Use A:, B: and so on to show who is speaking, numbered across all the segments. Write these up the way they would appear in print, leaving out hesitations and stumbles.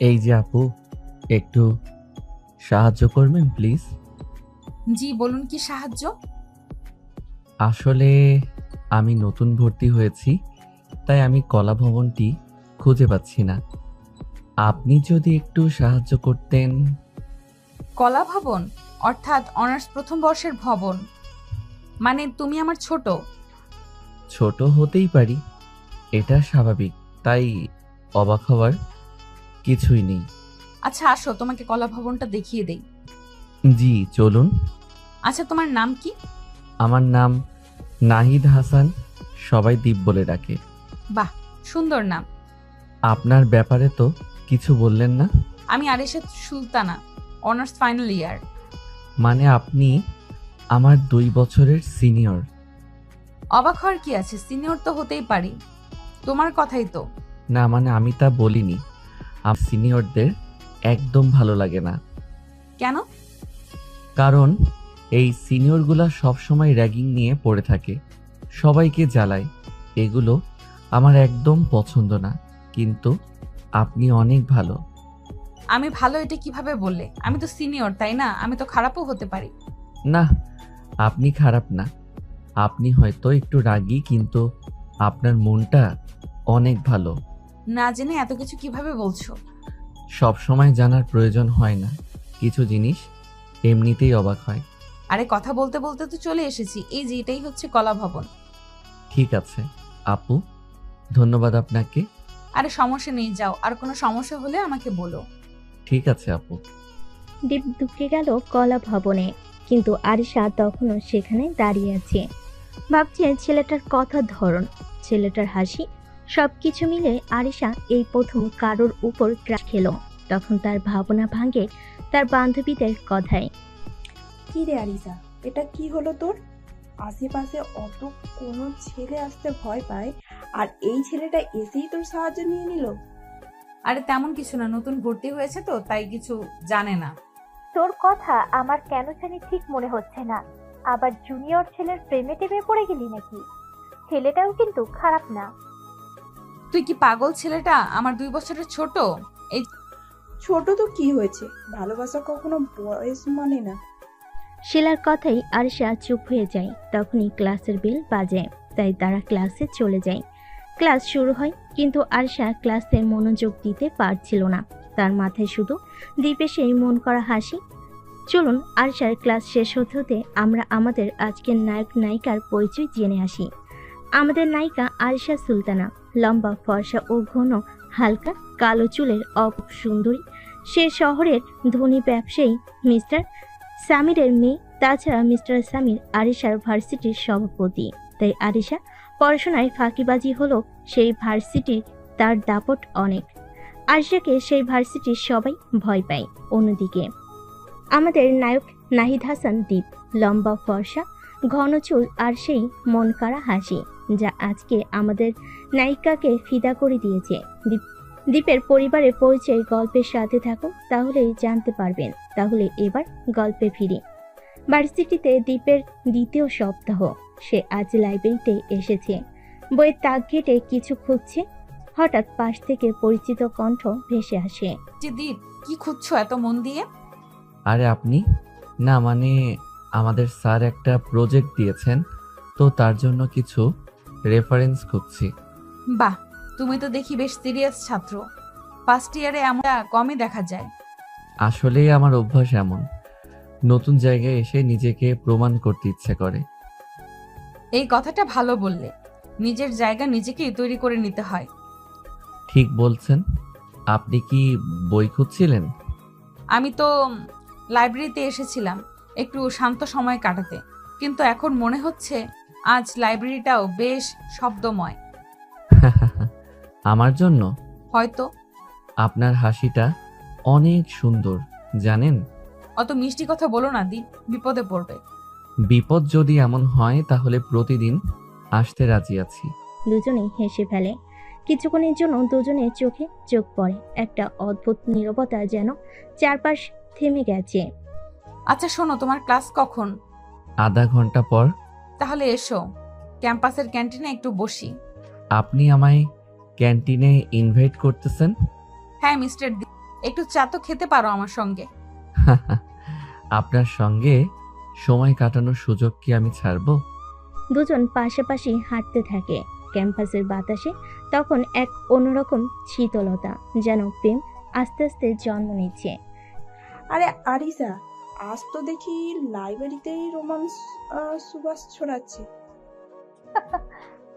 A: এই যে আপু, একটু সাহায্য করবেন প্লিজ।
B: জি বলুন, কি সাহায্য?
A: আসলে আমি নতুন ভর্তি হয়েছি, তাই আমি কলা ভবনটি খুঁজে পাচ্ছি না। আপনি যদি একটু সাহায্য করতেন।
B: কলা ভবন? অর্থাৎ অনার্স প্রথম বর্ষের ভবন? মানে তুমি আমার ছোট?
A: ছোট হতেই পারি, এটা স্বাভাবিক, তাই অবাক হওয়ার কিছুই নেই।
B: আচ্ছা আসো, তোমাকে কলা ভবনটা দেখিয়ে দেই।
A: জি চলুন।
B: আচ্ছা তোমার নাম কি?
A: আমার নাম নাহিদ হাসান, সবাই দীপ বলে ডাকে।
B: বাহ, সুন্দর নাম।
A: আপনার ব্যাপারে তো কিছু বললেন না।
B: আমি Arisha Sultana, honours final year.
A: মানে আপনি আমার 2 বছরের সিনিয়র।
B: অবাক হওয়ার কি আছে, সিনিয়র তো হতেই পারি। তোমার কথাই তো।
A: না মানে আমি তা বলিনি, আমার সিনিয়রদের একদম ভালো লাগে না।
B: কেন?
A: কারণ এই সিনিয়রগুলা সবসময় র্যাগিং নিয়ে পড়ে থাকে, সবাইকে জ্বালায়। এগুলো আমার একদম পছন্দ না। কিন্তু আপনি অনেক ভালো।
B: আমি ভালো এটা কিভাবে বললে? আমি তো সিনিয়র, তাই না? আমি তো খারাপও হতে পারি।
A: না, আপনি খারাপ না। আপনি হয়তো একটু রাগী, কিন্তু আপনার মনটা অনেক ভালো।
B: না জেনে এত কিছু কিভাবে বলছো?
A: সব সময় জানার প্রয়োজন হয় না, কিছু জিনিস এমনিতেই অবাক হয়।
B: আরে কথা বলতে বলতে তো চলে এসেছি, এই যে এটাই হচ্ছে কলা ভবন।
A: ঠিক আছে আপু, ধন্যবাদ আপনাকে।
B: আরে সমস্যা নেই, যাও, আর কোনো সমস্যা হলে আমাকে বলো।
A: ঠিক আছে আপু।
C: দীপ ঢুকে গেল কলা ভবনে, কিন্তু আরিশা তখনও সেখানে দাঁড়িয়ে আছে। ভাবছে ছেলেটার কথার ধরন, ছেলেটার হাসি, সবকিছু মিলে আরিশা এই প্রথম কারোর উপর ক্রাশ খেলো। তখন তার ভাবনা ভাঙে তার বান্ধবীদের কথায়।
D: কি রে আরিসা, এটা কি হলো তোর? আশেপাশে অত কোনো ছেলে আসতে ভয় পায়, আর এই ছেলেটা এসেই তোর সাহায্য নিয়ে নিল।
B: আরে তেমন কিছু না, নতুন ভর্তি হয়েছে তো তাই কিছু জানে না।
E: তোর কথা আমার কেন জানি ঠিক মনে হচ্ছে না। আবার জুনিয়র ছেলের প্রেমে টেপে পড়ে গেলি নাকি? ছেলেটাও কিন্তু খারাপ না।
B: তুই কি পাগল? ছেলেটা আমার 2 বছরের ছোট। এই
D: ছোট তো কি হয়েছে, ভালোবাসা কখনো বয়স মানে না।
C: শিলার কথাই আরিশা চুপ হয়ে যায়। তখনই ক্লাসের বেল বাজে, তাই তারা ক্লাসে চলে যায়। ক্লাস শুরু হয়, কিন্তু আরিশা ক্লাসে মনোযোগ দিতে পারছিল না। তার মাথায় শুধু দ্বীপের সেই মন করা হাসি। চলুন আরিশার ক্লাস শেষ হতে হতে আমরা আমাদের আজকের নায়ক নায়িকার পরিচয় জেনে আসি। আমাদের নায়িকা আরিশা সুলতানা, লম্বা ফর্সা ও ঘন হালকা কালো চুলের অপূর্ব সুন্দরী। সে শহরের ধনী ব্যবসায়ী মিস্টার সামিরের মেয়ে। তাছাড়া মিস্টার সামির আরিশার ভার্সিটির সভাপতি, তাই আরিশা পড়াশোনায় ফাঁকিবাজি হলো সেই ভার্সিটির তার দাপট অনেক। আরিশাকে সেই ভার্সিটির সবাই ভয় পায়। অন্যদিকে আমাদের নায়ক নাহিদ হাসান দীপ, লম্বা ফর্সা, ঘন চুল আর সেই মন কাড়া হাসি, যা আজকে আমাদের নায়িকাকে ফিদা করে দিয়েছে। দীপের পরিবারের পরিচয় গল্পের সাথে থাকুন, তাহলেই জানতে পারবেন। তাহলে এবার গল্পে ফিরি। ভার্সিটিতে দীপের দ্বিতীয় সপ্তাহ। সে আজ লাইব্রেরিতে এসেছে, বইয়ের তাক ঘেটে কিছু খুঁজছে। হঠাৎ পাশ থেকে পরিচিত কণ্ঠ ভেসে আসে।
B: যে দীপ, কি খুঁজছো এত মন দিয়ে?
A: আরে আপনি? না মানে আমাদের স্যার একটা প্রজেক্ট দিয়েছেন, তো তার জন্য কিছু রেফারেন্স খুঁজছি।
B: বাহ, তুমি তো দেখি বেশ সিরিয়াস ছাত্র। ফার্স্ট ইয়ারে এমনটা কমই দেখা যায়।
A: আসলেই আমার অভ্যাস এমন, নতুন জায়গায় এসে নিজেকে প্রমাণ করতে ইচ্ছে করে।
B: এই কথাটা ভালো বললে, নিজের জায়গা নিজেকেই তৈরি করে নিতে হয়।
A: ঠিক বলছেন। আপনি কি বই খুঁজছিলেন?
B: আমি তো লাইব্রেরিতে এসেছিলাম একটু শান্ত সময় কাটাতে, কিন্তু এখন মনে হচ্ছে আজ লাইব্রেরিটাও বেশ শব্দময়।
A: আমার জন্য?
B: হয়তো।
A: আপনার হাসিটা অনেক সুন্দর, জানেন।
B: অত মিষ্টি কথা বলো না দীপ, বিপদে পড়বে।
A: বিপদ যদি এমন হয় তাহলে প্রতিদিন আসতে রাজি আছি।
C: দুজনেই হেসে ফেলে। কিছুক্ষণের জন্য দুজনের চোখে চোখ পড়ে। একটা অদ্ভুত নীরবতা যেন চারপাশ থেমে গেছে।
B: আচ্ছা শোনো, তোমার ক্লাস কখন?
A: আধা ঘন্টা পর।
B: তাহলে এসো, ক্যাম্পাসের ক্যান্টিনে একটু বসি।
A: আপনি আমায় ক্যান্টিনে ইনভাইট করতেছেন?
B: হ্যাঁ মিস্টার দীপ, একটু চা তো খেতে পারো আমার সঙ্গে।
A: আপনার সঙ্গে সময় কাটানোর সুযোগ কি আমি ছাড়বো?
C: দুজন পাশাপাশি হাঁটতে থাকে। ক্যাম্পাসের বাতাসে তখন এক অন্যরকম শীতলতা, যেন প্রেম আস্তে আস্তে জন্ম নিচ্ছে।
D: আরে আরিসা, আজ তো দেখি লাইব্রেরিতেই রোমান্স সুবাস ছড়াচ্ছে।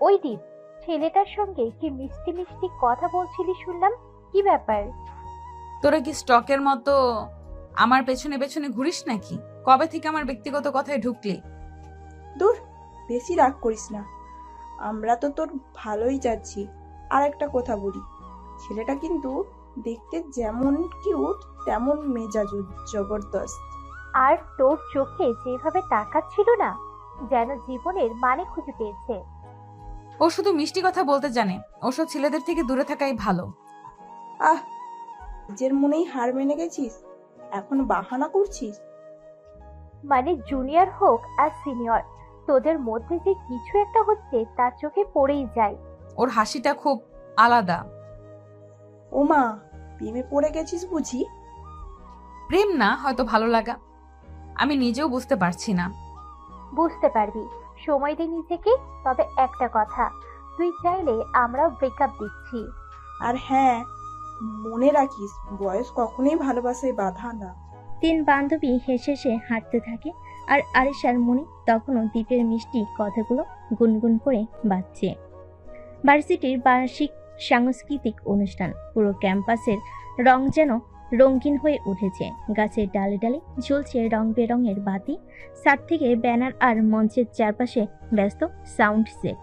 E: ওই দ্বীপ, ছেলেটার সঙ্গে কি মিষ্টি মিষ্টি কথা বলছিলি শুনলাম, কি ব্যাপার?
B: তোরা কি স্টকের মতো আমার পেছনে পেছনে ঘুরিস নাকি? কবে থেকে আমার ব্যক্তিগত কথায় ঢুকলি?
D: দূর, বেশি রাগ করিস না, আমরা তো তোর ভালোই যাচ্ছি। আর একটা কথা বলি, ছেলেটা কিন্তু দেখতে যেমন কিউট তেমন মেজাজ জবরদস্ত।
E: আর তোর চোখে যেভাবে তাকাচ্ছিল না, যেন জীবনের মানে খুঁজে পেয়েছে।
B: ও শুধু মিষ্টি কথা বলতে জানে, ওসব ছেলেদের থেকে দূরে থাকাই ভালো।
D: আহ, নিজের মনেই হার মেনে গেছিস, এখন বাহানা করছিস?
E: মানে জুনিয়র হোক আর সিনিয়র, তোদের মধ্যে যে কিছু একটা হচ্ছে তার চোখে পড়েই যায়।
B: ওর হাসিটা খুব আলাদা।
D: ওমা, প্রেমে পড়ে গেছিস বুঝি?
B: প্রেম না, হয়তো ভালো লাগা। আমি নিজেও বুঝতে পারছি না।
E: বুঝতে পারবি, সময় দে নিজেকে। তবে একটা কথা, তুই চাইলে আমরাও ব্রেকআপ দিচ্ছি।
D: আর হ্যাঁ, মনে রাখিস, বয়স কখনোই ভালোবাসায় বাধা না।
C: তিন বান্ধবী হেসে হেসে হাঁটতে থাকে, আর আরিশার মনে তখনও দ্বীপের মিষ্টি কথাগুলো গুনগুন করে বাজছে। ভার্সিটির বার্ষিক সাংস্কৃতিক অনুষ্ঠান, পুরো ক্যাম্পাসের রং যেন রঙিন হয়ে উঠেছে। গাছের ডালে ডালে ঝুলছে রং বেরঙের বাতি, ছাদ থেকে ব্যানার, আর মঞ্চের চারপাশে ব্যস্ত সাউন্ড সেট।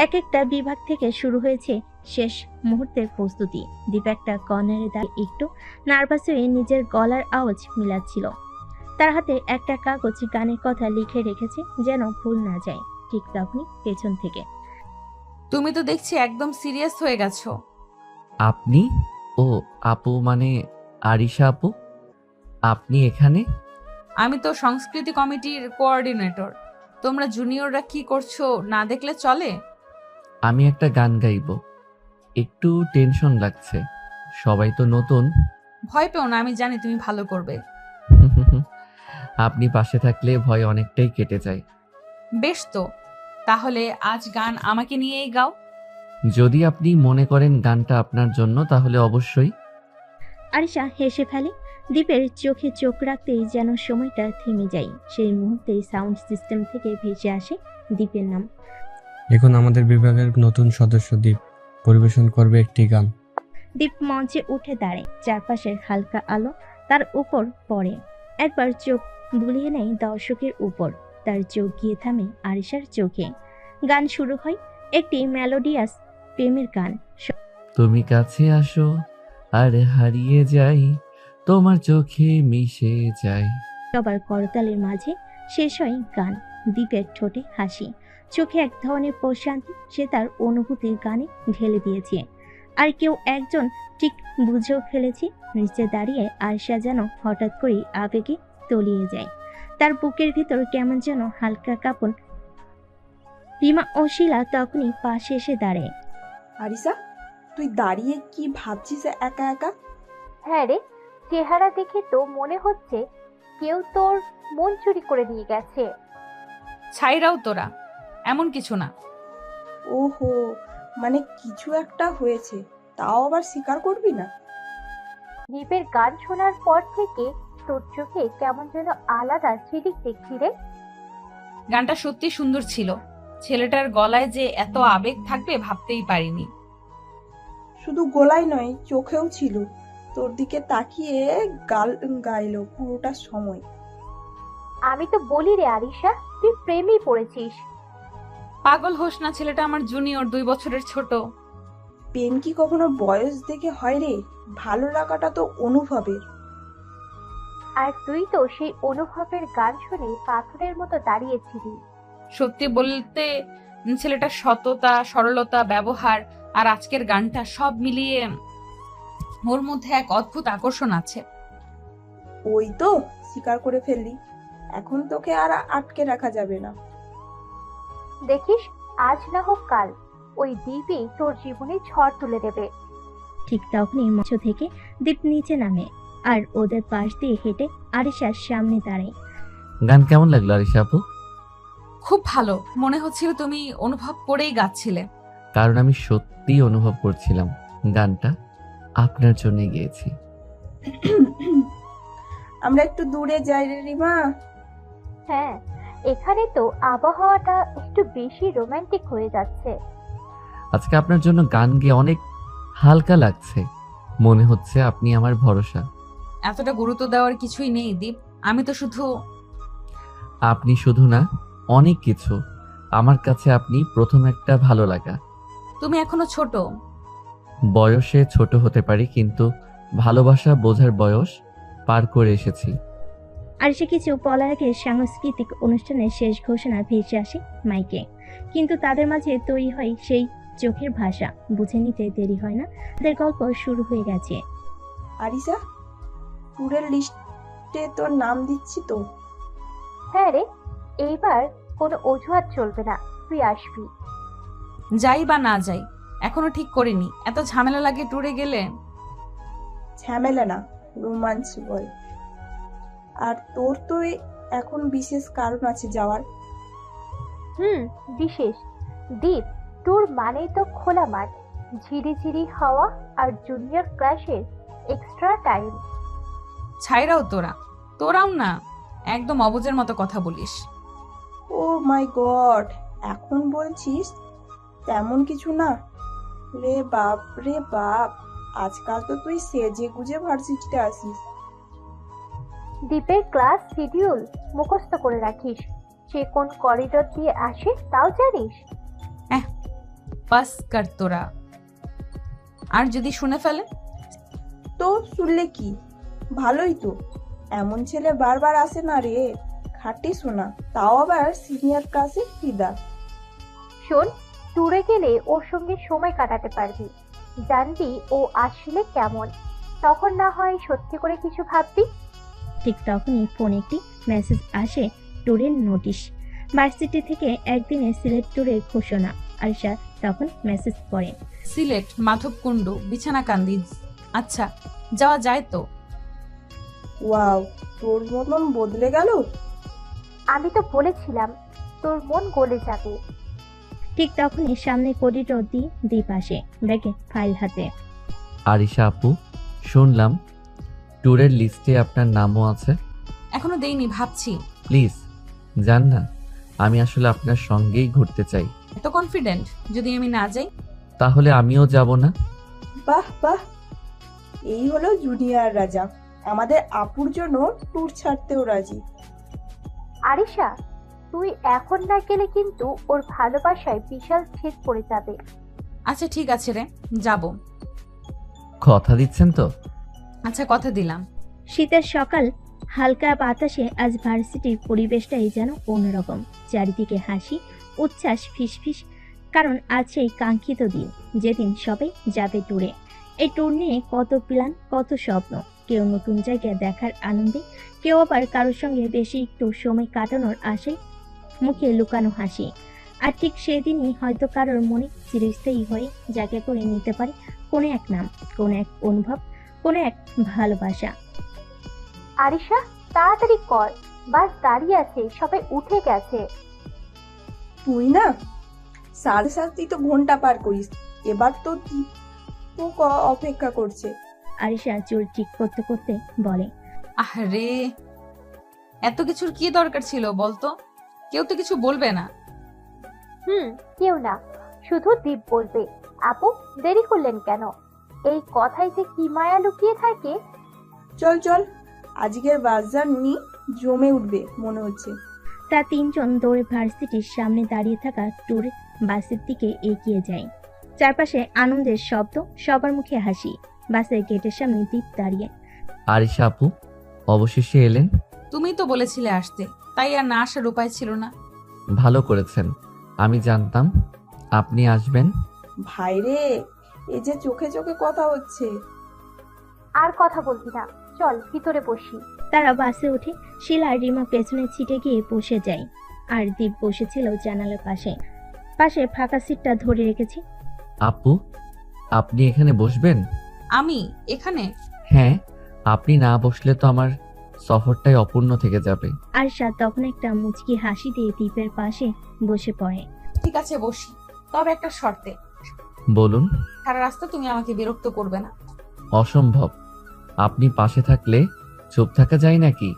C: এক একটা বিভাগ থেকে শুরু হয়েছে শেষ মুহূর্তের প্রস্তুতি। দীপ একটা কর্নারে দাঁড়িয়ে একটু নার্ভাস হয়ে নিজের গলার আওয়াজ মিলাচ্ছিল। তার হাতে একটা কাগজ গানের কথা লিখে রেখেছে, যেন ভুল না যায়। ঠিক তখনই পেছন থেকে,
B: তুমি তো দেখছি একদম সিরিয়াস হয়ে গেছো।
A: আপনি? ও আপু, মানে আরিশা আপু, আপনি এখানে?
B: আমি তো সংস্কৃতি কমিটির কোঅর্ডিনেটর। তোমরা জুনিয়ররা কি করছো না দেখলে চলে?
A: আমি একটা গান গাইবো, একটু টেনশন লাগছে, সবাই তো নতুন।
B: ভয় পেও না, আমি জানি তুমি ভালো করবে।
A: আপনি পাশে থাকলে ভয় অনেকটাই কেটে যায়।
B: বেশ তো, তাহলে আজ গান আমাকে নিয়েই গাও।
A: যদি আপনি মনে করেন গানটা আপনার জন্য, তাহলে অবশ্যই।
C: আরিশা হেসে ফেলে। দীপের চোখে চোখ রাখতেই যেন সময়টা থেমে যায়। সেই মুহূর্তেই সাউন্ড সিস্টেম থেকে ভেসে আসে দীপের নাম।
F: এখন আমাদের বিভাগের নতুন সদস্য দীপ পরিবেশন করবে একটি গান।
C: দীপ মঞ্চে উঠে দাঁড়ায়, চারপাশের হালকা আলো তার উপর পড়ে। একবার চোখ বুলিয়ে নেয় দর্শকের উপর, তার চোখ গিয়ে থামে আরিশার চোখে। গান শুরু হয়, একটি মেলোডিয়াস প্রেমের গান।
A: তুমি কাছে আসো আর হারিয়ে যাই, তোমার চোখে মিশে যাই।
C: সবার করতালের মাঝে শেষ হয় গান। দীপের ঠোঁটে হাসি, চোখে এক ধরনের প্রশান্তি, সে তার অনুভূতির গানে ঢেলে দিয়েছে। আর কেউ একজন ঠিক বুঝেও ফেলেছে। নিচে দাঁড়িয়ে আরশা যেন হঠাৎ করেই আবেগে তলিয়ে যায়। তার বুকের ভিতর কেমন যেন হালকা কাঁপন। রিমা ও শিলা তখনই পাশে এসে দাঁড়ায়।
D: আরিসা, তুই দাঁড়িয়ে কি ভাবছিস একা একা?
E: হ্যাঁ রে, চেহারা দেখে তো মনে হচ্ছে কেউ তোর মন চুরি করে নিয়ে গেছে।
B: ছাইরাও তোরা, এমন কিছু না।
D: ওহো, মানে কিছু একটা হয়েছে, তাও আবার স্বীকার করবি না?
E: দীপের গান শোনার পর থেকে তোর চোখে কেমন যেন আলাদা ঝিলিক দেখছি রে।
B: গানটা সত্যি সুন্দর ছিল। ছেলেটার গলায় যে এত আবেগ থাকবে ভাবতেই পারিনি।
D: শুধু গলায় নয়, চোখেও ছিল। তোর দিকে তাকিয়ে গাল গাইলো পুরোটা সময়।
E: আমি তো বলি রে আরিশা, তুই প্রেমেই পড়েছিস।
B: পাগল হোস না, ছেলেটা আমার জুনিয়র, 2 বছরের ছোট।
D: প্রেম কি কখনো বয়স দেখে হয় রে? ভালো লাগাটা তো অনুভবের।
E: আর তুই তো সেই অনুভবের গান শুনে পাথরের মতো দাঁড়িয়েছিলি।
B: সত্যি বলতে ছেলেটার সততা, সরলতা, ব্যবহার আর আজকের গানটা সব মিলিয়ে ওর মধ্যে এক অদ্ভুত আকর্ষণ আছে।
D: ওই তো স্বীকার করে ফেললি, এখন তোকে আর আটকে রাখা যাবে না।
E: দেখিস, আজ না হোক কাল ওই দ্বীপই তোর জীবনে ঝড় তুলে দেবে।
C: ঠিক তখনই মঞ্চ থেকে দীপ নিচে নামে আর ওদের পাশ দিয়ে হেঁটে আরিশার সামনে দাঁড়ায়।
A: গান কেমন লাগলো আরিশা আপু?
B: খুব ভালো, মনে হচ্ছিল তুমি অনুভব করেই গাচ্ছিলে।
A: কারণ আমি সত্যিই অনুভব করছিলাম গানটা আপনার জন্যই গেয়েছি।
D: আমরা একটু দূরে যাই রে রিমা।
E: হ্যাঁ, এখানে তো আবহাওয়াটা একটু বেশি রোমান্টিক হয়ে যাচ্ছে।
A: আজকে আপনার জন্য গান গেয়ে অনেক হালকা লাগছে, মনে হচ্ছে আপনি আমার ভরসা।
B: এতটা গুরুত্ব দেওয়ার কিছুই নেই দীপ, আমি তো শুধু।
A: আপনি শুধু না, অনেক কিছু। আমার কাছে আপনি প্রথম একটা ভালো লাগা।
B: তুমি এখনো ছোট।
A: বয়সে ছোট হতে পারি, কিন্তু ভালোবাসা বোঝার বয়স পার করে এসেছি।
C: আরিশা কিছু বলার আগে সাংস্কৃতিক অনুষ্ঠানের শেষ ঘোষণা ভেসে আসে মাইকে, কিন্তু তাদের মাঝে তৈরি হয় সেই চোখের ভাষা। বুঝে নিতে দেরি হয় না, তাদের গল্প শুরু হয়ে গেছে।
D: আরিসা, ট্যুরের লিস্টে তোর নাম দিচ্ছি তো।
E: হ্যাঁ রে, এইবার কোনো অজুহাত চলবে না, তুই আসবি।
B: যাই বা না যাই, এখনো ঠিক করিনি। এত ঝামেলা লাগে ট্যুরে গেলে।
D: ঝামেলা না, রোমাঞ্চ বল। আর তোর তো এখন বিশেষ কারণ আছে যাওয়ার।
E: বিশেষ দ্বীপ ট্যুর মানেই তো খোলা মাঠ, ঝিরিঝিরি হাওয়া আর জুনিয়র ক্লাসের এক্সট্রা টাইম।
B: ছাইরাও তোরাও না, একদম অবুঝের মতো কথা বলিস।
D: ও মাই গড, এখন বলছিস? তেমন কিছু না রে বাপ, রে বাপ। আজকাল তো তুই সেজে গুজে ভার্সিটিতে আসিস।
E: দ্বীপের ক্লাস শিডিউল মুখস্থ করে রাখিস, সে কোন করিডোর দিয়ে আসে তাও জানিস।
B: পাস কর তোরা। আর যদি শুনে ফেলে?
D: তো শুনলে কি, ভালোই তো। এমন ছেলে বারবার আসে না রে, খাটি শোনা, তাও আবার সিনিয়র ক্লাসে ফিদা।
E: শোন, ট্যুরে গেলে ওর সঙ্গে সময় কাটাতে পারবি, জানবি ও আসলে কেমন, তখন না হয় সত্যি করে কিছু ভাববি।
C: ঠিক তখনই ফোনে একটি মেসেজ আসে, ট্যুরের নোটিশ। ভার্সিটি থেকে একদিনের সিলেট ট্যুরের ঘোষণা। আরিশা তখন মেসেজ পড়ে।
B: সিলেট, মাধবকুণ্ড, বিছানাকান্দি। আচ্ছা, যাওয়া যায় তো?
D: ওয়াও, তোর মতন বদলে গেল।
E: আমি তো বলেছিলাম তোর মন গলে যাবে।
C: ঠিক তখনই সামনে করিডোর দিয়ে দীপ আসে, ব্যাগে ফাইল হাতে।
A: আরিশা আপু, শুনলাম ট্যুরের লিস্টে আপনার নামও আছে।
B: এখনো দেইনি, ভাবছি।
A: প্লিজ যান না, আমি আসলে আপনার সঙ্গেই ঘুরতে চাই।
B: এত কনফিডেন্ট? যদি আমি না যাই?
A: তাহলে আমিও যাব না।
D: বাহ বাহ, এই হলো জুনিয়র রাজা, আমাদের আপুর জন্য ট্যুর ছাড়তেও রাজি।
E: আরিশা, তুই এখন না গেলে কিন্তু ওর ভালোবাসায় বিশাল ছেদ পড়ে যাবে।
B: আচ্ছা ঠিক আছে রে, যাব।
A: কথা দিচ্ছেন তো?
B: আচ্ছা, কথা দিলাম।
C: শীতের সকাল, হালকা বাতাসে আজ ভার্সিটির পরিবেশটাই যেন অন্যরকম। চারিদিকে হাসি, উচ্ছ্বাস, ফিসফিস, কারণ আজ সেই কাঙ্ক্ষিত দিন, যেদিন সবাই যাবে ট্যুরে। এই ট্যুর নিয়ে কত প্ল্যান, কত স্বপ্ন। কেউ নতুন জায়গায় দেখার আনন্দে, কেউ আবার কারোর সঙ্গে বেশি একটু সময় কাটানোর আশায়, মুখে লুকানো হাসি। আর ঠিক সেদিনই হয়তো কারোর মনে চিরস্থায়ী হয়ে জায়গা করে নিতে পারে কোনো এক নাম, কোনো এক অনুভব, কোনো এক ভালোবাসা।
E: আরিশা, তাড়াতাড়ি কর, বাস দাঁড়িয়ে আছে, সবাই উঠে গেছে।
D: তুই না 7:30 তো ঘন্টা পার করিস, এবার তো দীপক অপেক্ষা করছে।
C: আরিশা চুল ঠিক করতে করতে বলে।
B: আরে, এত কিছুর কি দরকার ছিল বলতো? কেউ তো কিছু বলবে না।
E: কেউ না, শুধু দীপ বলবে, আপু দেরি করলেন কেন? এই কথাই যে কি মায়া লুকিয়ে থাকে।
D: চল চল, আজকের বাজারনি জমে উঠবে মনে হচ্ছে।
C: তার তিনজন দৌড়ে ভার্সিটির সামনে দাঁড়িয়ে থাকা ট্যুর বাসের দিকে এগিয়ে যায়। চারপাশে আনন্দের শব্দ, সবার মুখে হাসি। বাসের গেটের সামনে দীপ দাঁড়িয়ে।
A: আরিশা আপু, অবশেষে এলেন।
B: তুমিই তো বলেছিলে আসতে, তাই আর না আসার উপায় ছিল না।
A: ভালো করেছেন, আমি জানতাম আপনি আসবেন।
D: ভাইরে, এই যে চোখে চোখে কথা হচ্ছে।
E: আর কথা বলবি না, চল ভিতরে বসি।
C: তারা বাসে উঠে শিলা আর রিমা পেছনের সিটে গিয়ে বসে যায়, আর দীপ বসেছিল জানালার পাশে। পাশে ফাঁকা সিটটা ধরে রেখেছে।
A: আপু, আপনি এখানে বসবেন?
B: আমি এখানে?
A: হ্যাঁ, আপনি না বসলে তো আমার সফরটাই অপূর্ণ থেকে যাবে।
C: আরশা তখন একটা মুচকি হাসি দিয়ে দ্বীপের পাশে বসে পড়ে।
B: ঠিক আছে, বসি, তবে একটা শর্তে।
A: বলুন।
B: সারা রাস্তা তুমি আমাকে বিরক্ত করবে না।
A: অসম্ভব, আপনি পাশে থাকলে চুপ থাকা যায় নাকি?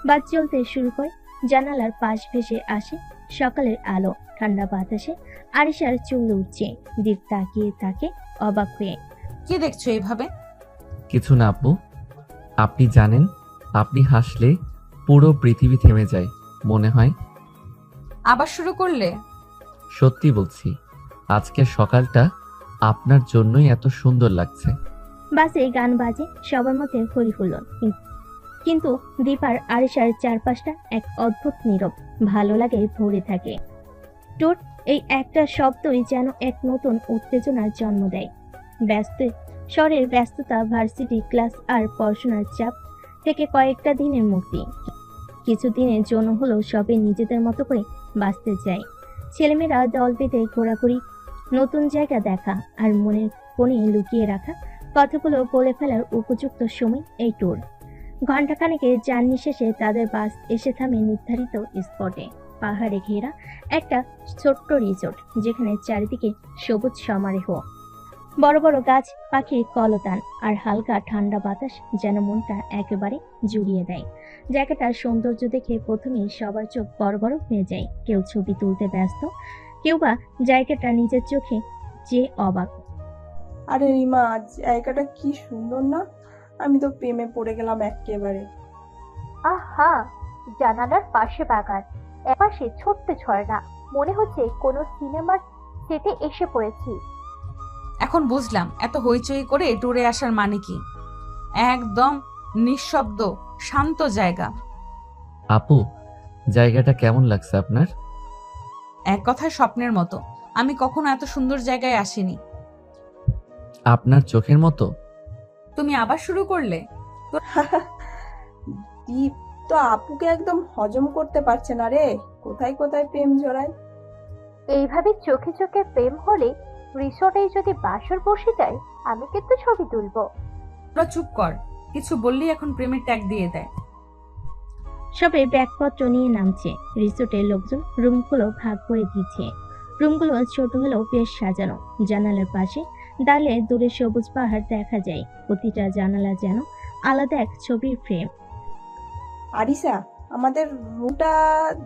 C: বাস চলতে শুরু করে, জানালার পাশ ভেসে আসে সকালের আলো, ঠান্ডা বাতাসে আরিশার চুল উঠছে। দ্বীপ তাকিয়ে তাকে অবাক হয়ে।
B: কি দেখছো এইভাবে?
A: কিছু না আপু, আপনি জানেন আপনি হাসলে পুরো পৃথিবী থেমে যায় মনে হয়।
B: আবার শুরু করলে?
A: সত্যি বলছি, আজকের সকালটা আপনার জন্যই এত সুন্দর লাগছে।
C: বাসে গান বাজে, সবার মধ্যে হই হুল্লোড়। কিন্তু দীপ আর আরিশার চারপাশটা এক অদ্ভুত নীরব, ভালো লাগে ভরে থাকে। টোট এই একটা শব্দই যেন এক নতুন উত্তেজনার জন্ম দেয়। ব্যস্ত শহরের ব্যস্ততা, ভার্সিটি ক্লাস আর পড়াশোনার চাপ থেকে কয়েকটা দিনের মুক্তি। কিছুদিনের জন্য হলেও সবে নিজেদের মতো করে বাঁচতে চায়। ছেলেমেয়েরা দল বেঁধে ঘোরাঘুরি, নতুন জায়গা দেখা আর মনের কোণে লুকিয়ে রাখা কথাগুলো বলে ফেলার উপযুক্ত সময় এই ট্যুর। ঘণ্টাখানেকের জার্নি শেষে তাদের বাস এসে থামে নির্ধারিত স্পটে। পাহাড়ে ঘেরা একটা ছোট্ট রিসোর্ট, যেখানে চারিদিকে সবুজ সমারোহ, বড় বড় গাছ, পাখির কলতান আর হালকা ঠান্ডা বাতাস যেন মনটা একেবারে জুড়িয়ে দেয়। জায়গাটার সৌন্দর্য দেখে প্রথমেই সবার চোখ বড় বড় হয়ে যায়। কেউ ছবি তুলতে ব্যস্ত, কেউ বা জায়গাটা নিজের চোখে যে অবাক।
D: আরে রিমা, জায়গাটা কি সুন্দর না? আমি তো প্রেমে পড়ে গেলাম একেবারে।
E: আহা, জানালার পাশে বাগান, এপাশে ছোট্ট ঝর্ণা, মনে হচ্ছে কোনো সিনেমার সেটে এসে পড়েছি।
B: এখন বুঝলাম এত হইচই করে ট্যুরে আসার মানে কি। একদম নিঃশব্দ, শান্ত জায়গা।
A: আপু, জায়গাটা কেমন লাগছে আপনার?
B: এক কথায় স্বপ্নের মতো। আমি কখনো এত সুন্দর জায়গায় আসিনি।
A: আপনার চোখের মতো?
B: তুমি আবার শুরু করলে?
D: দীপ তো আপুকে একদম হজম করতে পারছে না রে, কোথায় কোথায় প্রেম জড়ায়।
E: এইভাবে চোখে চোখে প্রেম হলে রিসোর্টেই যদি বাসর বসে যায়, আমি কিন্তু ছবি তুলবো।
B: তোরা চুপ কর, কিছু বললেই এখন প্রেমের ট্যাগ দিয়ে দেয়।
C: সবে ব্যাগপত্র নিয়ে নামছে। রিসোর্টের লোকজন রুমগুলো ভাগ করে দিচ্ছে। রুমগুলো ছোট হলেও বেশ সাজানো। জানালার পাশে দাঁড়ালে দূরে সবুজ পাহাড় দেখা যায়। প্রতিটা জানালা যেন আলাদা এক ছবির ফ্রেম।
D: আরিসা, আমাদের রুমটা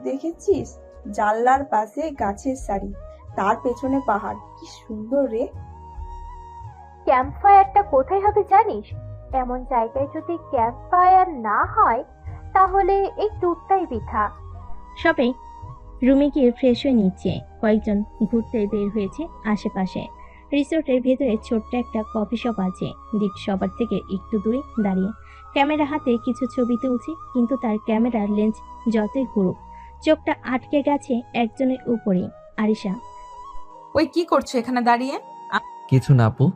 D: দেখেছিস? জানলার পাশে গাছের সারি, তার পেছনে পাহাড়, কি সুন্দর রে।
E: ক্যাম্প ফায়ারটা কোথায় হবে জানিস? এমন জায়গায় যদি ক্যাম্প ফায়ার না হয়, তাহলে এই ট্যুরটাই বৃথা।
C: সবে রুমে গিয়ে ফ্রেশ হয়ে নিচ্ছে। কয়েকজন ঘুরতে বের হয়েছে আশেপাশে। রিসোর্টের ভেতরে ছোট্ট একটা কফি শপ আছে। দীপ সবার থেকে একটু দূরে দাঁড়িয়ে ক্যামেরা হাতে কিছু ছবি তুলছে, কিন্তু তার ক্যামেরার লেন্স যতই ঘুরুক, চোখটা আটকে গেছে একজনের উপরে, আরিশা।
B: ওই কি করছো এখানে দাঁড়িয়ে?
A: কিছু না আপু,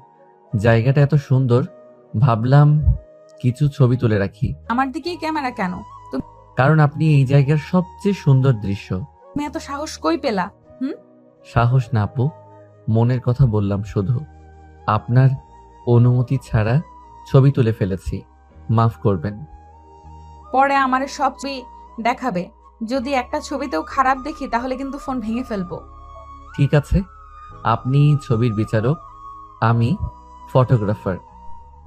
A: জায়গাটা এত সুন্দর, ভাবলাম কিছু ছবি তুলে রাখি।
B: আমার দিকেই ক্যামেরা কেন?
A: কারণ আপনি এই জায়গার সবচেয়ে সুন্দর দৃশ্য।
B: তুমি এত সাহস কই পেলা?
A: সাহস না আপু, মনের কথা বললাম শুধু। আপনার অনুমতি ছাড়া ছবি তুলে ফেলেছি, মাফ করবেন।
B: পরে আমারে সব ছবি দেখাবে। যদি একটা ছবিতেও খারাপ দেখি তাহলে কিন্তু ফোন ভেঙে ফেলবো।
A: ঠিক আছে, আপনি ছবির বিচারক, আমি ফটোগ্রাফার।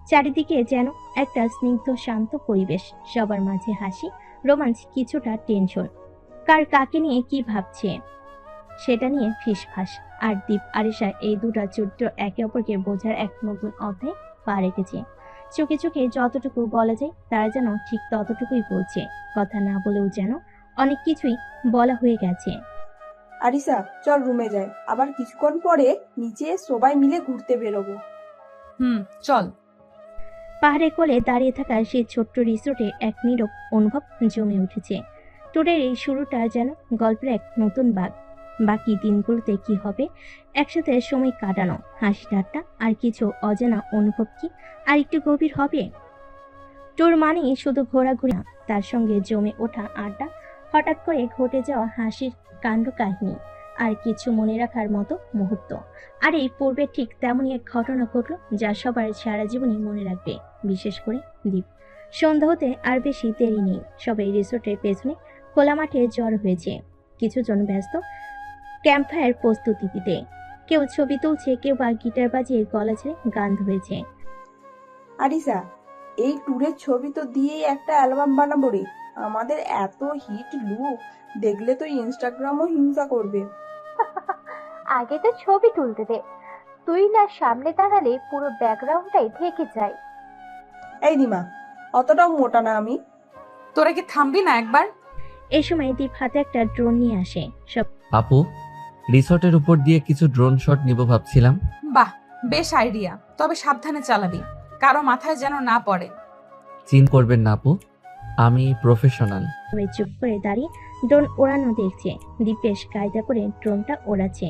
C: চারিদিকে যেন একটা স্নিগ্ধ শান্ত পরিবেশ। সবার মাঝে হাসি, রোমাঞ্চ, কিছুটা টেনশন। কার কাকে নিয়ে কি ভাবছে সেটা নিয়ে ফিসফাস। আর দীপ আরিশা এই দুটা চরিত্র একে অপরকে বোঝার এক নতুন অধ্যায় পা রেখেছে। চোখে চোখে যতটুকু বলা যায় তারা যেন ঠিক ততটুকুই বলছে। কথা না বলেও যেন অনেক কিছুই বলা হয়ে গেছে।
D: আরিসা, চল রুমে যাই, আবার কিছুক্ষণ পরে নিচে সবাই মিলে ঘুরতে বেরোবো।
B: চল।
C: পাহাড়ের কোলে দাঁড়িয়ে থাকা সেই ছোট্ট রিসোর্টে এক নীরব অনুভব জমে উঠেছে। ট্যুরের এই শুরুটা যেন গল্পের এক নতুন ভাগ। বাকি দিনগুলোতে কি হবে? একসাথে সময় কাটানো, হাসি ঠাট্টা আর কিছু অজানা অনুভব কি আর একটু গভীর হবে? ট্যুর মানেই শুধু ঘোরাঘুরি না, তার সঙ্গে জমে ওঠা আড্ডা, হঠাৎ করে ঘটে যাওয়া হাসির কাণ্ড কাহিনী আর কিছু মনে রাখার মতো মুহূর্ত। আর এই পূর্বে ঠিক তেমনই এক ঘটনা ঘটল যা সবার সারা জীবনই মনে রাখবে, বিশেষ করে দীপ। সন্ধ্যা হতে আর বেশি দেরি নেই, সবাই রিসোর্টের পেছনে খোলা মাঠে জড়ো হয়েছে। কিছুজন ব্যস্ত ক্যাম্পফায়ার প্রস্তুতি দিতে, কেউ ছবি তুলছে, কেউ বা গিটার বাজিয়ে গলা ছেড়ে গান ধরেছে।
D: আরিসা, এই ট্যুরের ছবি তো দিয়েই একটা অ্যালবাম বানাবো রে। আমাদের এত হিট লুক দেখলে তো ইনস্টাগ্রামও হিংসা করবে।
E: আগে তো ছবি তুলতে দে, তুই না সামনে দাঁড়ালে পুরো ব্যাকগ্রাউন্ডটাই ঢেকে যায়।
D: এই দিমা, অতটাও মোটা না আমি।
B: তোরা কি থামবি না একবার?
C: এই সময় দীপ হাতে একটা ড্রোন নিয়ে আসে। সব
A: আপু, রিসর্টের উপর দিয়ে কিছু ড্রোন শট নিব ভাবছিলাম।
B: বাহ, বেশ আইডিয়া, তবে সাবধানে চালাবি, কারো মাথায় যেন না পড়ে।
A: চিন করবেন না আপু, আমি প্রফেশনাল।
C: সবাই চুপ করে দাঁড়িয়ে ড্রোন ওড়ানো দেখছে। দীপ বেশ কায়দা করে ড্রোনটা ওড়াচ্ছে,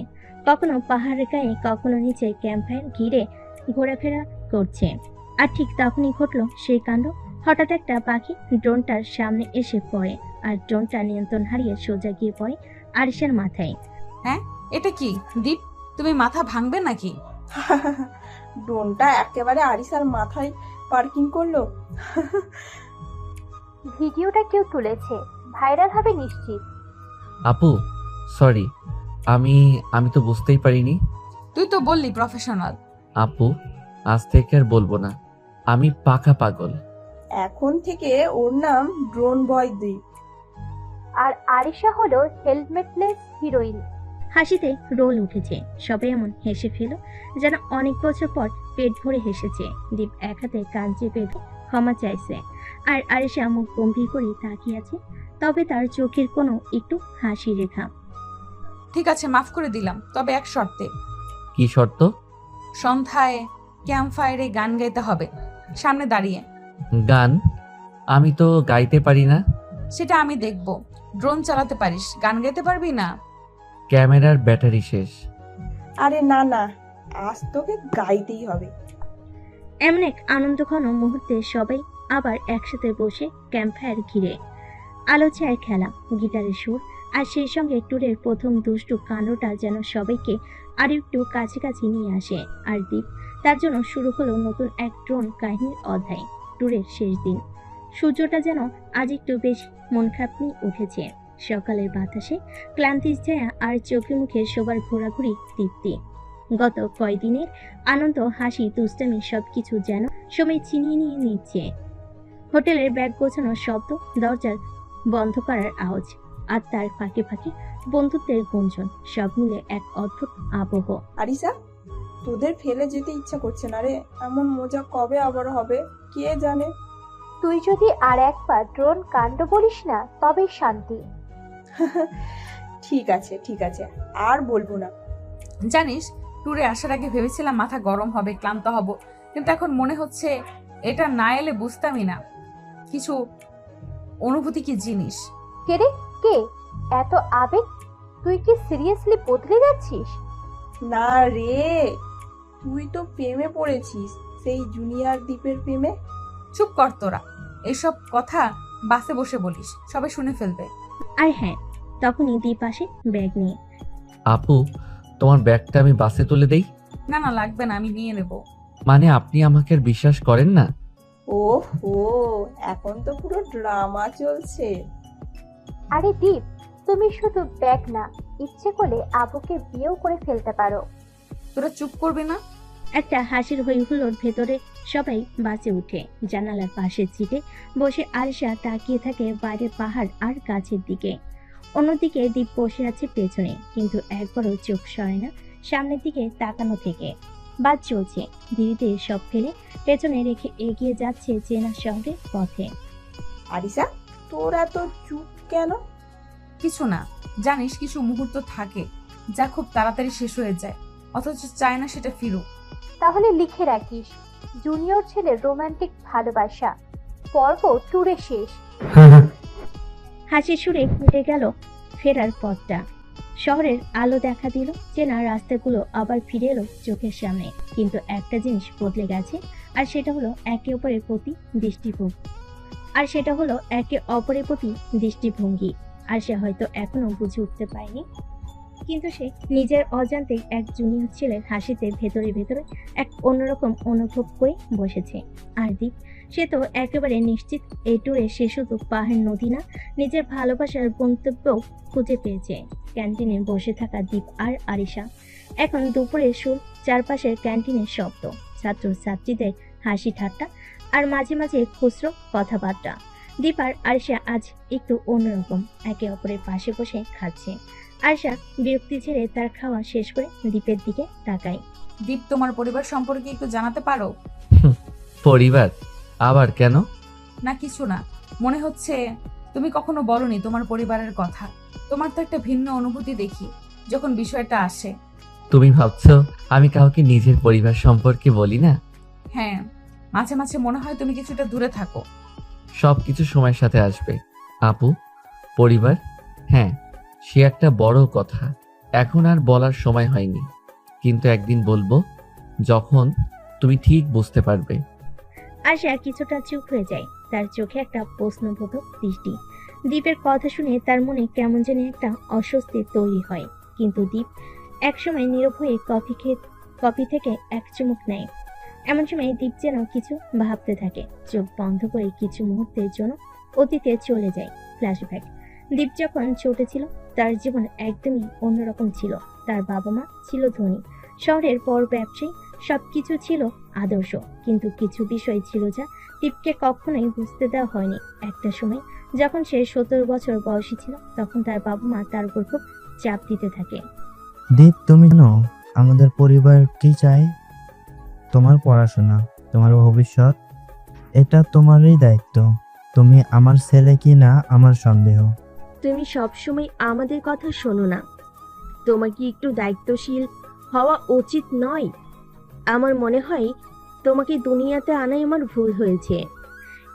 C: কখনো পাহাড়ের গায়ে, কখনো নিচে ক্যাম্পফায়ার ঘিরে ঘোরাফেরা করছে। আর ঠিক তখনই ঘটলো সেই কাণ্ড। হঠাৎ একটা পাখি ড্রোনটার সামনে এসে পড়ে, আর ড্রোনটা নিয়ন্ত্রণ হারিয়ে সোজা গিয়ে পড়ে আরিশার মাথায়।
B: হ্যাঁ, এটা কি দীপ, তুমি মাথা ভাঙবে নাকি?
D: ড্রোনটা একেবারে আরিসার মাথায় পার্কিং করলো।
E: ভিডিওটা কেউ তুলেছে, ভাইরাল হবে নিশ্চিত।
A: আপু সরি, আমি তো বুঝতেই পারিনি।
B: তুই তো বললি প্রফেশনাল।
A: আপু, আজ থেকে আর বলবো না, আমি পাকা পাগল।
D: এখন থেকে ওর নাম ড্রোন বয় দ্বীপ।
E: আর আরিশা হলো হেলমেটলেস হিরোইন।
C: হাসিতে রোল উঠেছে, সবাই এমন হেসে ফেল যেন অনেক বছর পর পেট ভরে হেসেছে। দীপ এক হাতে কান চেপে ক্ষমা চাইছে, আর আরিশা মুখ গম্ভীর করে তাকিয়ে আছে, তবে তার চোখের কোনো একটু হাসি রেখা।
B: ঠিক আছে, মাফ করে দিলাম, তবে এক শর্তে।
A: কি শর্ত?
B: সন্ধ্যায় ক্যাম্প ফায়ারে গান গাইতে হবে, সামনে দাঁড়িয়ে।
A: গান? আমি তো গাইতে পারি না।
B: সেটা আমি দেখব। ড্রোন চালাতে পারিস, গান গাইতে পারবি না?
A: ক্যামেরার ব্যাটারি শেষ।
D: আরে না না, আজ তোকে গাইতেই হবে।
C: এমন এক আনন্দঘন মুহূর্তে সবাই আবার একসাথে বসে ক্যাম্পফায়ার ঘিরে। আলো ছায় খেলা, গিটারের সুর, আর সেই সঙ্গে ট্যুরের প্রথম দুষ্টু কাণ্ডটা যেন সবাইকে আর একটু কাছাকাছি নিয়ে আসে। আর দীপ, তার জন্য শুরু হলো নতুন এক ড্রোন কাহিনীর অধ্যায়। ট্যুরের শেষ দিন, সূর্যটা যেন আজ একটু বেশ মন খারাপ নিয়ে উঠেছে। সকালের বাতাসে ক্লান্তির ছায়া, আর চোখে মুখে সবার ঘোরাঘুরি তৃপ্তি। গত কয়দিনের আনন্দ, হাসি, দুষ্টামি সবকিছু যেন সময় ছিনিয়ে নিয়ে নিচ্ছে। হোটেলের ব্যাগ গোছানোর শব্দ, দরজার বন্ধ করার আওয়াজ, আর তার ফাঁকে ফাঁকে বন্ধুত্বের গুঞ্জন, সব মিলে এক অদ্ভুত আবহ।
D: আরিসা, তোদের ফেলে যেতে ইচ্ছা করছে না রে। এমন মজা কবে আবার হবে কে জানে।
E: তুই যদি আর একবার ড্রোন কাণ্ড বলিস না, তবেই শান্তি।
D: ঠিক আছে ঠিক আছে, আর বলবো না।
B: জানিস, ট্যুরে আসার আগে ভেবেছিলাম মাথা গরম হবে, ক্লান্ত হব, কিন্তু এখন মনে হচ্ছে এটা না এলে বুঝতামই না কিছু অনুভূতি কি জিনিস।
E: কে রে, কে এত আবেগ? তুই কি সিরিয়াসলি বদলে যাচ্ছিস?
D: না রে, তুই তো প্রেমে পড়েছিস, সেই জুনিয়র দ্বীপের প্রেমে।
B: চুপ কর তোরা, এসব কথা বাসে বসে বলিস, সবাই শুনে ফেলবে।
C: আর হ্যাঁ, তখনই দীপ আসে ব্যাগ নিয়ে।
A: আপু, তোমার ব্যাগটা আমি বাসে তুলে দেই?
B: না না, লাগবে না, আমি নিয়ে নেব।
A: মানে আপনি আমাকে আর বিশ্বাস করেন না?
D: ওহো, এখন তো পুরো ড্রামা চলছে।
E: আরে দীপ, তুমি শুধু ব্যাগ না, ইচ্ছে করলে আবুকে বিয়েও করে ফেলতে পারো।
B: তোরা চুপ করবি না?
C: একটা হাসির হই হুল্লোড় ভেতরে। সবাই বাসে উঠে জানালার পাশের সিটে বসে আরিশা তাকিয়ে থাকে বাইরের পাহাড় আর গাছের দিকে। অন্যদিকে দীপ বসে আছে পেছনে, কিন্তু একবারও চোখ সরে না সামনের দিকে তাকানো থেকে। বাস চলছে, ধীরে ধীরে সব ফেলে পেছনে রেখে এগিয়ে যাচ্ছে চেনা শহরের পথে।
D: আরিসা, তোর এত চুপ কেন?
B: কিছু না, জানিস কিছু মুহূর্ত থাকে যা খুব তাড়াতাড়ি শেষ হয়ে যায়, অথচ চায় না সেটা ফিরুক।
E: তাহলে লিখে রাখিস, জুনিয়র ছেলের রোমান্টিক ভালোবাসা পর্ব ট্যুরে শেষ।
C: হাসির সুরে কেটে গেল ফেরার পথটা। শহরের আলো দেখা দিল, চেনা রাস্তাগুলো আবার ফিরে এলো চোখের সামনে। কিন্তু একটা জিনিস বদলে গেছে, আর সেটা হলো একে অপরের প্রতি দৃষ্টিভঙ্গি। আর সে হয়তো এখনো বুঝে উঠতে পারেনি কিন্তু সে নিজের অজান্তেই এক জুনিয়র ছেলের হাসিতে ভেতরে ভেতরে এক অন্যরকম অনুভব করে বসেছে। আর দীপ, সে তো একেবারে নিশ্চিত এই ট্যুরে সে শুধু পাহাড় নদী না, নিজের ভালোবাসার গন্তব্য খুঁজে পেয়েছে। ক্যান্টিনে বসে থাকা দীপ আর আরিশা। এখন দুপুরের সুর, চারপাশের ক্যান্টিনের শব্দ, ছাত্র ছাত্রীদের হাসি ঠাট্টা আর মাঝে মাঝে খুচরো কথাবার্তা। দীপ আর আরিশা আজ একটু অন্যরকম, একে অপরের পাশে বসে খাচ্ছে। আরিশা বিরক্তি ছেড়ে তার খাওয়া শেষ করে দীপের দিকে তাকায়।
B: দীপ, তোমার পরিবার সম্পর্কে একটু জানাতে পারো?
A: পরিবার? আবার কেন?
B: না কিছু না, মনে হচ্ছে তুমি কখনো বলনি তোমার পরিবারের কথা। তোমার তো একটা ভিন্ন অনুভূতি দেখি যখন বিষয়টা আসে।
A: তুমি ভাবছো আমি কাউকে নিজের পরিবার সম্পর্কে বলি না?
B: হ্যাঁ, মাঝে মাঝে মনে হয় তুমি কিছুটা দূরে থাকো।
A: সবকিছু সময়ের সাথে আসবে আপু। পরিবার, হ্যাঁ, সে একটা বড় কথা। এখন আর বলার সময় হয়নি, কিন্তু একদিন বলবো, যখন তুমি ঠিক বুঝতে পারবে।
C: আশা কিছুটা চুপ হয়ে যায়, তার চোখে একটা প্রশ্নবোধক দৃষ্টি। দীপের কথা শুনে তার মনে কেমন যেন একটা অস্বস্তি তৈরি হয়। কিন্তু দীপ একসময় নীরব হয়ে কফি থেকে এক চুমুক নেয়। এমন সময় দীপ যেন কিছু ভাবতে থাকে, চোখ বন্ধ করে কিছু মুহূর্তের জন্য অতীতে চলে যায়। ফ্ল্যাশব্যাক। দীপ যখন ছোট ছিল, তার জীবন একদমই অন্যরকম ছিল। তার বাবা মা ছিল ধনী, শহরের বড় ব্যবসায়ী, সবকিছু ছিল আদর্শ। কিন্তু কিছু বিষয় ছিল যা দীপকে কখনোই বুঝতে দেওয়া হয়নি। একটা সময় যখন সে 17 বছর বয়সী ছিল, তখন তার বাবা মা তার উপর খুব চাপ দিতে থাকে।
G: দীপ, তুমি জানো আমাদের পরিবার কি চায়? তোমার পড়াশোনা, তোমার ভবিষ্যৎ, এটা তোমারই দায়িত্ব। তুমি আমার ছেলে কি না আমার সন্দেহ।
C: তুমি সবসময় আমাদের কথা শোনো না। তোমার কি একটু দায়িত্বশীল হওয়া উচিত নয়? আমার মনে হয় তোমাকে দুনিয়াতে আনাই আমার ভুল হয়েছে।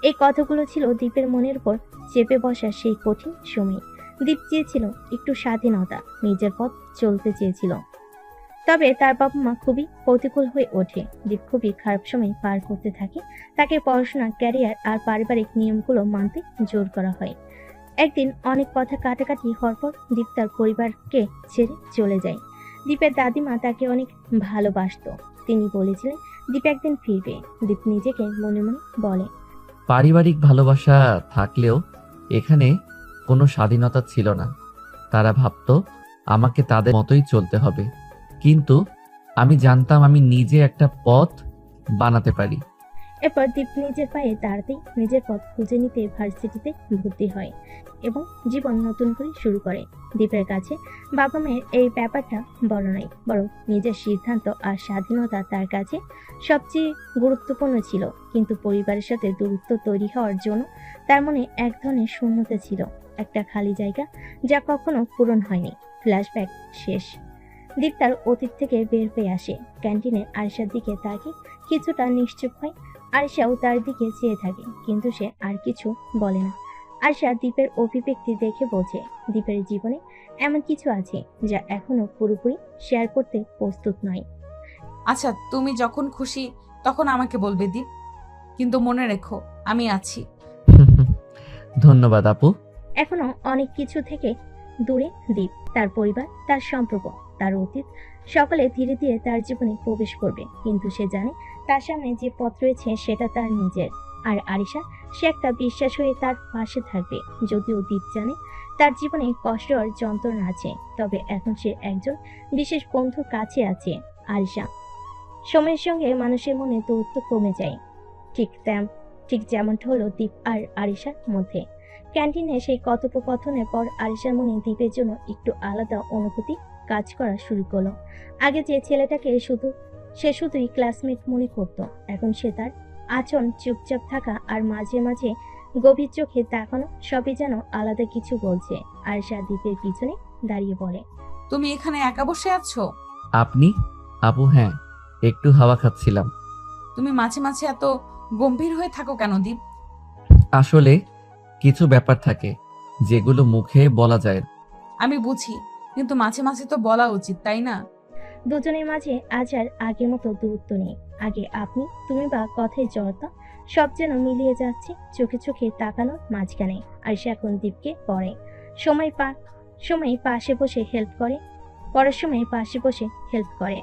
C: এই কথাগুলো ছিল দীপের মনের উপর চেপে বসা সেই কঠিন সময়। দীপ চেয়েছিল একটু স্বাধীনতা, নিজের পথ চলতে চেয়েছিল। তবে তার বাবা মা খুবই প্রতিকূল হয়ে ওঠে। দীপ খুবই খারাপ সময় পার করতে থাকে। তাকে পড়াশোনা, ক্যারিয়ার আর পারিবারিক নিয়মগুলো মানতে জোর করা হয়। একদিন অনেক কথা কাটাকাটি হওয়ার পর দীপ তার পরিবারকে ছেড়ে চলে যায়। দীপের দাদিমা তাকে অনেক ভালোবাসতো। তিনি বলেছিলেন দীপ একদিন ফিরবে। দীপ নিজেকে মনে মনে বলে,
A: পারিবারিক ভালোবাসা থাকলেও এখানে কোনো স্বাধীনতা ছিল না। তারা ভাবতো আমাকে তাদের মতোই চলতে হবে, কিন্তু আমি জানতাম আমি নিজে একটা পথ বানাতে পারি।
C: এরপর দীপ নিজের পায়ে দাঁড়াতেই নিজের পথ খুঁজে নিতে ভার্সিটিতে ভর্তি হয় এবং জীবন নতুন করে শুরু করে। দীপের কাছে বাবা মায়ের এই ব্যাপারটা বড় নয়, বরং নিজের সিদ্ধান্ত আর স্বাধীনতা তার কাছে সবচেয়ে গুরুত্বপূর্ণ ছিল। কিন্তু পরিবারের সাথে দূরত্ব তৈরি হওয়ার জন্য তার মনে এক ধরনের শূন্যতা ছিল, একটা খালি জায়গা যা কখনো পূরণ হয়নি। ফ্ল্যাশব্যাক শেষ। দীপ তার অতীত থেকে বের হয়ে আসে। ক্যান্টিনে আরিশার দিকে তাকিয়ে কিছুটা নিশ্চুপ হয়। আরিশাও তার দিকে চেয়ে থাকে, কিন্তু সে আর কিছু বলে না। আরিশা দীপের অভিব্যক্তি দেখে বোঝে দীপের জীবনে এমন কিছু আছে যা এখনো পুরোপুরি শেয়ার করতে প্রস্তুত নয়।
B: আচ্ছা, তুমি যখন খুশি তখন আমাকে বলবে দীপ, কিন্তু মনে রেখো আমি আছি।
A: ধন্যবাদ আপু।
C: এখনো অনেক কিছু থেকে দূরে দীপ, তার পরিবার, তার সম্পর্ক, তার অতীত, সকলে ধীরে ধীরে তার জীবনে প্রবেশ করবে। কিন্তু সে জানে তার সামনে যে পথ রয়েছে সেটা তার নিজের। আর আরিশা, সে একটা বিশ্বাস হয়ে তার পাশে থাকবে। যদিও দীপ জানে তার জীবনে কষ্ট আর যন্ত্রণা আছে, তবে এখন সে একজন বিশেষ বন্ধুর কাছে আছে, আরিশা। সময়ের সঙ্গে মানুষের মনে দূরত্ব কমে যায়, ঠিক যেমনটা হলো দীপ আর আরিশার মধ্যে। ক্যান্টিনে সেই কথোপকথনের পর আরিশার মনে দীপের জন্য একটু আলাদা অনুভূতি কাজ করা শুরু করলো। আগে যে ছেলেটাকে সে শুধুই ক্লাসমেট মনে করত, এখন সে তার আচরণ, চুপচাপ থাকা আর মাঝে মাঝে গভীর চোখে তাকানো, সবই যেন আলাদা কিছু বলছে। আরিশা দীপের পিছনে দাঁড়িয়ে বলে,
B: তুমি এখানে একা বসে আছো?
A: আপনি? আপু, হ্যাঁ, একটু হাওয়া খাচ্ছিলাম।
B: তুমি মাঝে মাঝে এত গম্ভীর হয়ে থাকো কেন দীপ?
A: আসলে কিছু ব্যাপার থাকে যেগুলো মুখে বলা যায় না।
B: আমি বুঝি, কিন্তু মাঝে মাঝে তো বলা উচিত, তাই না?
C: দুজনের মাঝে আজ আর আগের মতো দূরত্ব নেই। আগে আপনি তুমি বা কথায় জড়তা, সব যেন মিলিয়ে যাচ্ছে চোখে চোখে তাকানোর মাঝখানে। আর সে এখন দীপকে পড়ে, সময় পাশে বসে হেল্প করে, পড়ার সময় পাশে বসে হেল্প করে।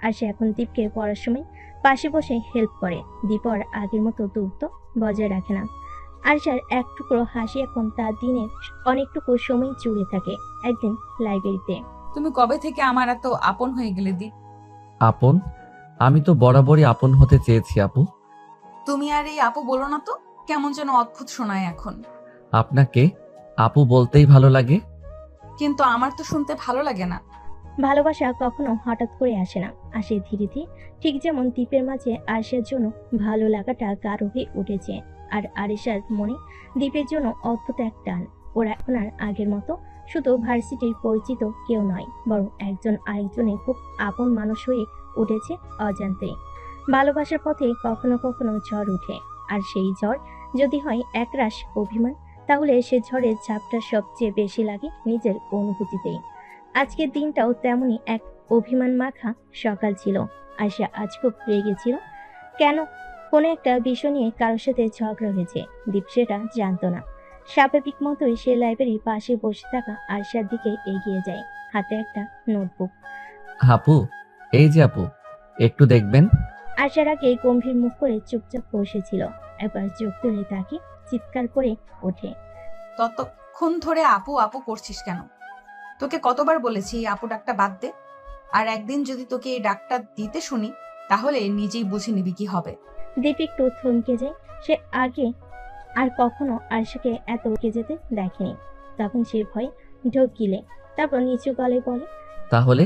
C: আরশা এখন দীপকে পড়ার সময় পাশে বসে হেল্প করে। দীপ আর আগের মতো দূরত্ব বজায় রাখে না। আরশার এক টুকরো হাসি এখন তার দিনের অনেকটুকু সময় জুড়ে থাকে। একদিন লাইব্রেরিতে।
B: তুমি কবে থেকে আমার এত আপন হয়ে গেলে দীপ?
A: আপন? আমি তো বরাবরই আপন হতে চেয়েছি আপু।
B: তুমি আর এই আপু বলো না তো, কেমন যেন অদ্ভুত শোনায় এখন।
A: আপনাকে আপু বলতেই ভালো লাগে।
B: কিন্তু আমার তো শুনতে ভালো লাগে না।
C: ভালোবাসা কখনো হঠাৎ করে আসে না, আসে ধীরে ধীরে। ঠিক যেমন দ্বীপের মাঝে আরশার জন্য ভালো লাগাটা গাঢ় হয়ে উঠেছে, আর আরিশার মনে দ্বীপের জন্য অদ্ভুত এক টান। ওরা এখন আর আগের মতো শুধু ভার্সিটির পরিচিত কেউ নয়, বরং একজন আরেকজনের খুব আপন মানুষ হয়ে উঠেছে অজান্তে। ভালোবাসার পথে কখনো কখনো ঝড় উঠে, আর সেই ঝড় যদি হয় একরাশ অভিমান, তাহলে সে ঝড়ের ঝাপটা সবচেয়ে বেশি লাগে নিজের অনুভূতিতেই। আজকের দিনটাও তেমনই এক অভিমান মাখা সকাল ছিল। আয়শা আজ খুব রেগেছিল। কেন? কোনো একটা বিষয় নিয়ে কারোর সাথে ঝগড়া হয়েছে। দীপ সেটা জানতো না। স্বাভাবিক মতোই সে লাইব্রেরির পাশে বসে থাকা আয়শার দিকে এগিয়ে যায়, হাতে একটা নোটবুক।
A: আপু, এই যে আপু, একটু দেখবেন।
C: আয়শার আগে গম্ভীর মুখ করে চুপচাপ বসেছিল, একবার চোখ তুলে তাকে চিৎকার করে ওঠে।
B: ততক্ষণ ধরে আপু আপু করছিস কেন? তোকে কতবার বলেছি এই আপু ডাকটা বাদ দে। আর একদিন যদি তোকে এই ডাকটা দিতে শুনি, তাহলে নিজেই বুঝে নিবি কি হবে।
C: দীপ একটু থমকে যায়। সে আগে আর কখনো আয়শাকে এত উঠে যেতে দেখেনি। তখন সে ভয় ঢোক গিলে, তারপর নিচু গলায় বলে,
A: তাহলে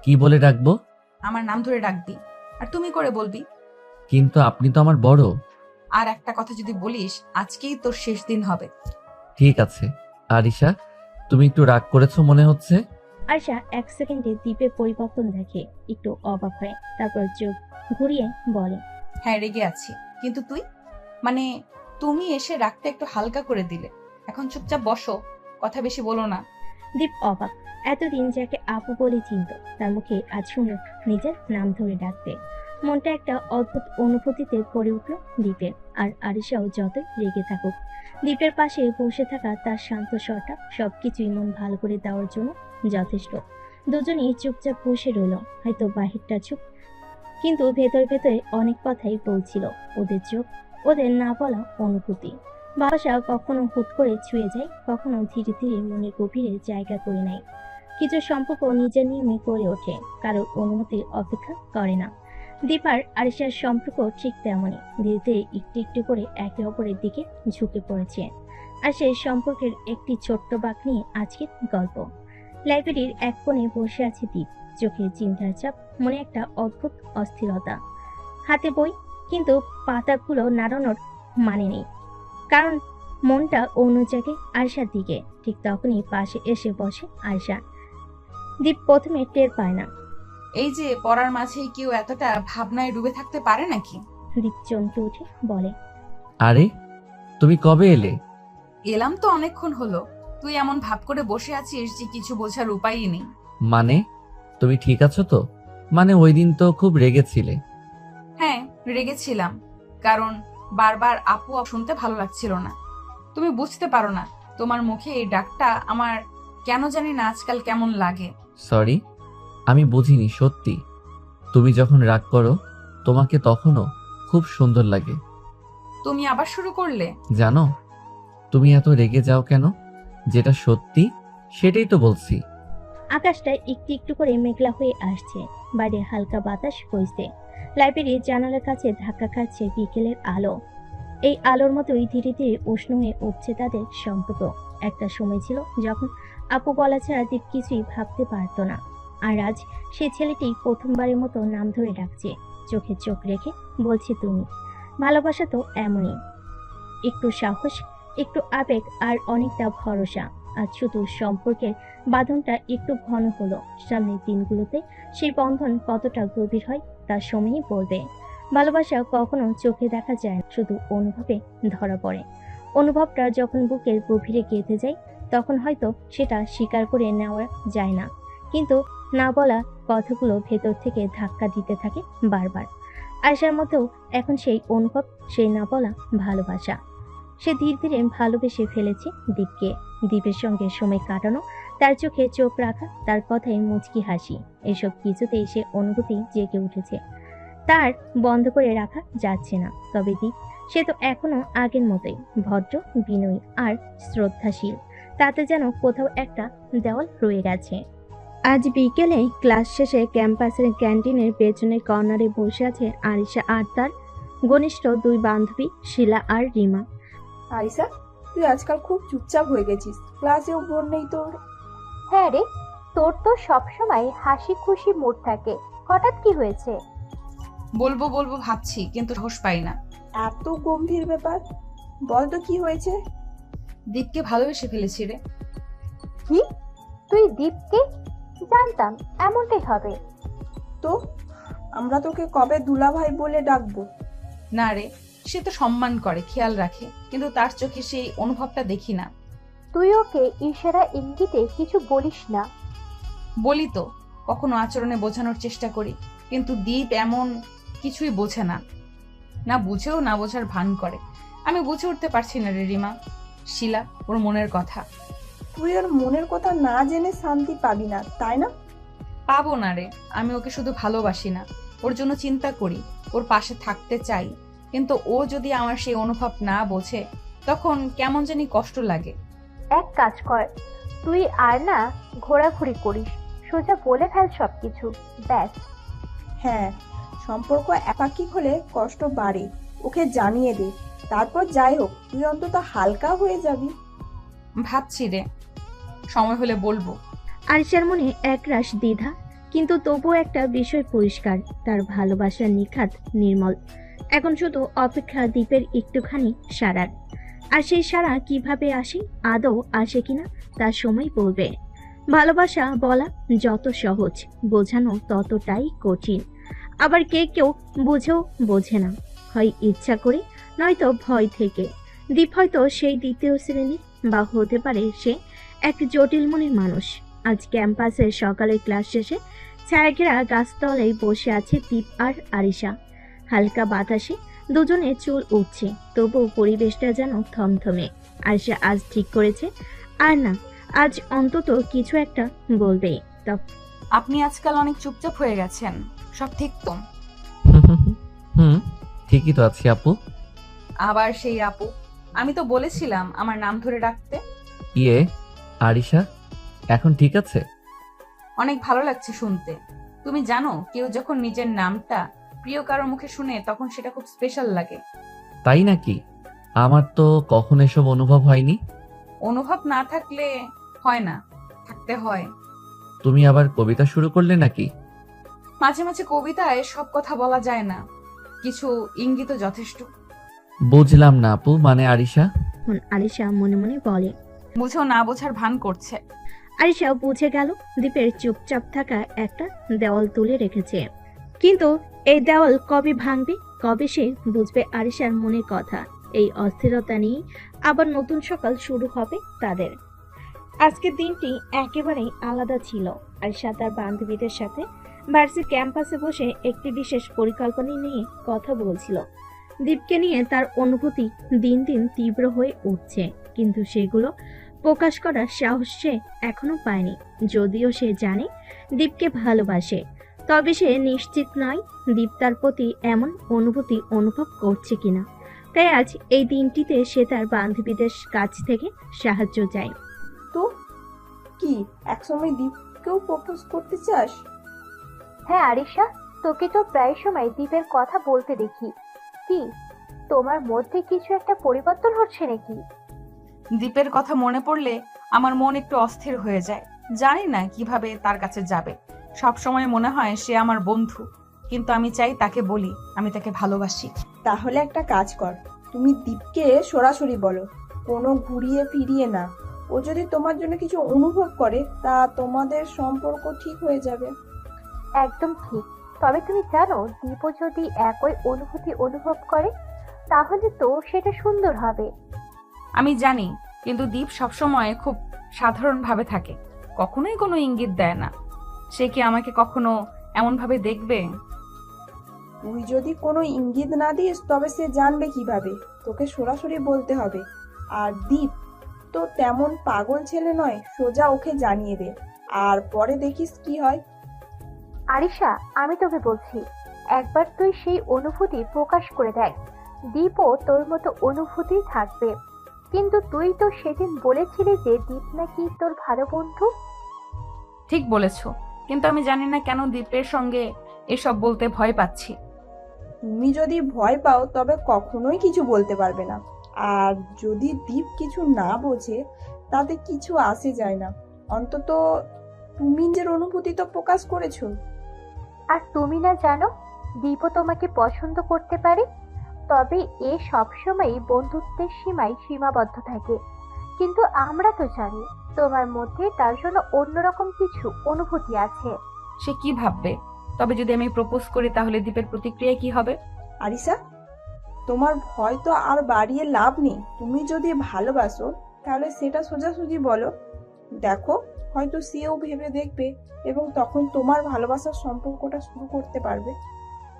A: কি বলে ডাকবো?
B: আমার নাম ধরে ডাকবি, আর তুমি করে বলবি।
A: কিন্তু আপনি তো আমার বড়।
B: আর একটা কথা যদি বলিস, আজকেই তোর শেষ দিন হবে।
A: ঠিক আছে। আরিশা, তুমি একটু রাগ করেছো মনে হচ্ছে।
C: আয়শা এক সেকেন্ডে দ্বীপের পরিবর্তন দেখে, একটু অবাক হয়, তারপর চোখ ঘুরিয়ে বলে,
B: হ্যাঁ, রেগে আছি। কিন্তু তুই, মানে তুমি এসে রাগটা একটু হালকা করে দিলে। এখন চুপচাপ বসো, কথা বেশি বলো না।
C: দীপ অবাক। এতদিন যাকে আপু বলে চিনত, তার মুখে আজ শুনল নিজের নাম ধরে ডাকতে। মনটা একটা অদ্ভুত অনুভূতিতে ভরে উঠল দ্বীপের। আর আরিশাও যতই রেগে থাকুক, দ্বীপের পাশে বসে থাকা তার শান্ত স্বরটা সবকিছুই মন ভালো করে দেওয়ার জন্য যথেষ্ট। দুজনেই চুপচাপ বসে রইল, হয়তো বাহিরটা চুপ, কিন্তু ভেতর ভেতরে অনেক কথাই বলছিল ওদের চোখ, ওদের না বলা অনুভূতি। ভালোবাসা কখনো হুট করে ছুঁয়ে যায়, কখনো ধীরে ধীরে মনের গভীরে জায়গা করে নেয়। কিছু সম্পর্ক নিজের নিয়মে গড়ে ওঠে, কারোর অনুমতির অপেক্ষা করে না। দীপ আর আরিশার সম্পর্ক ঠিক তেমনই, ধীরে ধীরে একটু একটু করে একে অপরের দিকে ঝুঁকে পড়েছে। আর সেই সম্পর্কের একটি ছোট্ট বাঁক নিয়ে আজকের গল্প। লাইব্রেরির এক কোণে বসে আছে দীপ, চোখে চিন্তার চাপ, মনে একটা অদ্ভুত অস্থিরতা। হাতে বই, কিন্তু পাতাগুলো নাড়ানোর মানে নেই, কারণ মনটা অন্য জায়গায় আয়শার দিকে। ঠিক তখনই পাশে এসে বসে আয়শা। দীপ প্রথমে টের পায় না।
B: এই যে পড়ার মাঝেই কেউ এতটা ভাবনায় ডুবে থাকতে পারে নাকি?
C: দীপ চমকে উঠে বলে,
A: আরে, তুমি কবে এলে?
B: এলাম তো অনেকক্ষণ হলো। তুই এমন ভাব করে বসে আছিস যে কিছু বোঝার উপায়ই নেই।
A: মানে, তুমি ঠিক আছো তো? মানে ওই দিন তো খুব রেগেছিলে।
B: হ্যাঁ, রেগেছিলাম, কারণ বারবার আপু আপু শুনতে ভালো লাগছিল না। তুমি বুঝতে পারো না, তোমার মুখে এই ডাকটা আমার কেন জানি না আজকাল কেমন লাগে।
A: সরি, আমি বুঝিনি সত্যি। তুমি যখন রাগ করো, তোমাকে তখনও খুব সুন্দর লাগে।
B: তুমি আবার শুরু করলে?
A: জানো, তুমি এত রেগে যাও কেন? যেটা সত্যি সেটাই তো বলছি।
C: আকাশটা একটু একটু করে মেঘলা হয়ে আসছে, বাইরে হালকা বাতাস বইছে। লাইব্রেরির জানালার কাছে ধাক্কা খাচ্ছে বিকেলের আলো। এই আলোর মতোই ধীরে ধীরে উষ্ণ হয়ে উঠছে তাদের সম্পর্ক। একটা সময় ছিল যখন আপু বলা ছাড়া দীপ কিছুই ভাবতে পারতো না, আর আজ সে ছেলেটি প্রথমবারের মতো নাম ধরে ডাকছে, চোখে চোখ রেখে বলছে তুমি। ভালোবাসা তো এমনই, একটু সাহস, একটু আবেগ, আর অনেকটা ভরসা। আজ শুধু সম্পর্কের বাঁধনটা একটু ঘন হলো। সামনের দিনগুলোতে সেই বন্ধন কতটা গভীর হয় তার সময়ই বলবে। ভালোবাসা কখনো চোখে দেখা যায় না, শুধু অনুভবে ধরা পড়ে। অনুভবটা যখন বুকের গভীরে গেঁথে যায়, তখন হয়তো সেটা স্বীকার করে নেওয়া যায় না, কিন্তু না বলা কথাগুলো ভেতর থেকে ধাক্কা দিতে থাকে বারবার। আয়শার মধ্যেও এখন সেই অনুভব, সেই না বলা ভালোবাসা। সে ধীরে ধীরে ভালোবেসে ফেলেছে দীপকে। দীপের সঙ্গে সময় কাটানো তার চোখে চোখ রাখা, তার কথায় মুচকি হাসি, এসব কিছুতেই সে অনুভূতি জেগে উঠেছে। তার বন্ধ করে রাখা যাচ্ছে না। তবে দীপ, সে তো এখনো আগের মতোই ভদ্র, বিনয়ী আর শ্রদ্ধাশীল। তাতে যেন কোথাও একটা দেওয়াল রয়ে গেছে। আজ বিকেলে ক্লাস শেষে ক্যাম্পাসের ক্যান্টিনের পেছনের কর্নারে বসে আছে আরিশা আর তার ঘনিষ্ঠ দুই বান্ধবী শিলা আর রিমা।
D: আরিসা, তুই আজকাল খুব চুপচাপ হয়ে গেছিস, ক্লাসেও বোর নেই তোর।
E: হ্যাঁ রে, তোর তো সবসময় হাসি খুশি মুড থাকে, হঠাৎ কি হয়েছে?
B: বলবো বলবো ভাবছি, কিন্তু সাহস পাই না।
D: এত গম্ভীর ব্যাপার, বল তো কি হয়েছে?
B: দীপকে ভালোবেসে ফেলেছি রে।
E: কি? তুই দীপকে? জানতাম এমনটাই হবে।
D: তো আমরা তোকে কবে দুলাভাই বলে ডাকবো?
B: না রে, সে তো সম্মান করে, খেয়াল রাখে, কিন্তু তার চোখে সেই অনুভবটা দেখি না।
E: তুই ওকে ইশারা ইঙ্গিতে কিছু বলিস না?
B: বলি তো, কখনো আচরণে বোঝানোর চেষ্টা করি, কিন্তু দীপ এমন কিছুই বোঝে না। না বুঝেও না বোঝার ভান করে। আমি বুঝে উঠতে পারছি না রে রিমা। শিলা, ওর মনের কথা।
D: তুই ওর মনের কথা না জেনে শান্তি পাবি না, তাই না?
B: পাবো না রে, আমি ওকে শুধু ভালোবাসি না, ওর জন্য চিন্তা করি, ওর পাশে থাকতে চাই। কিন্তু ও যদি আমার সেই অনুভব না বোঝে, তখন কেমন জানি কষ্ট লাগে।
E: এক কাজ কর, তুই আর না ঘোরাঘুরি করিস, সোজা বলে ফেল সবকিছু, ব্যাস।
D: হ্যাঁ, সম্পর্ক একাকী হলে কষ্ট বাড়ে, ওকে জানিয়ে দে। তারপর যাই হোক, তুই অন্তত হালকা হয়ে যাবি।
B: ভাবছি রে, সময় হলে বলবো।
C: আরিশার মনে একরাশ দ্বিধা, কিন্তু তবুও একটা বিষয় পরিষ্কার, তার ভালোবাসার নিখাত নির্মল। এখন শুধু অপেক্ষা দীপের একটুখানি সারার। আর সেই সারা কিভাবে আসে, আদৌ আসে কিনা, তার সময় বলবে। ভালোবাসা বলা যত সহজ, বোঝানো ততটাই কঠিন। আবার কেউ বুঝেও বোঝে না, হয় ইচ্ছা করে, নয়তো ভয় থেকে। দীপ হয়তো সেই দ্বিতীয় শ্রেণীর, বা হতে পারে সে এক জটিল মনের মানুষ। আজ ক্যাম্পাসের সকালের ক্লাস শেষে ছায়াঘেরা গাছতলায় বসে আছে দীপ আর আরিশা। হালকা বাতাসে দুজনে চুল উঠছে, তবুও পরিবেশটা যেন থমথমে। আরিশা আজ ঠিক করেছে, আর না, আজ অন্তত কিছু একটা বলবে।
B: আপনি আজকাল অনেক চুপচাপ হয়ে গেছেন, সব ঠিক তো?
A: হুম, ঠিকই তো আছি আপু।
B: আবার সেই আপু? আমি তো বলেছিলাম আমার নাম ধরে ডাকতে।
A: ইয়ে, আরিশা এখন ঠিক আছে?
B: অনেক ভালো লাগছে শুনতে। তুমি জানো, কেউ যখন নিজের নামটা প্রিয় কারোর মুখে শুনে, তখন সেটা খুব স্পেশাল লাগে।
A: তাই নাকি? আমার তো কখনো এসব অনুভব হয়নি।
B: অনুভব না থাকলে হয় না, থাকতে হয়।
A: তুমি আবার কবিতা শুরু করলে নাকি?
B: মাঝে মাঝে কবিতায় সব কথা বলা যায় না, কিছু ইঙ্গিত যথেষ্ট।
A: বুঝলাম না আপু, মানে আরিশা?
C: এখন আরিশা মনে মনে বলে।
B: বুঝেও না বোঝার ভান করছে।
C: আরিশা বুঝে গেল দীপের চুপচাপ থাকা একটা দেওয়াল তুলে রেখেছে। কিন্তু এই দেওয়াল কবে ভাঙবে, কবে সে বুঝবে আরিশার মনের কথা? এই অস্থিরতা নিয়ে আবার নতুন সকাল শুরু হবে তাদের। আজকের দিনটি একেবারেই আলাদা ছিল। আরিশা তার বান্ধবীদের সাথে ভার্সিটি ক্যাম্পাসে বসে একটি বিশেষ পরিকল্পনা নিয়ে কথা বলছিল। দীপকে নিয়ে তার অনুভূতি দিন দিন তীব্র হয়ে উঠছে, কিন্তু সেগুলো প্রকাশ করার সাহস সে এখনো পায়নি। যদিও সে জানে দীপকে ভালোবাসে, তবে সে নিশ্চিত নয় দীপ তার প্রতি এমন অনুভূতি অনুভব করছে কিনা। তাই আজ এই দিনটিতে সে তার বান্ধবীদের কাছ থেকে সাহায্য চায়।
D: তো কি একসময় দীপকেও প্রপোজ করতে চাস?
E: হ্যাঁ আরিশা, তোকে তো প্রায় সময় দীপের কথা বলতে দেখি। কি, তোমার মধ্যে কিছু একটা পরিবর্তন হচ্ছে নাকি?
B: দীপের কথা মনে পড়লে আমার মন একটু অস্থির হয়ে যায়। জানি না কিভাবে তার কাছে যাবে। সব সময় মনে হয় সে আমার বন্ধু, কিন্তু আমি চাই তাকে বলি আমি তাকে ভালোবাসি।
D: তাহলে একটা কাজ কর, তুমি দীপকে সরাসরি বলো, কোনো ঘুরিয়ে ফিরিয়ে না। ও যদি তোমার জন্য কিছু অনুভব করে, তা তোমাদের সম্পর্ক ঠিক হয়ে যাবে।
E: একদম ঠিক। তবে তুমি জানো, দীপও যদি একই অনুভূতি অনুভব করে, তাহলে তো সেটা সুন্দর হবে।
B: আমি জানি, কিন্তু দীপ সবসময় খুব সাধারণভাবে থাকে, কখনোই কোনো ইঙ্গিত দেয় না। সে কি আমাকে কখনো এমন ভাবে দেখবে?
D: তুই যদি কোনো ইঙ্গিত না দিস, তবে সে জানবে কিভাবে? তোকে সরাসরি বলতে হবে। আর দীপ, তো তেমন পাগল ছেলে নয়, সোজা ওকে জানিয়ে দে, আর পরে দেখিস কি হয়।
E: আরিশা, আমি তোকে বলছি, একবার তুই সেই অনুভূতি প্রকাশ করে দেখ, দীপও তোর মতো অনুভূতি থাকবে। কিন্তু তুই তো সেদিন বলেছিলি যে দীপ নাকি তোর ভালো বন্ধু।
B: ঠিক বলেছো, কিন্তু আমি জানি না কেন দীপের সঙ্গে এসব বলতে ভয় পাচ্ছি।
D: তুমি যদি ভয় পাও তবে কখনোই কিছু বলতে পারবে না। আর যদি দীপ কিছু না বোঝে তাতে কিছু আসে যায় না। অন্তত তুমি নিজের অনুভূতি তো প্রকাশ করেছো।
E: আর তুমি না জানো দীপও তোমাকে পছন্দ করতে পারে, তবে এ সবসময় বন্ধুত্বের সীমায় সীমাবদ্ধ থাকে। কিন্তু আমরা তো জানি তোমার মধ্যে তার জন্য অন্যরকম কিছু অনুভূতি আছে।
B: সে কি ভাববে? তবে যদি আমি প্রপোজ করি তাহলে দীপের প্রতিক্রিয়া কি হবে?
D: আরিসা, তোমার ভয় তো আর বাড়িয়ে লাভ নেই। তুমি যদি ভালোবাসো তাহলে সেটা সোজাসুজি বলো। দেখো, হয়তো সেও ভেবে দেখবে এবং তখন তোমার ভালোবাসার সম্পর্কটা শুরু করতে পারবে।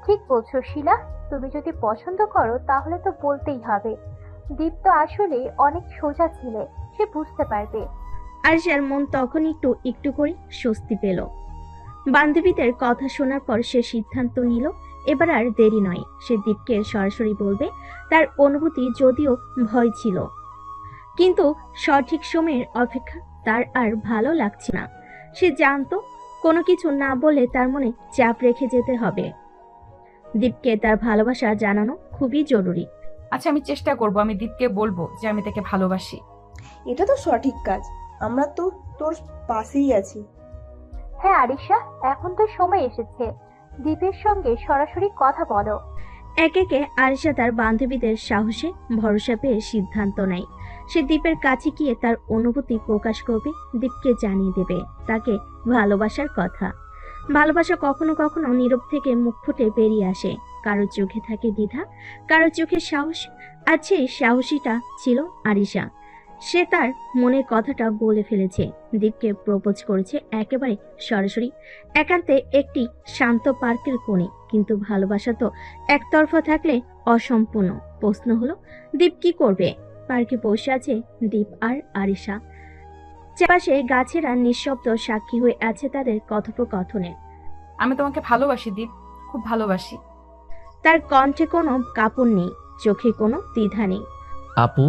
E: ঠিক বলছো শিলা, তুমি যদি পছন্দ করো তাহলে তো বলতেই হবে। দীপ তো আসলে অনেক সোজা ছেলে, সে বুঝতে পারবে।
C: আরশার মন তখন একটু একটু করে স্বস্তি পেল। বান্ধবীদের কথা শোনার পর সে সিদ্ধান্ত নিল এবার আর দেরি নয়, সে দীপকে সরাসরি বলবে তার অনুভূতি। যদিও ভয় ছিল, কিন্তু সঠিক সময়ের অপেক্ষা তার আর ভালো লাগছে না। সে জানতো কোনো কিছু না বলে তার মনে চাপ রেখে যেতে হবে। দীপকে তার ভালোবাসা জানানো খুবই জরুরি।
B: আচ্ছা, আমি চেষ্টা করব, আমি দীপকে বলবো যে আমি তাকে ভালোবাসি।
D: এটা তো সঠিক কাজ। আমরা তো তোর পাশেই আছি।
E: হ্যাঁ আরিশা, এখন তো সময় এসেছে, দীপের সঙ্গে সরাসরি কথা বলো।
C: একে একে আরিশা তার বান্ধবীদের সাহসে ভরসা পেয়ে সিদ্ধান্ত নেয় সে দীপের কাছে গিয়ে তার অনুভূতি প্রকাশ করবে, দীপকে জানিয়ে দেবে তাকে ভালোবাসার কথা। ভালোবাসা কখনো কখনো নীরব থেকে মুখ ফুটে বেরিয়ে আসে। কারো চোখে থাকে দ্বিধা, কারো চোখে সাহস। আর সেই সাহসীটা ছিল আরিশা। সে তার মনের কথাটা বলে ফেলেছে, দীপকে প্রপোজ করেছে একেবারে সরাসরি, একান্তে একটি শান্ত পার্কের কোণে। কিন্তু ভালোবাসা তো একতরফা থাকলে অসম্পূর্ণ। প্রশ্ন হলো দীপ কি করবে? পার্কে বসে আছে দীপ আর আরিশা। চারপাশে গাছেরা নিঃশব্দ সাক্ষী হয়ে আছে তাদের কথোপকথনে।
B: আমি তোমাকে ভালোবাসি দীপ, খুব ভালোবাসি।
C: তার কণ্ঠে কোনো কাঁপন নেই, চোখে কোনো দ্বিধা নেই।
A: আপু,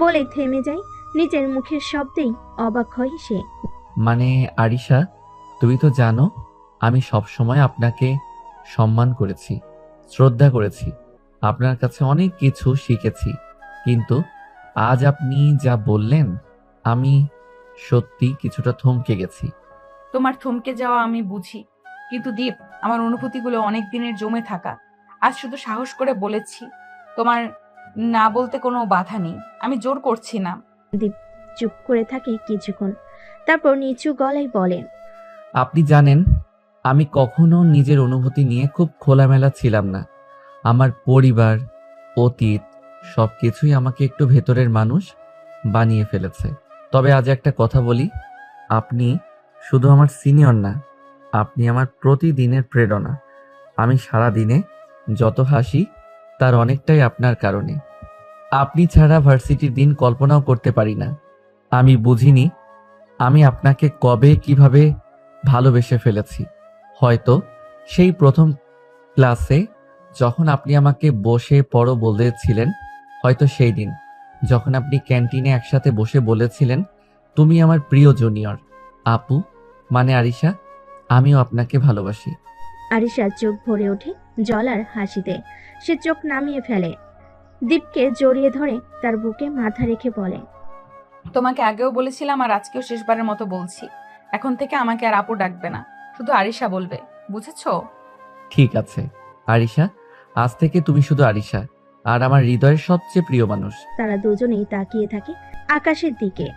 C: বলে থেমে যায়, নিজের মুখের শব্দেই অবাক হয় সে।
A: মানে আরিশা, তুমি তো জানো আমি সবসময় আপনাকে সম্মান করেছি, শ্রদ্ধা করেছি, আপনার কাছে অনেক কিছু শিখেছি। কিন্তু আজ আপনি যা বললেন, আমি সত্যি কিছুটা থমকে গেছি।
B: তোমার থমকে যাওয়া আমি বুঝি, কিন্তু দীপ, আমার অনুভূতিগুলো অনেক দিনের জমে থাকা। আজ শুধু সাহস করে বলেছি। তোমার না বলতে কোনো বাধা নেই, আমি জোর করছি না।
C: দীপ চুপ করে থাকে কিছুক্ষণ, তারপর নিচু গলায় বলে,
A: আপনি জানেন আমি কখনো নিজের অনুভূতি নিয়ে খুব খোলামেলা ছিলাম না। আমার পরিবার, অতীত সবকিছুই আমাকে একটু ভেতরের মানুষ বানিয়ে ফেলেছে। তবে আজ একটা কথা বলি, আপনি শুধু আমার সিনিয়র না, আপনি আমার প্রতিদিনের প্রেরণা। আমি সারা দিনে যত হাসি তার অনেকটাই আপনার কারণে। আপনি ছাড়া ভার্সিটির দিন কল্পনাও করতে পারি না। আমি বুঝিনি আমি আপনাকে কবে কিভাবে ভালোবেসে ফেলেছি। হয়তো সেই প্রথম ক্লাসে যখন আপনি আমাকে বসে পড়ো বলেছিলেন, হয়তো সেই দিন যখন আপনি ক্যান্টিনে একসাথে বসে বলেছিলেন তুমি আমার প্রিয় জুনিয়র। আপু মানে আরিশা, আমিও আপনাকে ভালোবাসি।
C: আরিশার চোখ ভরে ওঠে জলার হাসিতে। সে চোখ নামিয়ে ফেলে, দীপকে জড়িয়ে ধরে তার বুকে মাথা রেখে বলে,
B: তোমাকে আগেও বলেছিলাম আর আজকেও শেষবারের মতো বলছি, এখন থেকে আমাকে আর আপু ডাকবে না, শুধু আরিশা বলবে, বুঝেছো?
A: ঠিক আছে আরিশা, আজ থেকে তুমি শুধু আরিশা, আর আমার হৃদয়ের সবচেয়ে প্রিয় মানুষ।
C: তারা দুজনেই তাকিয়ে থাকে আকাশের দিকে।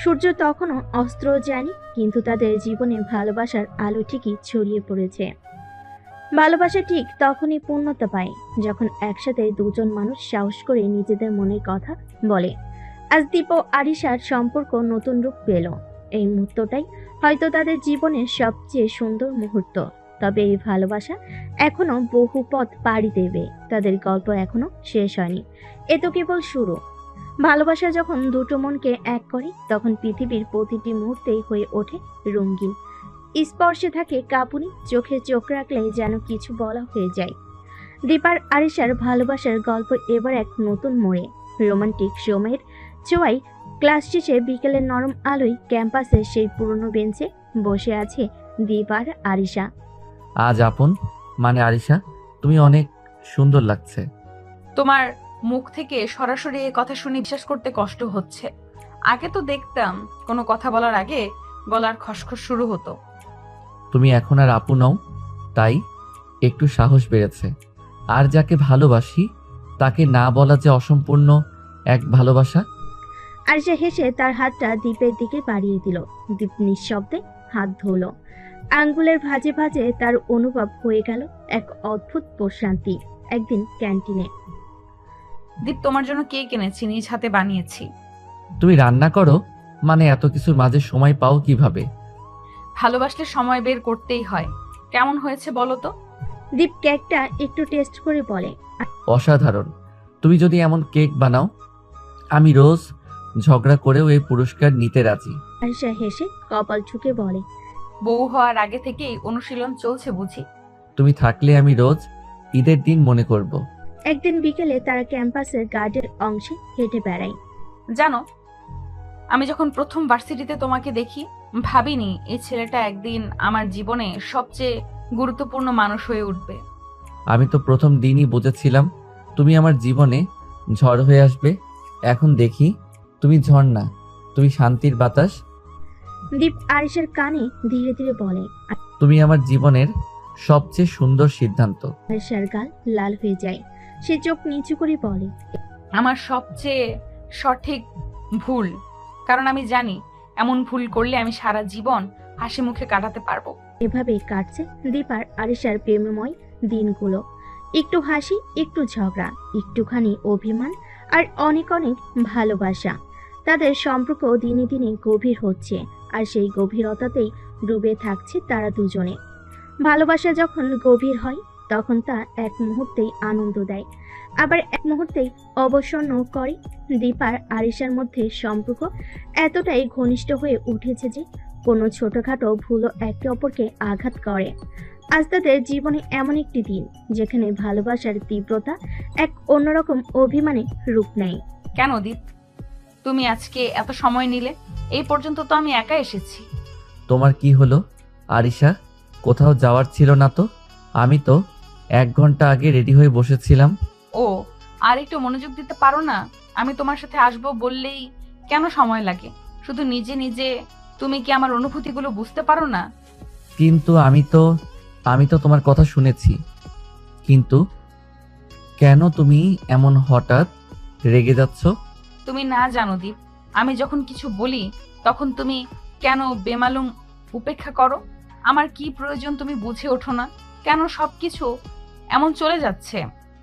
C: সূর্য তখনও অস্ত্র যায়নি, কিন্তু তাদের জীবনে ভালোবাসার আলো ঠিকই ছড়িয়ে পড়েছে। ভালোবাসা ঠিক তখনই পূর্ণতা পায় যখন একসাথে দুজন মানুষ সাহস করে নিজেদের মনের কথা বলে। আজ দীপ ও আরিশার সম্পর্ক নতুন রূপ পেল। এই মুহূর্তটাই হয়তো তাদের জীবনের সবচেয়ে সুন্দর মুহূর্ত। তবে এই ভালোবাসা এখনো বহু পথ পাড়ি দেবে, তাদের গল্প এখনো শেষ হয়নি। এ তো কেবল শুরু। ভালোবাসা যখন দুটো মনকে এক করে তখন পৃথিবীর প্রতিটি মুহূর্তেই হয়ে ওঠে রঙিন। স্পর্শে থাকে কাঁপুনি, চোখে চোখ রাখলে যেন কিছু বলা হয়ে যায়। দীপার আরিশার ভালোবাসার গল্প এবার এক নতুন মোড়ে। রোমান্টিক সময়ের ছোঁয়ায় ক্লাস শেষে বিকেলের নরম আলোয় ক্যাম্পাসের সেই পুরনো বেঞ্চে বসে আছে দীপ আর আরিশা।
A: আজ আপন মানে আরিশা, তুমি অনেক সুন্দর লাগছে।
B: তোমার মুখ থেকে সরাসরি এই কথা শুনে বিশ্বাস করতে কষ্ট হচ্ছে। আগে তো দেখতাম কোনো কথা বলার আগে গলার খসখস শুরু হতো।
A: তুমি এখন আর আপু নও, তাই একটু সাহস বেড়েছে। আর যাকে ভালোবাসি তাকে না বলা যে অসম্পূর্ণ এক ভালোবাসা।
C: আরিশা হেসে তার হাতটা দীপের দিকে বাড়িয়ে দিল। দীপ নিঃশব্দে হাত ধুলো। আঙ্গুলের ভাঁজে ভাঁজে তার অনুভব হয়ে গেল এক অদ্ভুত প্রশান্তি। একদিন ক্যান্টিনে।
B: দীপ, তোমার জন্য কেক এনেছি, নিজ হাতে বানিয়েছি।
A: তুমি রান্না করো? মানে এত কিছুর মাঝে সময় পাও কিভাবে?
B: ভালোবাসলে সময় বের করতেই হয়। কেমন হয়েছে বলো তো?
C: দীপ কেকটা একটু টেস্ট করে বলে,
A: অসাধারণ। তুমি যদি এমন কেক বানাও, আমি রোজ ঝগড়া করেও এই পুরস্কার নিতে রাজি।
C: আরিশা হেসে কপাল ঠুকে বলে,
B: বউ হওয়ার আগে থেকেই অনুশীলন চলছে বুঝি।
A: তুমি থাকলে আমি রোজ ঈদের দিন মনে করব।
C: একদিন বিকেলে তারা ক্যাম্পাসের গার্ডের অংশে হেঁটে বেড়ায়।
B: জানো, আমি যখন প্রথম ভার্সিটিতে তোমাকে দেখি ভাবিনি এই ছেলেটা একদিন আমার জীবনে সবচেয়ে গুরুত্বপূর্ণ মানুষ হয়ে উঠবে।
A: আমি তো প্রথম দিনই বুঝেছিলাম তুমি আমার জীবনে ঝড় হয়ে আসবে। এখন দেখি তুমি ঝড় না, তুমি শান্তির বাতাস।
C: দীপ আরিশার কানে ধীরে ধীরে বলে।
A: তুমি আমার জীবনের সবচেয়ে সুন্দর সিদ্ধান্ত।
C: আরিশার গাল লাল হয়ে যায়। সে চোখ নিচু করে বলে,
B: আমার সবচেয়ে সঠিক ভুল, কারণ আমি জানি এমন ভুল করলে আমি সারা জীবন হাসি মুখে কাটাতে পারবো।
C: এভাবেই কাটছে দীপ আর আরিশার প্রেমময় দিনগুলো। একটু হাসি, একটু ঝগড়া, একটুখানি অভিমান, আর অনেক অনেক ভালোবাসা। তাদের সম্পর্ক দিনে দিনে গভীর হচ্ছে, আর সেই গভীরতাতেই ডুবে থাকছে তারা দুজনে। ভালোবাসা যখন গভীর হয় তখন তা এক মুহূর্তেই আনন্দ দেয়, আবার এক মুহূর্তেই অবসন্ন করে। দীপ আর আরিশার মধ্যে সম্পর্ক এতটাই ঘনিষ্ঠ হয়ে উঠেছে যে কোনো ছোটখাটো ভুলও একে অপরকে আঘাত করে। আজ তাদের জীবনে এমন একটি দিন যেখানে ভালোবাসার তীব্রতা এক অন্যরকম অভিমানে রূপ নেয়।
B: কেন দীপ, তুমি আজকে এত সময় নিলে? এই পর্যন্ত তো আমি একা এসেছি।
A: তোমার কি হলো আরিশা? কোথাও যাওয়ার ছিল না তো? আমি তো 1 ঘন্টা আগে রেডি হয়ে বসেছিলাম।
B: ও, আর একটু মনোযোগ দিতে পারো না? আমি তোমার সাথে আসবো বললেই কেন সময় লাগে? শুধু নিজে নিজে তুমি কি আমার অনুভূতিগুলো বুঝতে পারো না?
A: কিন্তু আমি তো তোমার কথা শুনেছি। কিন্তু কেন তুমি এমন হঠাৎ রেগে যাচ্ছ?
B: তুমি না জানো দীপ, আমি যখন কিছু বলি তখন তুমি কেন বেমালুম উপেক্ষা করো? আমার কি প্রয়োজন তুমি বুঝে ওঠো না? কেন সবকিছু এমন চলে যাচ্ছে?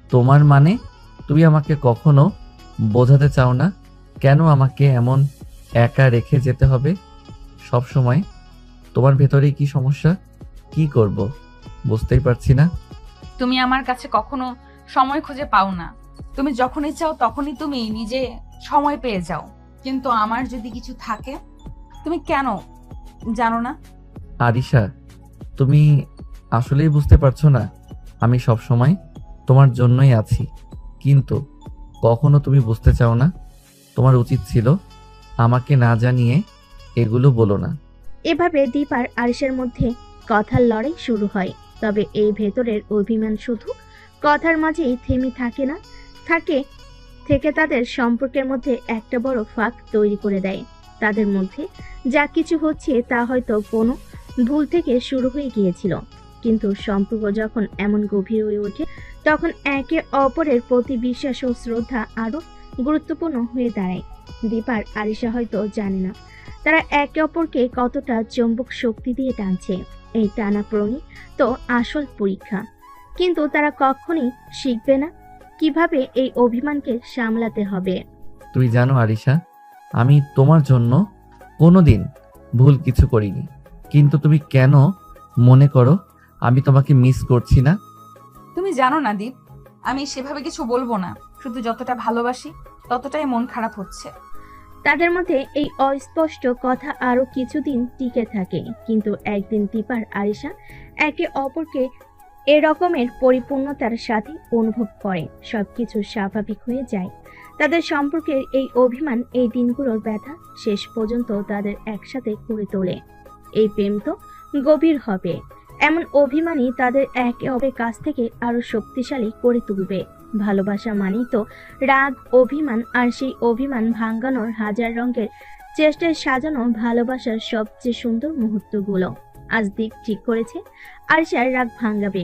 A: তোমার মানে তুমি আমাকে কখনো বোঝাতে চাও না কেন আমাকে এমন একা রেখে যেতে হবে সব সময়? তোমার ভেতরে কি সমস্যা? কি করব বুঝতেই পারছি না।
B: তুমি আমার কাছে কখনো সময় খুঁজে পাও না। তুমি যখনই চাও তখনই তুমি নিজে সময় পেয়ে যাও, কিন্তু আমার যদি কিছু থাকে তুমি কেন জানো না?
A: আরিশা, তুমি আসলেই বুঝতে পারছো না আমি সব সময় তোমার জন্যই আছি, কিন্তু কখনো তুমি বুঝতে চাও না। তোমার উচিত ছিল আমাকে না জানিয়ে এগুলো বলো না।
C: এভাবে দীপ আর আরিশার মধ্যে কথার লড়াই শুরু হয়। তবে এই ভেতরের অভিমান শুধু কথার মাঝেই থেমে থাকে না, থেকে তাদের সম্পর্কের মধ্যে একটা বড় ফাঁক তৈরি করে দেয়। তাদের মধ্যে যা কিছু হচ্ছে তা হয়তো কোনো ভুল থেকে শুরু হয়ে গিয়েছিল, কিন্তু সম্পর্ক যখন এমন গভীর হয়ে ওঠে তখন একে অপরের প্রতি বিশ্বাস ও শ্রদ্ধা আরো গুরুত্বপূর্ণ হয়ে দাঁড়ায়। দীপ আর আরিশা হয়তো জানে না তারা একে অপরকে কতটা চৌম্বক শক্তি দিয়ে টানছে। এই টানাপ্রণই তো আসল পরীক্ষা, কিন্তু তারা কখনোই শিখবে না কিভাবে এই অভিমানকে সামলাতে হবে।
A: তুই জানো আরিশা, আমি তোমার জন্য কোনোদিন ভুল কিছু করিনি, কিন্তু তুমি কেন মনে করো আমি তোমাকে মিস করছি না?
B: তুমি জানো না দীপ, আমি সেভাবে কিছু বলবো না। শুধু যতটা ভালোবাসি ততটাই মন খারাপ হচ্ছে।
C: তাদের মধ্যে এই অস্পষ্ট কথা আরো কিছুদিন টিকে থাকে, কিন্তু একদিন দীপার আরিশা একে অপরকে এরকমের পরিপূর্ণতার সাথে অনুভব করে। সবকিছু স্বাভাবিক হয়ে যায়। তাদের সম্পর্কের এই অভিমান, এই দিনগুলোর ব্যথা শেষ পর্যন্ত তাদের একসাথে করে তোলে। এই প্রেম তো গভীর হবে, এমন অভিমানই তাদের একে অপরের কাছ থেকে আরো শক্তিশালী করে তুলবে। ভালোবাসা মানেই তো রাগ, অভিমান, আর সেই অভিমান ভাঙানোর হাজার রঙের চেষ্টায় সাজানো ভালোবাসার সবচেয়ে সুন্দর মুহূর্তগুলো। আজ দীপ ঠিক করেছে আরশার রাগ ভাঙাবে,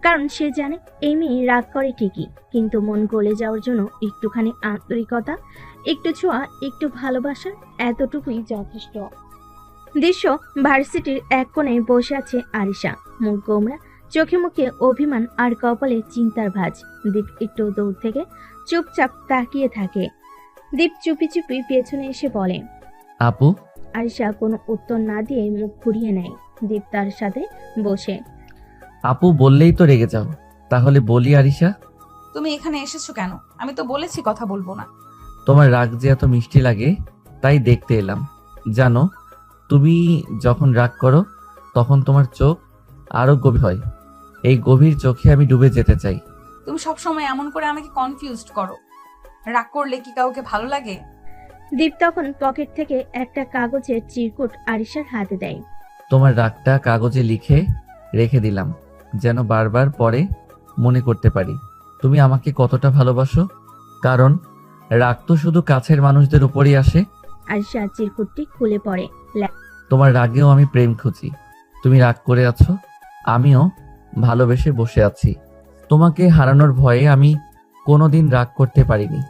C: কারণ সে জানে এই মেয়ে রাগ করে ঠিকই, কিন্তু মন গলে যাওয়ার জন্য একটুখানি আন্তরিকতা, একটু ছোঁয়া, একটু ভালোবাসা, এতটুকুই যথেষ্ট। দৃশ্য ভার্সিটির এক কোণে বসে আছে আরিশা, মুখ গোমরা, চোখে মুখে অভিমান আর কপালে চিন্তার ভাঁজ। দীপ একটু দূর থেকে চুপচাপ তাকিয়ে থাকে। দীপ চুপি চুপি পেছনে এসে বলে।
A: আপু,
C: আরিশা কোনো উত্তর না দিয়ে মুখ ঘুরিয়ে নেয়। দীপ তার সাথে বসে।
A: আপু বললেই তো রেগে যাও, তাহলে বলি আরিশা।
B: তুমি এখানে এসেছো কেন? আমি তো বলেছি কথা বলবো না।
A: তোমার রাগ যে এত মিষ্টি লাগে তাই দেখতে এলাম। জানো, তুমি যখন রাগ করো তখন তোমার চোখ আরো গভীর হয়। এই গভীর চোখে আমি ডুবে যেতে চাই।
B: তুমি সবসময় এমন করে আমাকে কনফিউজড করো। রাগ করলে কি কাউকে ভালো লাগে?
C: দীপ তখন পকেট থেকে একটা কাগজের চিরকুট আরিশার হাতে দেয়।
A: তোমার রাগটা কাগজে লিখে রেখে দিলাম, যেন বারবার পরে মনে করতে পারি তুমি আমাকে কতটা ভালোবাসো। কারণ রাগ তো শুধু কাছের মানুষদের উপরই আসে।
C: আরিশা চিরকুটটি খুলে পড়ে।
A: তোমার রাগেও আমি প্রেম খুঁজি। তুমি রাগ করে আছো, আমিও ভালোবেসে বসে আছি। তোমাকে হারানোর ভয়ে আমি কোনোদিন রাগ করতে পারিনি।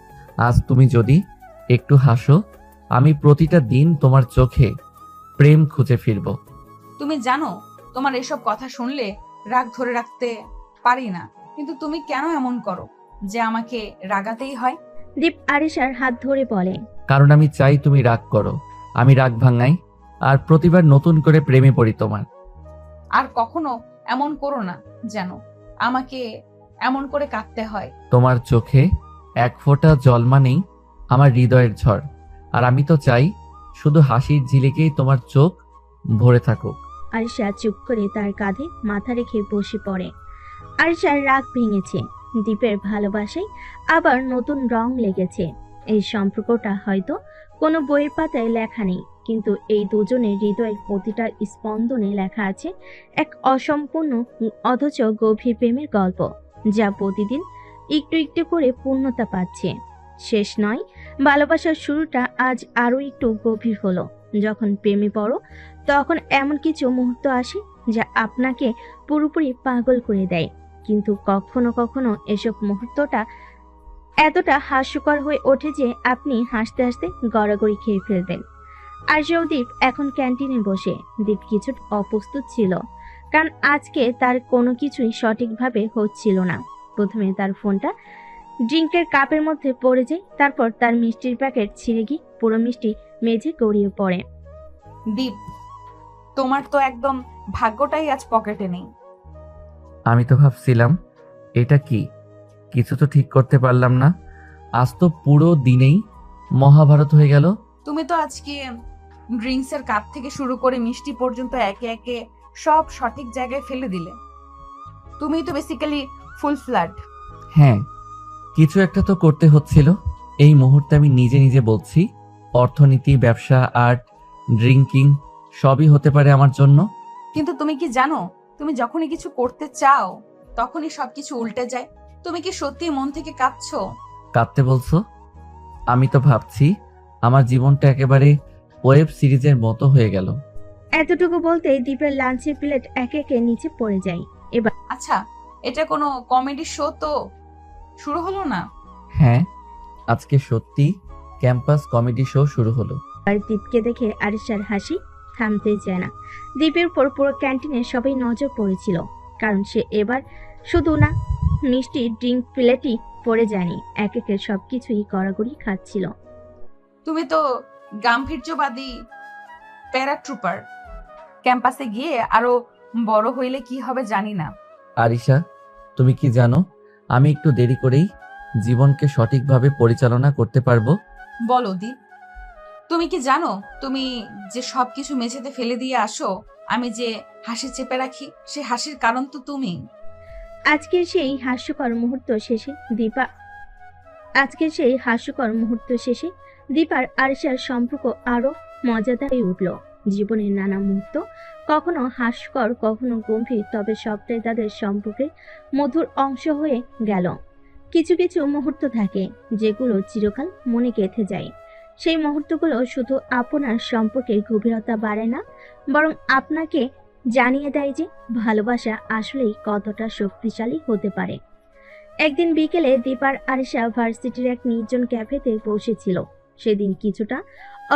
A: আজ তুমি যদি একটু হাসো, আমি প্রতিটা দিন তোমার চোখে প্রেম খুঁজে ফিরব।
B: তুমি জানো, তোমার এসব কথা শুনলে রাগ ধরে রাখতে পারি না, কিন্তু তুমি কেন এমন করো যে আমাকে রাগাতেই হয়?
C: দীপ আরিশার হাত ধরে বলে।
A: কারণ আমি চাই তুমি রাগ করো, আমি রাগ ভাঙাই, আর প্রতিবার নতুন করে প্রেমে পড়ি তোমার।
B: আর কখনো এমন করো না যেন আমাকে এমন করে কাঁদতে হয়।
A: তোমার চোখে এক ফোঁটা জল মানেই আমার হৃদয়ের ঝড়, আর আমি তো চাই শুধু হাসির ঝিলিকেই তোমার চোখ ভরে থাকুক।
C: আরিশা চুপ করে তার কাঁধে মাথা রেখে বসে পড়ে। আরিশার রাগ ভেঙেছে, দীপের ভালোবাসায় আবার নতুন রং লেগেছে। এই সম্পর্কটা হয়তো কোনো বইয়ের পাতায় লেখা নেই, কিন্তু এই দুজনের হৃদয়ের প্রতিটা স্পন্দনে লেখা আছে এক অসম্পূর্ণ অথচ গভীর প্রেমের গল্প, যা প্রতিদিন একটু একটু করে পূর্ণতা পাচ্ছে। শেষ নয়, ভালোবাসার শুরুটা আজ আরো একটু গভীর হলো। যখন প্রেমে পড়ো তখন এমন কিছু মুহূর্ত আসে যা আপনাকে পুরোপুরি পাগল করে দেয়, কিন্তু কখনো কখনো এসব মুহূর্তটা এতটা হাস্যকর হয়ে ওঠে যে আপনি হাসতে হাসতে গড়াগড়ি খেয়ে ফেলবেন। আর দীপ এখন ক্যান্টিনে বসে। দীপ কিছু অপ্রস্তুত ছিল, কারণ আজকে তার কোনো কিছুই সঠিকভাবে হচ্ছিল না। প্রথমে তার ফোনটা ড্রিঙ্কের কাপের মধ্যে পড়ে যায়, তারপর তার মিষ্টির প্যাকেট ছিঁড়ে গিয়ে পুরো মিষ্টি মেঝে গড়িয়ে পড়ে।
B: দীপ, তোমার তো একদম ভাগ্যটাই আজ পকেটে নেই।
A: আমি তো ভাবছিলাম এটা কি, কিছু তো ঠিক করতে পারলাম না। আজ তো পুরো দিনেই মহাভারত হয়ে গেল।
B: তুমি তো আজকে ড্রিঙ্কসের কাপ থেকে শুরু করে মিষ্টি পর্যন্ত একে একে সব সঠিক জায়গায় ফেলে দিলে। তুমি তো বেসিক্যালি ফুল ফ্লাড।
A: হ্যাঁ, কিছু একটা তো করতে হচ্ছিল। এই মুহূর্তে আমি নিজে নিজে বলছি, অর্থনীতি, ব্যবসা, আর্ট, ড্রিঙ্কিং সবই হতে পারে আমার জন্য।
B: কিন্তু তুমি কি জানো, তুমি যখনই কিছু করতে চাও তখনই সবকিছু উল্টে যায়। তুমি কি সত্যি মন থেকে কাঁদছো?
A: কাঁদতে বলছো? আমি তো ভাবছি আমার জীবনটা একেবারে ওয়েব সিরিজের মতো হয়ে গেল।
C: এতটুকু বলতেই দীপের লাঞ্চের প্লেট একে একে নিচে পড়ে যায়।
B: আচ্ছা, এটা কোনো কমেডি শো তো শুরু হলো না?
A: হ্যাঁ, আজকে সত্যি ক্যাম্পাস কমেডি শো শুরু হলো।
C: আর দীপকে দেখে আরিশার হাসি থামতে চায় না। দীপের উপর পুরো ক্যান্টিনে সবাই নজর পড়েছিল, কারণ সে এবার শুধু না মিষ্টি ড্রিঙ্ক প্লেটই পড়ে যায়নি, এক একে সবকিছুই গড়াগড়ি খাচ্ছিল।
B: তুমি তো গাম্ভীর্যবাদী প্যারাট্রুপার। ক্যাম্পাসে গিয়ে আরো বড় হইলে কি হবে জানি না।
A: আরিশা, তুমি কি জানো আমি একটু দেরি করেই জীবনকে সঠিকভাবে পরিচালনা করতে পারবো।
B: বলো দীপ, তুমি কি জানো তুমি যে সবকিছু মেঝেতে ফেলে দিয়ে আসো, আমি যে হাসি চেপে রাখি, সে হাসির কারণ তো তুমি।
C: আজকের সেই হাস্যকর মুহূর্ত শেষে দীপার আরশার সম্পর্ক আরো মজাদার হয়ে উঠল। জীবনের নানা মুহূর্ত, কখনো হাস্যকর কখনো গম্ভীর, তবে সবটাই তাদের সম্পর্কের মধুর অংশ হয়ে গেল। কিছু কিছু মুহূর্ত থাকে যেগুলো চিরকাল মনে গেঁথে যায়। সেই মুহূর্তগুলো শুধু আপনার সম্পর্কের গভীরতা বাড়ায় না, বরং আপনাকে জানিয়ে দেয় যে ভালোবাসা আসলেই কতটা শক্তিশালী হতে পারে। একদিন বিকেলে দীপার আরশা ভার্সিটির এক নির্জন ক্যাফেতে বসেছিল। সেদিন কিছুটা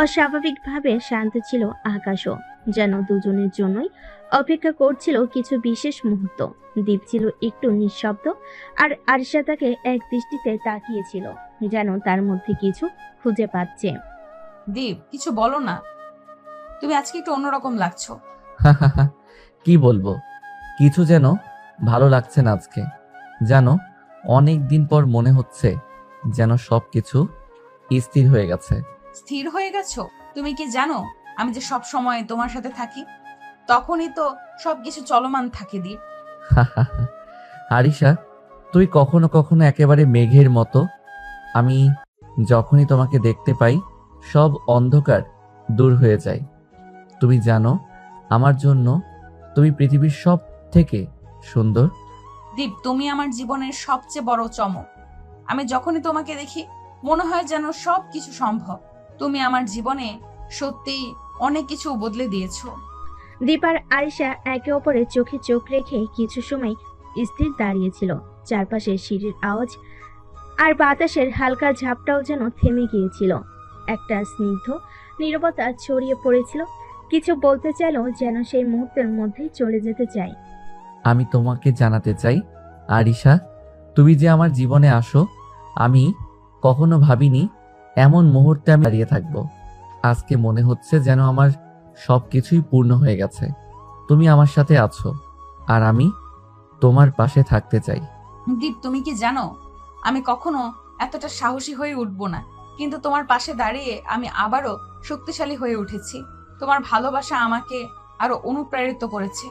C: অস্বাভাবিকভাবে শান্ত ছিল আকাশও, যেন দুজনের জন্যই অপেক্ষা করছিল কিছু বিশেষ মুহূর্ত। দীপ ছিল একটু নিঃশব্দ, আর আরশা তাকে এক দৃষ্টিতে তাকিয়েছিল, যেন তার মধ্যে কিছু খুঁজে পাচ্ছে।
B: দীপ, কিছু বলো না, তুমি আজকে একটু অন্যরকম লাগছো।
A: কি বলবো, কিছু যেন ভালো লাগছে না আজকে। জানো, অনেক দিন পর মনে হচ্ছে যেন সবকিছু স্থির হয়ে গেছে।
B: স্থির হয়ে গেছো? তুমি কি জানো আমি যে সব সময় তোমার সাথে থাকি, তখনই তো সবকিছু চলমান থাকে দীপ।
A: আরিশা, তুই কখনো কখনো একেবারে মেঘের মতো। আমি যখনই তোমাকে দেখতে পাই সব অন্ধকার দূর হয়ে যায়। তুমি জানো, আমার জন্য তুমি পৃথিবীর সব থেকে সুন্দর।
B: দীপ, তুমি আমার জীবনের সবচেয়ে বড় চমক। আমি যখনই তোমাকে দেখি মনে হয় যেন সব কিছু সম্ভব। তুমি আমার জীবনে সত্যিই অনেক কিছু বদলে দিয়েছো।
C: দীপ আর আরিশা একে অপরের চোখে চোখ রেখে কিছু সময় স্থির দাঁড়িয়েছিল। চারপাশে সিঁড়ির আওয়াজ আর বাতাসের হালকা ঝাপটাও যেন থেমে গিয়েছিল। একটা স্নিগ্ধ নীরবতা ছড়িয়ে পড়েছিল। কিছু বলতে চাইলেও যেন সেই মুহূর্তের মধ্যেই চলে যেতে চায়।
A: আমি তোমাকে জানাতে চাই আরিশা, তুমি যে আমার জীবনে আসো, আমি কখনো ভাবিনি এমন মুহূর্তে আমি দাঁড়িয়ে থাকবো। আজকে মনে হচ্ছে যেন আমার সবকিছুই পূর্ণ হয়ে গেছে। তুমি আমার সাথে আছো, আর আমি তোমার পাশে থাকতে চাই।
B: দীপ, তুমি কি জানো আমি কখনো এতটা সাহসী হয়ে উঠবো না, কিন্তু তোমার পাশে দাঁড়িয়ে আমি আবারও শক্তিশালী হয়ে উঠেছি। তোমার ভালোবাসা আমাকে আরো অনুপ্রাণিত করেছে।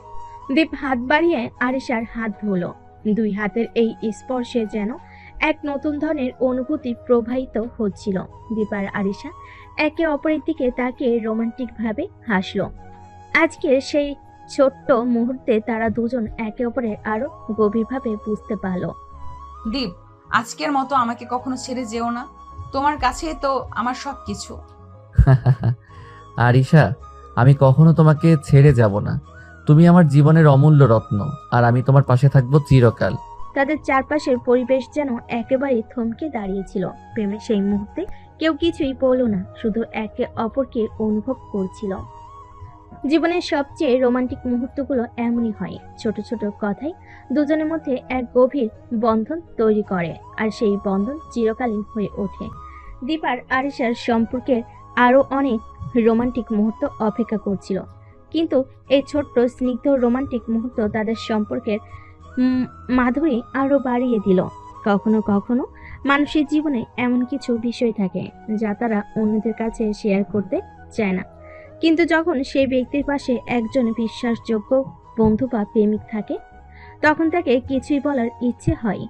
C: দীপ হাত বাড়িয়ে আরিশার হাত ধরল। দুই হাতের এই স্পর্শে যেন এক নতুন ধরনের অনুভূতি প্রবাহিত হচ্ছিল। দীপ আর আরিশা একে অপরের দিকে তাকিয়ে রোমান্টিক ভাবে হাসলো। আজকে সেই ছোট্ট মুহূর্তে তারা দুজন একে অপরের আরো গভীরভাবে বুঝতে পারলো।
B: দীপ, আজকের মতো আমাকে কখনো ছেড়ে যেও না। তোমার কাছে তো আমার সবকিছু।
A: আরিশা, আমি কখনো তোমাকে ছেড়ে যাব না। তুমি আমার জীবনের অমূল্য রত্ন, আর আমি তোমার পাশে থাকবো চিরকাল।
C: তাদের চারপাশের পরিবেশ যেন একেবারে থমকে দাঁড়িয়েছিল। প্রেমের সেই মুহূর্তে কেউ কিছুই বলল না, শুধু একে অপরকে অনুভব করছিল। জীবনের সবচেয়ে রোমান্টিক মুহূর্তগুলো এমনই হয়। ছোট ছোট কথাই দুজনের মধ্যে এক গভীর বন্ধন তৈরি করে, আর সেই বন্ধন চিরকালীন হয়ে ওঠে। দীপ আর আরিশার সম্পর্কের আরো অনেক রোমান্টিক মুহূর্ত অপেক্ষা করছিল, কিন্তু এই ছোট্ট স্নিগ্ধ রোমান্টিক মুহূর্ত তাদের সম্পর্কের মাধুরী আরো বাড়িয়ে দিল। কখনো কখনো মানুষের জীবনে এমন কিছু বিষয় থাকে যা তারা অন্যদের কাছে শেয়ার করতে চায় না, কিন্তু যখন সেই ব্যক্তির পাশে একজন বিশ্বাসযোগ্য বন্ধু বা প্রেমিক থাকে, তখন তাকে কিছুই বলার ইচ্ছে হয়।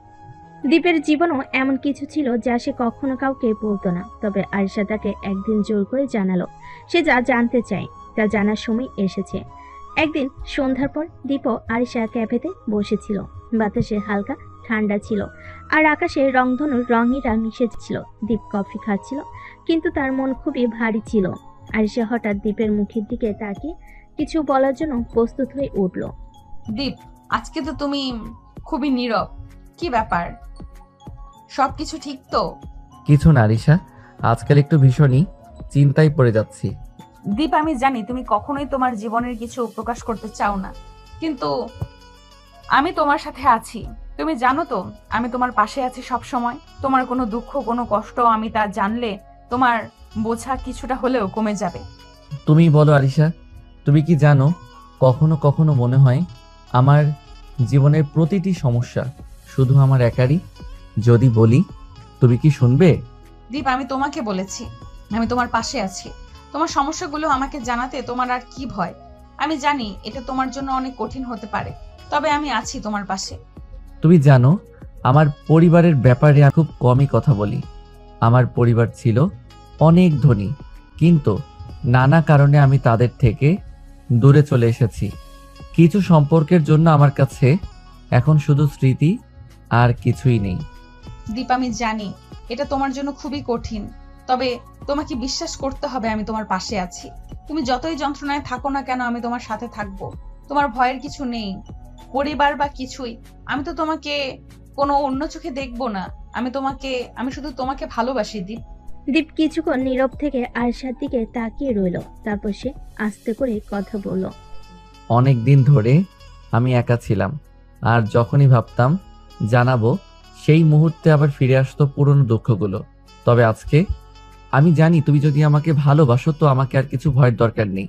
C: দীপের জীবনও এমন কিছু ছিল যা সে কখনো কাউকে বলতো না, তবে আরিশা তাকে একদিন জোর করে জানালো। সে যা জানতে চায় তা জানার সময় এসেছে। একদিন সন্ধ্যার পর দীপ আরিশা ক্যাফেতে বসেছিল। বাতাসে হালকা ঠান্ডা ছিল, আর আকাশে রংধনুর রঙিরা মিশেছিল। দীপ কফি খাচ্ছিল, কিন্তু তার মন খুবই ভারী ছিল। আরিশা হঠাৎ দীপের মুখের দিকে তাকিয়ে কিছু বলার জন্য প্রস্তুত হয়ে উঠল।
B: দীপ, আজকে তো তুমি খুবই নীরব, কি ব্যাপার? সবকিছু ঠিক তো?
A: কিছু না আরিশা, আজকাল একটু ভীষণই চিন্তায় পড়ে যাচ্ছি।
B: দীপ, আমি জানি তুমি কখনোই তোমার জীবনের কিছু প্রকাশ করতে চাও না, কিন্তু আমি তোমার সাথে আছি। তুমি জানো তো আমি তোমার পাশে আছি সব সময়। তোমার কোনো দুঃখ কোনো কষ্ট আমি তা জানলে তোমার বোঝা কিছুটা হলেও কমে যাবে।
A: তুমি বলো আরিশা, তুমি কি জানো, কখনো কখনো মনে হয় আমার জীবনের প্রতিটি সমস্যা শুধু আমার একারই। যদি বলি তুমি কি শুনবে?
B: দীপ, আমি তোমাকে বলেছি আমি তোমার পাশে আছি। তোমার সমস্যাগুলো আমাকে জানাতে তোমার আর কি ভয়? আমি জানি এটা তোমার জন্য অনেক কঠিন হতে পারে, তবে আমি আছি তোমার পাশে।
A: তুমি জানো, আমার পরিবারের ব্যাপারে আমি খুব কমই কথা বলি। আমার পরিবার ছিল অনেক ধনী, কিন্তু নানা কারণে আমি তাদের থেকে দূরে চলে এসেছি। কিছু সম্পর্কের জন্য আমার কাছে এখন শুধু স্মৃতি আর কিছুই নেই।
B: দীপ, আমি জানি এটা তোমার জন্য খুবই কঠিন, তবে তোমাকে বিশ্বাস করতে হবে আমি তোমার পাশে আছি। তুমি যতই যন্ত্রণায় থাকো না কেন, আমি তোমার সাথে থাকবো। তোমার ভয়ের কিছু নেই, পরিবার বা কিছুই। আমি তো তোমাকে কোনো অন্য চোখে দেখবো না। আমি শুধু তোমাকে ভালোবাসি দীপ।
C: দীপ কিছুক্ষণ নীরব থেকে আরশার দিকে তাকিয়ে রইল। তারপর সে আস্তে করে কথা বলল।
A: অনেক দিন ধরে আমি একা ছিলাম, আর যখনই ভাবতাম জানাবো, সেই মুহূর্তে আবার ফিরে আসতো পুরনো দুঃখগুলো। তবে আজকে আমি জানি তুমি যদি আমাকে ভালোবাসো, তো আমাকে আর কিছু ভয়ের দরকার নেই।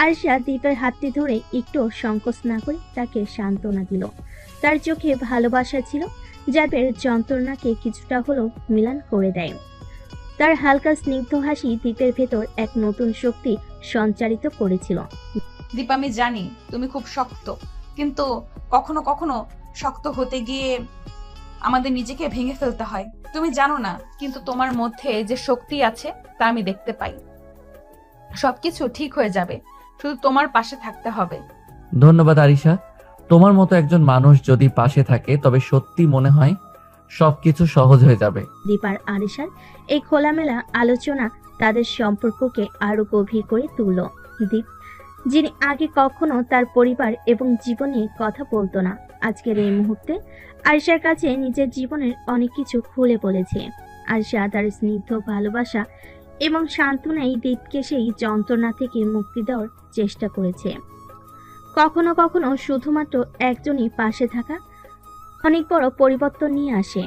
C: আরশা দীপের হাতটি ধরে একটু সংকোচ না করে তাকে সান্ত্বনা দিল। তার চোখে ভালোবাসা ছিল, যার যন্ত্রণাকে কিছুটা হলেও মিলান করে দেয়। তার হালকা স্নিগ্ধ হাসি দীপের ভেতর এক নতুন শক্তি সঞ্চারিত করেছিল।
B: দীপ, আমি জানি তুমি খুব শক্ত, কিন্তু কখনো কখনো শক্ত হতে গিয়ে আমাদের নিজেকে ভেঙে ফেলতে হয়। তুমি জানো না, কিন্তু তোমার মধ্যে যে শক্তি আছে তা আমি দেখতে পাই। সবকিছু ঠিক হয়ে যাবে, শুধু তোমার পাশে থাকতে হবে।
A: ধন্যবাদ আরিশা। তোমার মতো একজন মানুষ যদি পাশে থাকে, তবে সত্যি মনে হয় সবকিছু সহজ হয়ে যাবে।
C: দীপ আর আরিশার এই খোলামেলা আলোচনা তাদের সম্পর্ককে আরো গভীর করে তুলল। দীপ, যিনি আগে কখনো তার পরিবার এবং জীবনে কথা বলতো না, আজকের এই মুহূর্তে আরিশার কাছে নিজের জীবনের অনেক কিছু খুলে বলেছে। আরিশা তার স্নিগ্ধ ভালোবাসা এবং সান্ত্বনাই দীপকে সেই যন্ত্রণা থেকে মুক্তি দেওয়ার চেষ্টা করেছে। কখনো কখনো শুধুমাত্র একজনই পাশে থাকা অনেক বড় পরিবর্তন নিয়ে আসে।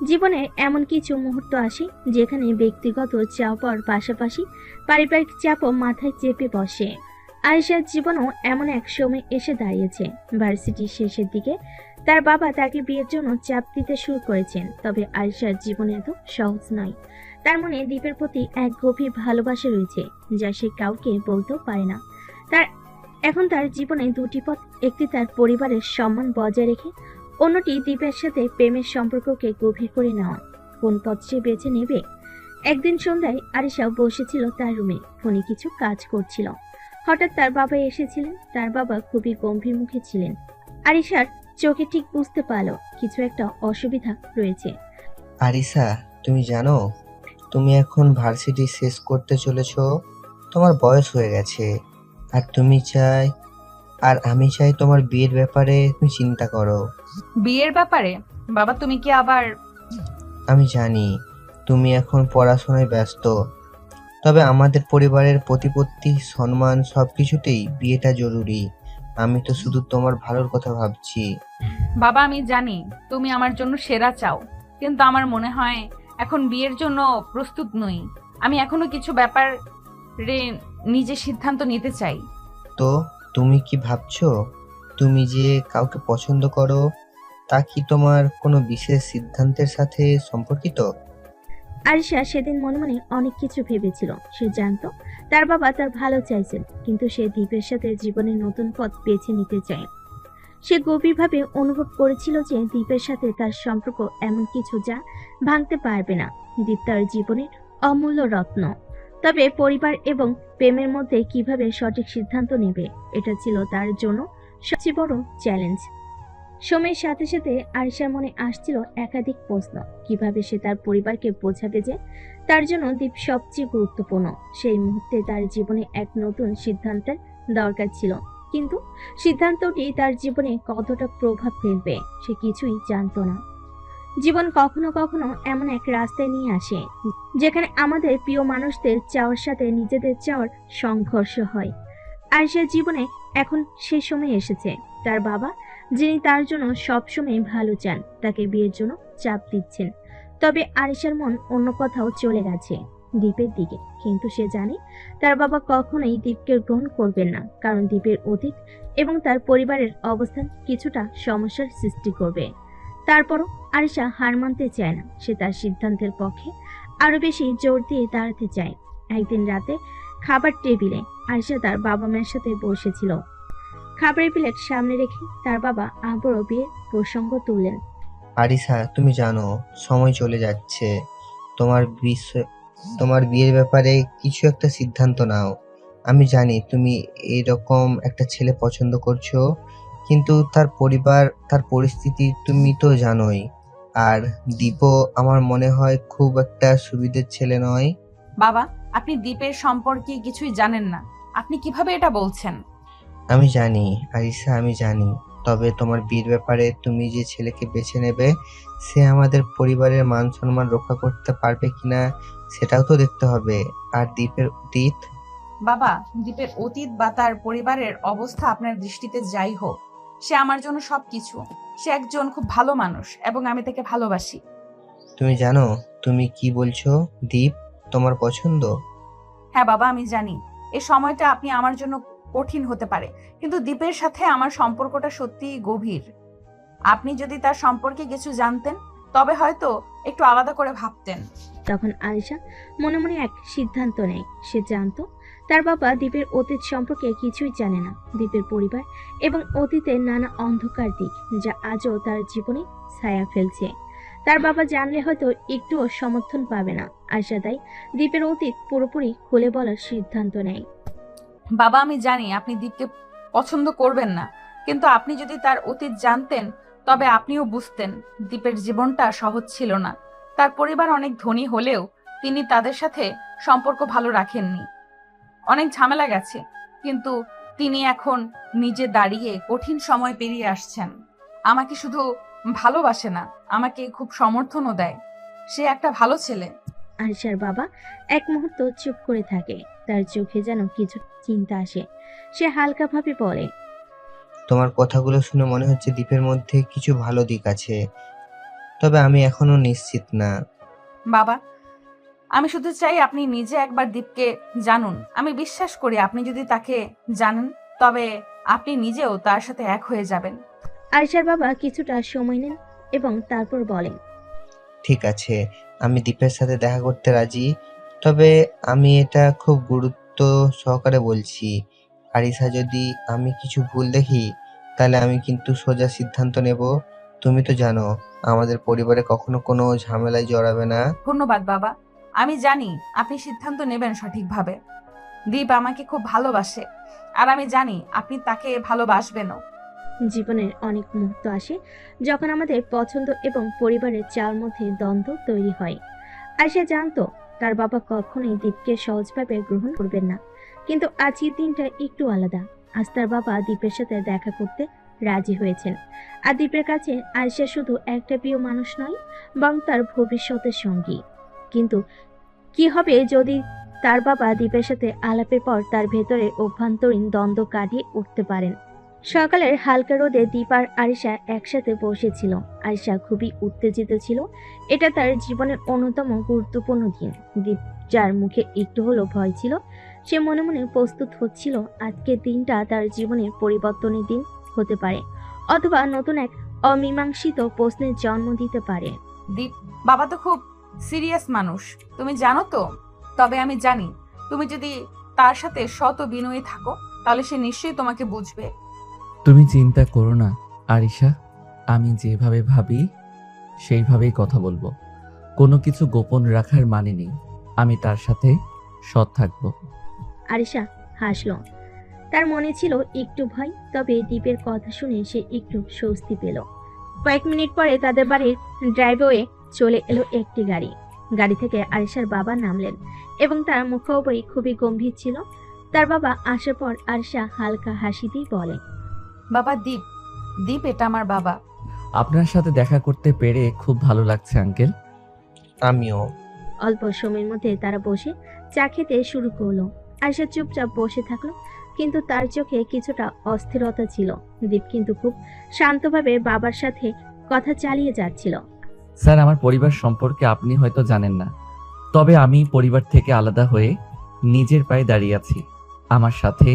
C: জীবনের এমন কিছু মুহূর্ত আসে যেখানে ব্যক্তিগত চাপের পাশাপাশি পারিবারিক চাপও মাথায় চেপে বসে। আয়েশার জীবনেও এমন এক সময় এসে দাঁড়িয়েছে। ভার্সিটির শেষের দিকে তার বাবা তাকে বিয়ের জন্য চাপ দিতে শুরু করেছেন। তবে আয়েশার জীবনে এত সহজ নয়। তার মনে দীপের প্রতি এক গভীর ভালোবাসা রয়েছে, যা সে কাউকে বলতেও পারে না। তার জীবনে দুটি পথ, একটি তার পরিবারের সম্মান বজায় রেখে, অন্যটি দীপের সাথে প্রেমের সম্পর্ককে গভীর করে নেওয়া। কোন পথ সে বেছে নেবে? একদিন সন্ধ্যায় আরিশা বসেছিল তার রুমে, ফোনে কিছু কাজ করছিল। হঠাৎ তার বাবা এসেছিলেন। তার বাবা খুবই গম্ভীর মুখে ছিলেন। আরিশার চোখে ঠিক বুঝতে পারল কিছু একটা অসুবিধা রয়েছে।
H: আরিসা, তুমি জানো তুমি এখন ভার্সিটি শেষ করতে চলেছো? তোমার বয়স হয়ে গেছে, আর আমি চাই তোমার বিয়ের ব্যাপারে তুমি চিন্তা করো।
B: বিয়ের ব্যাপারে? বাবা, তুমি কি আবার?
H: আমি জানি তুমি এখন পড়াশোনায় ব্যস্ত, তবে আমাদের পরিবারের প্রতিপত্তি, সম্মান সবকিছুতেই বিয়েটা জরুরি। আমি তো শুধু তোমার ভালোর কথা ভাবছি।
B: বাবা, আমি জানি তুমি আমার জন্য সেরা চাও, কিন্তু আমার মনে হয় এখন বিয়ের জন্য প্রস্তুত নই। আমি এখনো কিছু ব্যাপারে নিজে সিদ্ধান্ত নিতে চাই।
H: তো তুমি কি ভাবছো? তুমি যে কাউকে পছন্দ করো, তা কি তোমার কোনো বিশেষ সিদ্ধান্তের সাথে সম্পর্কিত?
C: আরিশা সেদিন মনে মনে অনেক কিছু ভেবেছিল। সে জানতো তার বাবা তার ভালো চাইছেন, কিন্তু সে দীপের সাথে জীবনের নতুন পথ বেছে নিতে চায়। সে গভীরভাবে অনুভব করেছিল যে দীপের সাথে তার সম্পর্ক এমন কিছু যা ভাঙতে পারবে না। দীপ তার জীবনের অমূল্য রত্ন, তবে পরিবার এবং প্রেমের মধ্যে কিভাবে সঠিক সিদ্ধান্ত নেবে, এটা ছিল তার জন্য সবচেয়ে বড় চ্যালেঞ্জ। সময়ের সাথে সাথে আরিশার মনে আসছিল একাধিক প্রশ্ন। কিভাবে সে তার পরিবারকে বোঝাবে যে তার জন্য দীপ সবচেয়ে গুরুত্বপূর্ণ। সেই মুহূর্তে তার জীবনে এক নতুন সিদ্ধান্তের দরকার ছিল, কিন্তু সিদ্ধান্তটি তার জীবনে কতটা প্রভাব ফেলবে সে কিছুই জানতো না। জীবন কখনো কখনো এমন এক রাস্তায় নিয়ে আসে যেখানে আমাদের প্রিয় মানুষদের চাওয়ার সাথে নিজেদের চাওয়ার সংঘর্ষ হয়। আরিশার জীবনে এখন সে সময় এসেছে। তার বাবা, যিনি তার জন্য সবসময় ভালো চান, তাকে বিয়ের জন্য চাপ দিচ্ছেন। তবে আরিশার মন অন্য কোথাও চলে গেছে, দীপের দিকে। কিন্তু সে জানে তার বাবা কখনোই দীপকে গ্রহণ করবেন না, কারণ দীপের অতীত এবং তার পরিবারের অবস্থান কিছুটা সমস্যার সৃষ্টি করবে। তারপরও আরিশা হার মানতে চায় না। সে তার সিদ্ধান্তের পক্ষে আরো বেশি জোর দিয়ে দাঁড়াতে চায়। একদিন রাতে খাবার টেবিলে আরিশা তার বাবা মায়ের সাথে বসেছিল। খাবারের প্লেট সামনে রেখে তার বাবা আবারও বিয়ের প্রসঙ্গ তুললেন।
H: আরিসা, তুমি জানো সময় চলে যাচ্ছে। তোমার বিয়ের ব্যাপারে কিছু একটা সিদ্ধান্ত নাও। আমি জানি তুমি এরকম একটা ছেলে পছন্দ করছো, কিন্তু তার পরিবার, তার পরিস্থিতি তুমি তো জানোই। আর দীপও আমার মনে হয় খুব একটা সুবিধের ছেলে নয়।
B: বাবা, আপনি দ্বীপের সম্পর্কে কিছুই জানেন না। আপনি কিভাবে এটা বলছেন?
H: আমি জানি আরিসা, আমি জানি। তবে তোমার বিয়ের ব্যাপারে তুমি যে ছেলেকে বেছে নেবে, সে আমাদের পরিবারের মান সম্মান রক্ষা করতে পারবে কিনা সেটাও তো দেখতে হবে। আর দীপের অতীত।
B: বাবা, দ্বীপের অতীত বা তার পরিবারের অবস্থা আপনার দৃষ্টিতে যাই হোক, সে আমার জন্য সবকিছু। সে একজন খুব ভালো মানুষ এবং আমি তাকে ভালোবাসি।
H: তুমি জানো তুমি কি বলছো? দীপ তোমার পছন্দ?
B: হ্যাঁ বাবা, আমি জানি এই সময়টা আপনি আমার জন্য কঠিন হতে পারে, কিন্তু দ্বীপের সাথে আমার সম্পর্কটা সত্যিই গভীর। আপনি যদি তার সম্পর্কে কিছু জানতেন, তবে হয়তো একটু আলাদা করে ভাবতেন।
C: তখন আরিশা মনে মনে এক সিদ্ধান্ত নেয়। সে জানতো তার বাবা দ্বীপের অতীত সম্পর্কে কিছুই জানে না। দ্বীপের পরিবার এবং অতীতের নানা অন্ধকার দিক যা আজও তার জীবনে ছায়া ফেলছে। তার বাবা জানলে হয়তো একটুও সমর্থন পাবে না। আরিশা তাই দ্বীপের অতীত পুরোপুরি খুলে বলার সিদ্ধান্ত নেয়।
B: বাবা, আমি জানি আপনি দীপকে পছন্দ করবেন না, কিন্তু আপনি যদি তার অতীত জানতেন, তবে আপনিও বুঝতেন দীপের জীবনটা সহজ ছিল না। তার পরিবার অনেক ধনী হলেও তিনি তাদের সাথে সম্পর্ক ভালো রাখেননি। অনেক ঝামেলা গেছে, কিন্তু তিনি এখন নিজে দাঁড়িয়ে কঠিন সময় পেরিয়ে আসছেন। আমাকে শুধু ভালোবাসে না, আমাকে খুব সমর্থনও দেয়। সে একটা ভালো ছেলে।
C: আরিশার বাবা এক মুহূর্ত চুপ করে থাকে। তার চোখে যেন কিছু চিন্তা আসে। সে হালকাভাবে বলে,
H: তোমার কথাগুলো শুনে মনে হচ্ছে দীপের মধ্যে কিছু ভালো দিক আছে, তবে আমি এখনো নিশ্চিত না।
B: বাবা, আমি শুধু চাই আপনি নিজে একবার দীপকে জানুন। আমি বিশ্বাস করি আপনি যদি তাকে জানেন, তবে আপনি নিজেও তার সাথে এক হয়ে যাবেন।
C: আরিশার বাবা কিছুটা সময় নেন এবং তারপর বলেন,
H: ঠিক আছে, আমি দীপের সাথে দেখা করতে রাজি। তবে আমি এটা খুব গুরুত্ব সহকারে বলছি। আরিসা, যদি আমি কিছু ভুল দেখি, তাহলে আমি কিন্তু সোজা সিদ্ধান্ত নেব। তুমি তো জানো আমাদের পরিবারে কখনো কোনো ঝামেলায় জড়াবে না।
B: ধন্যবাদ বাবা, আমি জানি আপনি সিদ্ধান্ত নেবেন সঠিকভাবে। দীপ আমাকে খুব ভালোবাসে, আর আমি জানি আপনি তাকে ভালোবাসবেনও।
C: জীবনের অনেক মুহূর্ত আসে যখন আমাদের পছন্দ এবং পরিবারের চাওয়ার মধ্যে দ্বন্দ্ব তৈরি হয়। আরিশা জানতো তার বাবা কখনোই দীপকে সহজভাবে গ্রহণ করবেন না, কিন্তু আজকের দিনটা একটু আলাদা। আজ তার বাবা দীপের সাথে দেখা করতে রাজি হয়েছেন। আর দীপের কাছে আরিশা শুধু একটা প্রিয় মানুষ নয়, বরং তার ভবিষ্যতের সঙ্গী। কিন্তু কি হবে যদি তার বাবা দীপের সাথে আলাপের পর তার ভেতরে অভ্যন্তরীণ দ্বন্দ্ব কাটিয়ে উঠতে পারেন? সকালের হালকা রোদে দীপ আর আরিশা একসাথে বসেছিল। আরিশা খুবই উত্তেজিত ছিল। এটা তার জীবনের অন্যতম গুরুত্বপূর্ণ দিন। দীপ, যার মুখে একটু হলো ভয় ছিল, সে মনে মনে প্রস্তুত হচ্ছিল আজকের দিনটা তার জীবনের পরিবর্তনের দিন হতে পারে, অথবা নতুন এক অমীমাংসিত প্রশ্নের জন্ম দিতে পারে।
B: দীপ, বাবা তো খুব সিরিয়াস মানুষ, তুমি জানো তো। তবে আমি জানি তুমি যদি তার সাথে শত বিনয়ী থাকো, তাহলে সে নিশ্চয়ই তোমাকে বুঝবে।
A: তুমি চিন্তা করো না আরিশা, আমি যেভাবে ভাবি সেইভাবেই কথা বলবো। কোনো কিছু গোপন রাখার মানে নেই। আমি তার সাথে সৎ থাকবো।
C: আরিশা হাসল। তার মনে ছিল একটু ভয়, তবে দীপের কথা শুনে সে একটু স্বস্তি পেল। কয়েক মিনিট পরে তাদের বাড়ির ড্রাইভওয়ে চলে এলো একটি গাড়ি। গাড়ি থেকে আরিশার বাবা নামলেন এবং তার মুখোবরি খুবই গম্ভীর ছিল। তার বাবা আসার পর আরিশা হালকা হাসি দিয়ে বলে,
B: বাবা, দীপ, দীপ এটা আমার বাবা।
A: আপনার সাথে দেখা করতে পেরে খুব ভালো লাগছে আঙ্কেল।
H: আমিও।
C: অল্প সময়ের মধ্যে তারা বসে চা খেতে শুরু করলো। আরিশা চুপচাপ বসে থাকলো, কিন্তু তার চোখে কিছুটা অস্থিরতা ছিল। দীপ কিন্তু খুব শান্তভাবে বাবার সাথে কথা চালিয়ে যাচ্ছিল।
A: স্যার, আমার পরিবার সম্পর্কে আপনি হয়তো জানেন না, তবে আমি পরিবার থেকে আলাদা হয়ে নিজের পায়ে দাঁড়িয়ে আছি। আমার সাথে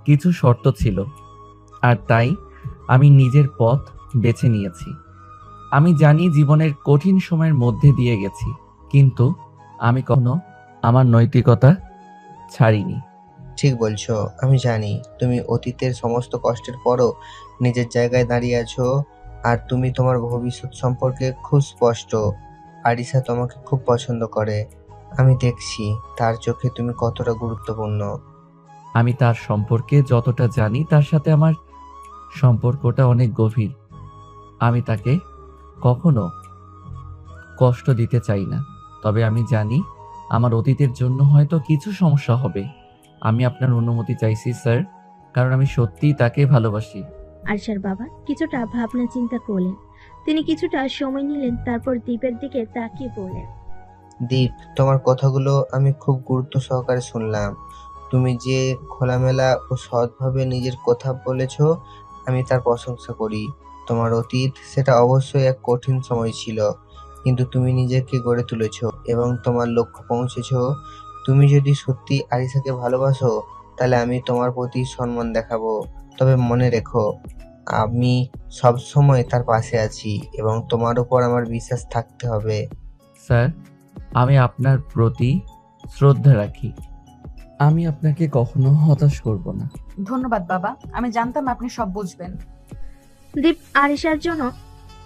A: কিছু শর্ত ছিল, আর তাই আমি নিজের পথ বেছে নিয়েছি। আমি জানি জীবনের কঠিন সময়ের মধ্যে দিয়ে গেছি, কিন্তু আমি কখনো আমার নৈতিকতা ছাড়িনি।
H: ঠিক বলছো, আমি জানি তুমি অতীতের সমস্ত কষ্টের পরও নিজের জায়গায় দাঁড়িয়ে আছো, আর তুমি তোমার ভবিষ্যৎ সম্পর্কে খুব স্পষ্ট। আরিসা তোমাকে খুব পছন্দ করে, আমি দেখছি তার চোখে তুমি কতটা গুরুত্বপূর্ণ।
A: আমি তার সম্পর্কে যতটা জানি তার সাথে আমার সম্পর্কটা অনেক গভীর। আমি তাকে কখনো কষ্ট দিতে চাই না, তবে আমি জানি আমার অতীতের জন্য হয়তো কিছু সমস্যা হবে। আমি আপনার অনুমতি চাইছি স্যার, কারণ আমি সত্যিই তাকে ভালোবাসি।
C: আরশার বাবা কিছুটা ভাবনা চিন্তা করলেন। তিনি কিছুটা সময় নিলেন, তারপর দীপের দিকে তাকিয়ে বললেন,
H: দীপ, তোমার কথাগুলো আমি খুব গুরুত্ব সহকারে শুনলাম। তুমি যে খোলামেলা ও সৎভাবে নিজের কথা বলেছো, আমি তার প্রশংসা করি। তোমার অতীত, সেটা অবশ্যই এক কঠিন সময় ছিল, কিন্তু তুমি নিজেকে গড়ে তুলেছো এবং তোমার লক্ষ্য পৌঁছেছো। তুমি যদি সত্যি আরিসাকে ভালোবাসো, তাহলে আমি তোমার প্রতি সম্মান দেখাবো। তবে মনে রেখো, আমি সবসময় তার পাশে আছি এবং তোমার উপর আমার বিশ্বাস থাকতে হবে।
A: স্যার, আমি আপনার প্রতি শ্রদ্ধা রাখি। আমি আপনাকে কখনো হতাশ করব না।
B: ধন্যবাদ বাবা, আমি জানতাম আপনি সব বুঝবেন।
C: দীপ আরিশার জন্য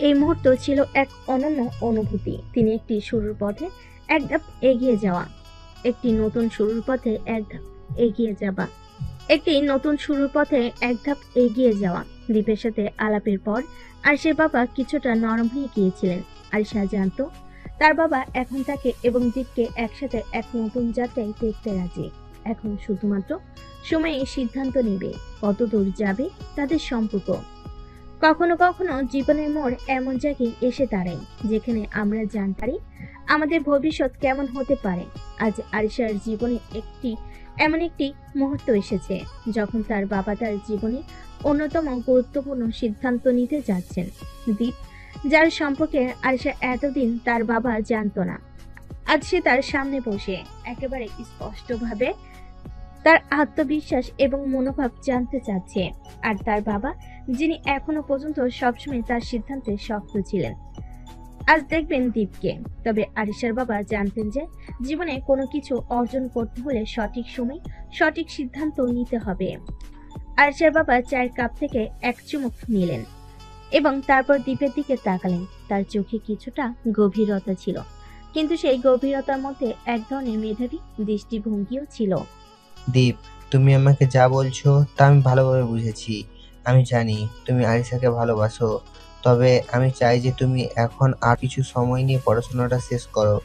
C: এই মুহূর্ত ছিল এক অনন্য অনুভূতি। তিনি একটি শুরুর পথে এক ধাপ এগিয়ে যাওয়া, একটি নতুন শুরুর পথে এক ধাপ এগিয়ে যাওয়া, একটি নতুন শুরুর পথে এক ধাপ এগিয়ে যাওয়া। দীপের সাথে আলাপের পর আরিশার বাবা কিছুটা নরম হয়ে গিয়েছিলেন। আরিশা জানতো তার বাবা এখন তাকে এবং দীপকে একসাথে এক নতুন যাত্রায় দেখতে রাজি। এখন শুধুমাত্র সময়ে সিদ্ধান্ত নেবে কতদূর যাবে তাদের সম্পর্ক। কখনো কখনো জীবনের মোড় এমন জায়গায় এসে দাঁড়ায় যেখানে আমরা জানতে পারি আমাদের ভবিষ্যৎ কেমন হতে পারে। আজ আরিশার জীবনে এমন একটি মুহূর্ত এসেছে যখন তার বাবা তার জীবনে অন্যতম গুরুত্বপূর্ণ সিদ্ধান্ত নিতে যাচ্ছেন। দীপ, যার সম্পর্কে আরিশা এতদিন তার বাবা জানতো না, আজ সে তার সামনে বসে একেবারে স্পষ্টভাবে তার আত্মবিশ্বাস এবং মনোভাব জানতে চাচ্ছে। আর তার বাবা, যিনি এখনো পর্যন্ত সবসময় তার সিদ্ধান্তে শক্ত ছিলেন, আজ দেখবেন দীপকে। তবে আরিশার বাবা জানতেন যে জীবনে কোনো কিছু অর্জন করতে হলে সঠিক সময় সঠিক সিদ্ধান্ত নিতে হবে। আরিশার বাবা চায়ের কাপ থেকে এক চুমুক নিলেন এবং তারপর দীপের দিকে তাকালেন। তার চোখে কিছুটা গভীরতা ছিল, কিন্তু সেই গভীরতার মধ্যে এক ধরনের মেধাবী দৃষ্টিভঙ্গিও ছিল।
H: দীপ, তুমি আমাকে যা বলছো তা আমি ভালোভাবে বুঝেছি। আমি জানি তুমি আরিসাকে ভালোবাসো, তবে আমি চাই যে তুমি এখন আর কিছু সময় নিয়ে পড়াশোনাটা শেষ করো।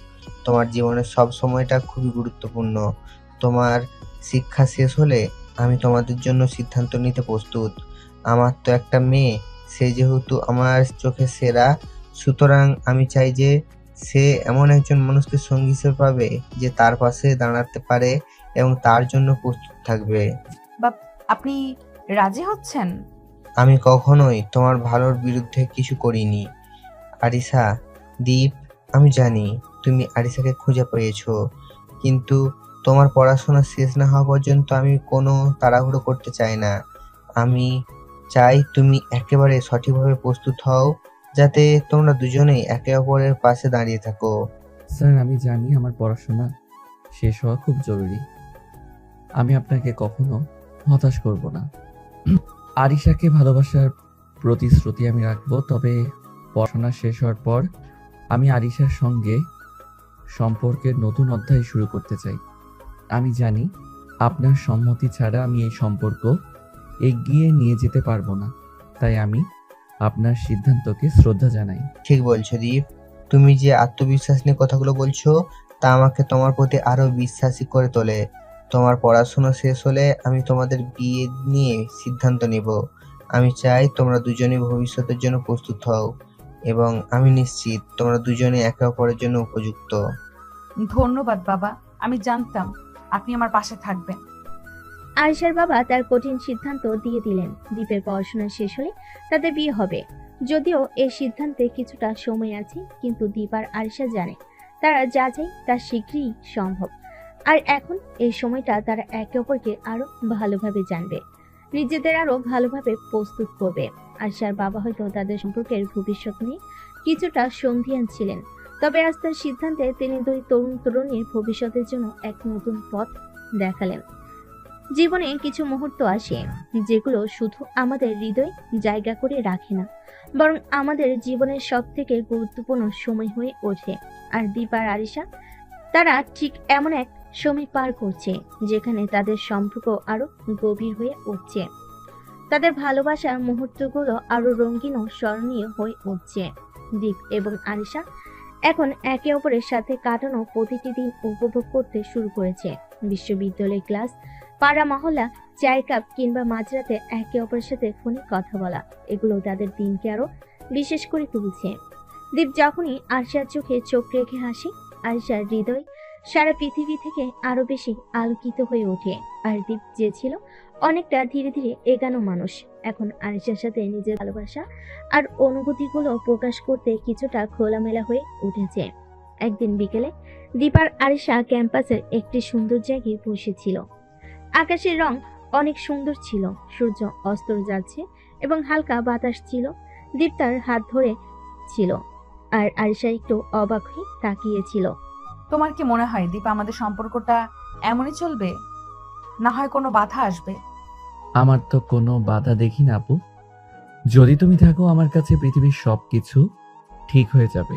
H: তোমার জীবনের সব সময়টা খুবই গুরুত্বপূর্ণ। তোমার শিক্ষা শেষ হলে আমি তোমাদের জন্য সিদ্ধান্ত নিতে প্রস্তুত। আমার তো একটা মেয়ে, সে যেহেতু আমার চোখে সেরা, সুতরাং আমি চাই যে সে এমন একজন মানুষকে সঙ্গী হিসেবে পাবে যে তার পাশে দাঁড়াতে পারে এবং তার জন্য প্রস্তুত থাকবে।
B: আপনি রাজি হচ্ছেন?
H: আমি কখনোই তোমার ভালোর বিরুদ্ধে কিছু করিনি আরিসা। দীপ, আমি জানি তুমি আরিসাকে খুঁজে পেয়েছো, কিন্তু তোমার পড়াশোনা শেষ না হওয়া পর্যন্ত আমি কোনো তাড়াহুড়ো করতে চাই না। আমি চাই তুমি একেবারে সঠিকভাবে প্রস্তুত হও, যাতে তোমরা দুজনেই একে অপরের পাশে দাঁড়িয়ে থাকো।
A: স্যার, আমি জানি আমার পড়াশোনা শেষ হওয়া খুব জরুরি। আমি আপনাকে কখনো হতাশ করব না। আরিশাকে ভালোবাসার প্রতিশ্রুতি আমি রাখবো, তবে পড়াশোনা শেষ হওয়ার পর আমি আরিশার সঙ্গে সম্পর্কের নতুন অধ্যায় শুরু করতে চাই। আমি জানি আপনার সম্মতি ছাড়া আমি এই সম্পর্ক এগিয়ে নিয়ে যেতে পারবো না, তাই আমি আপনার সিদ্ধান্তকে শ্রদ্ধা জানাই।
H: ঠিক বলছো দীপ, তুমি যে আত্মবিশ্বাস নিয়ে কথাগুলো বলছো তা আমাকে তোমার প্রতি আরো বিশ্বাসী করে তোলে। তোমার পড়াশোনা শেষ হলে আমি তোমাদের বিয়ে নিয়ে সিদ্ধান্ত নেব। আমি চাই তোমরা দুজনেই ভবিষ্যতের জন্য প্রস্তুত হও এবং আমি নিশ্চিত তোমরা দুজনে একে অপরের জন্য উপযুক্ত।
B: ধন্যবাদ বাবা, আমি জানতাম আপনি আমার পাশে থাকবেন।
C: আরিশার বাবা তার কঠিন সিদ্ধান্ত দিয়ে দিলেন। দীপের পড়াশোনা শেষ হলে তাদের বিয়ে হবে। যদিও এই সিদ্ধান্তে কিছুটা সময় আছে, কিন্তু দীপ আর আরিশা জানে তারা যা চায় তা শীঘ্রই সম্ভব। আর এখন এই সময়টা তারা একে অপরকে আরো ভালোভাবে জানবে, নিজেদের আরো ভালোভাবে প্রস্তুত করবে। আরিশার বাবা হয়তো তাদের সম্পর্কের ভবিষ্যৎ নিয়ে কিছুটা সন্ধিয়ান ছিলেন, তবে আজ তার সিদ্ধান্তে তিনি দুই তরুণ তরুণীর ভবিষ্যতের জন্য এক নতুন পথ দেখালেন। জীবনে কিছু মুহূর্ত আসে যেগুলো শুধু আমাদের হৃদয় জায়গা করে রাখে না, বরং আমাদের জীবনের সব থেকে গুরুত্বপূর্ণ সময় হয়ে ওঠে। আর দীপ আর আরিশা, তারা ঠিক এমন এক সময় পার করছে যেখানে তাদের সম্পর্ক আরো গভীর হয়ে উঠছে, তাদের ভালোবাসার মুহূর্তগুলো আরো রঙিন ও স্মরণীয় হয়ে উঠছে। দীপ এবং আরিশা এখন একে অপরের সাথে কাটানো প্রতিটি দিন উপভোগ করতে শুরু করেছে। বিশ্ববিদ্যালয় ক্লাস, পাড়া মহল্লা, চায়ের কাপ কিংবা মাঝরাতে একে অপরের সাথে ফোনে কথা বলা, এগুলো তাদের দিনকে আরো বিশেষ করে তুলছে। দীপ যখনই আরিশার চোখে চোখ রেখে হাসে, আরিশার হৃদয় সারা পৃথিবী থেকে আরো বেশি আলোকিত হয়ে ওঠে। আর দীপ যে ছিল অনেকটা ধীরে ধীরে এগানো মানুষ, এখন আরিশার সাথে নিজের ভালোবাসা আর অনুভূতিগুলো প্রকাশ করতে কিছুটা খোলামেলা হয়ে উঠেছে। একদিন বিকেলে দীপ আর আরিশা ক্যাম্পাসের একটি সুন্দর জায়গায় বসেছিল। আকাশের রং অনেক সুন্দর ছিল, সূর্য অস্ত যাচ্ছে এবং হালকা বাতাস ছিল। দীপ তার হাত ধরে ছিল আর আরিশা একটু অবাক হয়ে তাকিয়েছিল।
B: তোমার কি মনে হয় দীপ, আমাদের সম্পর্কটা এমনই চলবে, না হয় কোনো বাধা আসবে?
A: আমার তো কোনো বাধা দেখি না আপু। যদি তুমি থাকো আমার কাছে পৃথিবীর সবকিছু ঠিক হয়ে যাবে।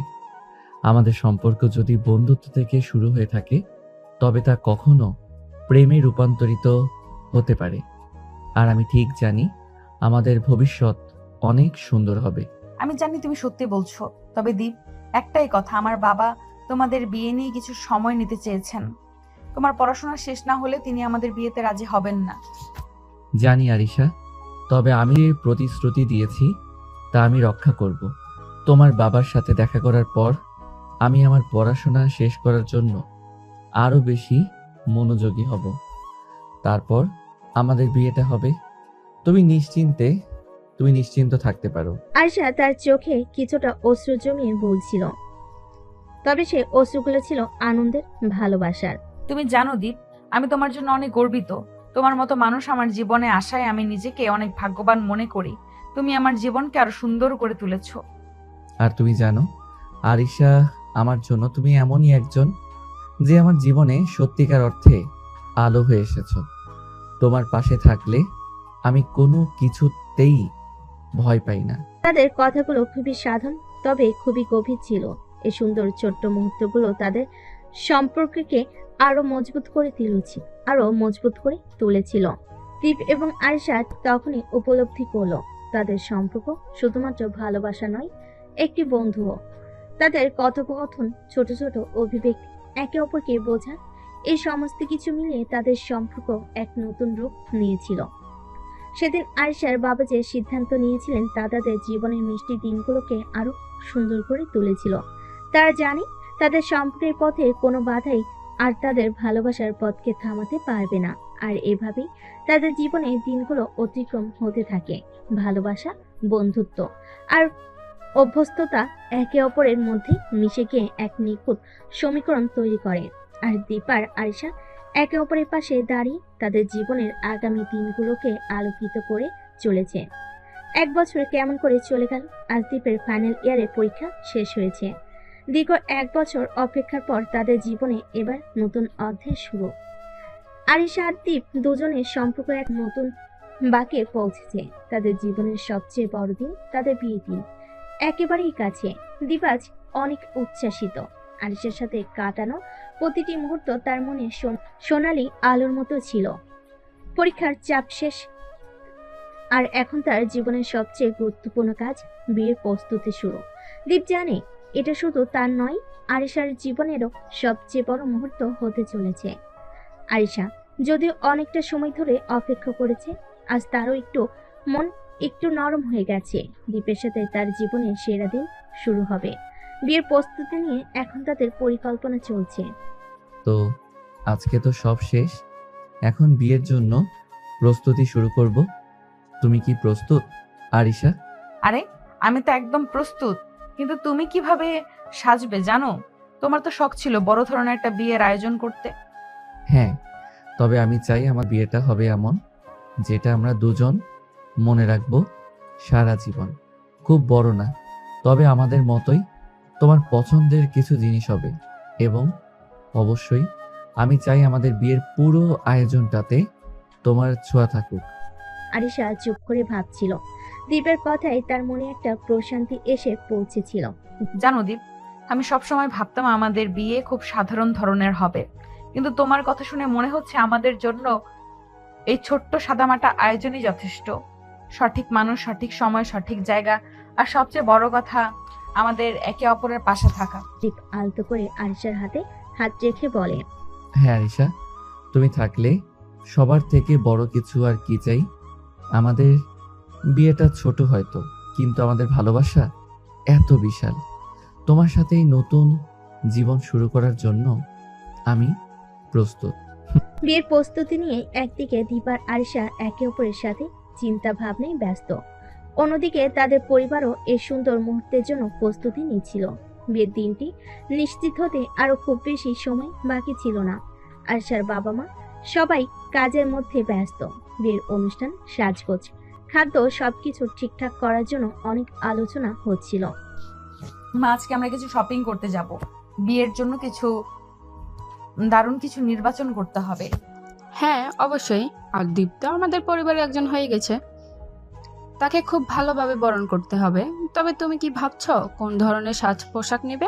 A: আমাদের সম্পর্ক যদি বন্ধুত্ব থেকে শুরু হয়ে থাকে তবে তা কখনো প্রেমে রূপান্তরিত হতে পারে। আর আমি ঠিক জানি আমাদের ভবিষ্যৎ অনেক সুন্দর হবে।
B: আমি জানি তুমি সত্যি বলছো, তবে দীপ, একটাই কথা, আমার বাবা তোমাদের বিয়ে নিয়ে কিছু সময় নিতে চেয়েছেন। তোমার পড়াশোনা শেষ না হলে তিনি আমাদের বিয়েতে রাজি হবেন না।
A: জানি আরিশা, তবে আমি যে প্রতিশ্রুতি দিয়েছি তা আমি রক্ষা করব। তোমার বাবার সাথে দেখা করার পর আমি আমার পড়াশোনা শেষ করার জন্য আরো বেশি মনোযোগী হব। তারপর আমাদের বিয়েটা হবে। তুমি নিশ্চিন্ত থাকতে পারো।
C: আরিশা তার চোখে কিছুটা অশ্রু জমিয়ে বলছিল, তবে সে অশ্রুগুলো ছিল আনন্দের, ভালোবাসার।
B: তুমি জানো দীপ, আমি তোমার জন্য অনেক গর্বিত। তোমার মতো মানুষ আমার জীবনে আসায় আমি নিজেকে অনেক ভাগ্যবান মনে করি। তুমি আমার জীবনকে আরো সুন্দর করে তুলেছো।
A: আর তুমি জানো আরিশা, আমার জন্য তুমি এমনই একজন যে আমার জীবনে সত্যিকার অর্থে আলো হয়ে এসেছো। তোমার পাশে থাকলে আমি কোনো কিছুতেই ভয় পাই না।
C: তাদের কথাগুলো খুবই সাধারণ, তবে খুবই গভীর ছিল। এই সুন্দর ছোট্ট মুহূর্তগুলো তাদের সম্পর্ককে আরো মজবুত করে তুলেছিল। দীপ এবং আরিশা তখনই উপলব্ধি করলো তাদের সম্পর্ক শুধুমাত্র ভালোবাসা নয়, একটি বন্ধুও। তাদের কথোপকথন, ছোট ছোট অভিব্যক্তি, একে অপরকে বোঝা, এই সমস্ত কিছু মিলিয়ে তাদের সম্পর্ক এক নতুন রূপ নিয়েছিল। সেদিন আরিশার বাবা যে সিদ্ধান্ত নিয়েছিলেন তা তাদের জীবনের মিষ্টি দিনগুলোকে আরো সুন্দর করে তুলেছিল। তারা জানে তাদের সম্পর্কের পথে কোনো বাধাই আর তাদের ভালোবাসার পথকে থামাতে পারবে না। আর এভাবেই তাদের জীবনে দিনগুলো অতিক্রম হতে থাকে। ভালোবাসা, বন্ধুত্ব আর অভ্যস্ততা একে অপরের মধ্যে মিশে গিয়ে এক নিখুঁত সমীকরণ তৈরি করে। আর দীপ আর আরিশা একে অপরের পাশে দাঁড়িয়ে তাদের জীবনের আগামী দিনগুলোকে আলোকিত করে চলেছে। এক বছর কেমন করে চলে গেল। আজ দীপের ফাইনাল ইয়ারের পরীক্ষা শেষ হয়েছে। দীর্ঘ এক বছর অপেক্ষার পর তাদের জীবনে এবার নতুন অধ্যায় শুরু। আরিশা আর দীপ দুজনের সম্পর্ক এক নতুন বাঁকে পৌঁছেছে। তাদের জীবনের সবচেয়ে বড় দিন, তাদের বিয়ের দিন, একেবারেই কাছে। দীপ আজ অনেক উচ্ছ্বাসিত। আরিশার সাথে কাটানো প্রতিটি মুহূর্ত তার মনে সোনালি আলোর মতো ছিল। পরীক্ষার চাপ শেষ, আর এখন তার জীবনের সবচেয়ে গুরুত্বপূর্ণ কাজ, বিয়ের প্রস্তুতি শুরু। দীপ জানে এটা শুধু তার নয়, আরিশার জীবনেরও সবচেয়ে বড় মুহূর্ত হতে চলেছে। আরিশা যদিও অনেকটা সময় ধরে অপেক্ষা করেছে, আজ তারও মন একটু নরম হয়ে গেছে। দীপের সাথে তার জীবনের সেরা দিন শুরু হবে। বিয়ের প্রস্তুতি নিয়ে এখন তাদের পরিকল্পনা চলছে।
A: তো আজকে তো সব শেষ, এখন বিয়ের জন্য প্রস্তুতি শুরু করব। তুমি কি প্রস্তুত আরিশা?
B: আরে, আমি তো একদম প্রস্তুত, কিন্তু তুমি কিভাবে সাজবে জানো? তোমার তো শখ ছিল বড় ধরনের একটা বিয়ের আয়োজন করতে।
A: হ্যাঁ, তবে আমি চাই আমার বিয়েটা হবে এমন যেটা আমরা দুজন মনে রাখবো সারা জীবন। খুব বড় না, তবে আমাদের মতোই তোমার পছন্দের কিছু জিনিস হবে। এবং অবশ্যই আমি চাই আমাদের বিয়ের পুরো আয়োজনটাতে তোমার ছোঁয়া থাকুক।
C: আরিশা চুপ করে ভাবছিল। দীপের কথায় তার মনে একটা প্রশান্তি এসে পৌঁছেছিল।
B: জানো দীপ, আমি সবসময় ভাবতাম আমাদের বিয়ে খুব সাধারণ ধরনের হবে, কিন্তু তোমার কথা শুনে মনে হচ্ছে আমাদের জন্য এই ছোট্ট সাদামাটা আয়োজনই যথেষ্ট। সঠিক মানুষ, সঠিক সময়, সঠিক জায়গা, আর সবচেয়ে বড় কথা আমাদের একে অপরের পাশে থাকা।
C: দীপ আলতো করে আরিশার হাতে হাত রেখে বলে,
A: হ্যাঁ আরিশা, তুমি থাকলে সবার থেকে বড় কিছু আর কি চাই। আমাদের বিয়েটা ছোট হয়তো, কিন্তু আমাদের ভালোবাসা এত বিশাল। তোমার সাথে এই নতুন জীবন শুরু করার জন্য আমি প্রস্তুত।
C: বিয়ের প্রস্তুতি নিয়ে একদিকে দীপ আর আরিশা একে অপরের সাথে চিন্তা ভাবনায় ব্যস্ত, অন্যদিকে তাদের পরিবারও এই সুন্দর মুহূর্তের জন্য প্রস্তুতি নিচ্ছিল। বিয়ের দিনটি নিশ্চিত হতে আরো খুব বেশি সময় বাকি ছিল না। আরিশার বাবা মা সবাই কাজের মধ্যে ব্যস্ত। বিয়ের অনুষ্ঠান, সাজগোজ, খাদ্য সবকিছু ঠিকঠাক করার জন্য অনেক আলোচনা হচ্ছিল।
B: মা, আজকে আমরা কিছু শপিং করতে যাব। বিয়ের জন্য কিছু দারুণ কিছু নির্বাচন করতে হবে।
I: হ্যাঁ অবশ্যই, আর দীপ তো আমাদের পরিবারের একজন হয়ে গেছে, তাকে খুব ভালোভাবে বরণ করতে হবে। তবে তুমি কি ভাবছো কোন ধরনের সাজ পোশাক নেবে?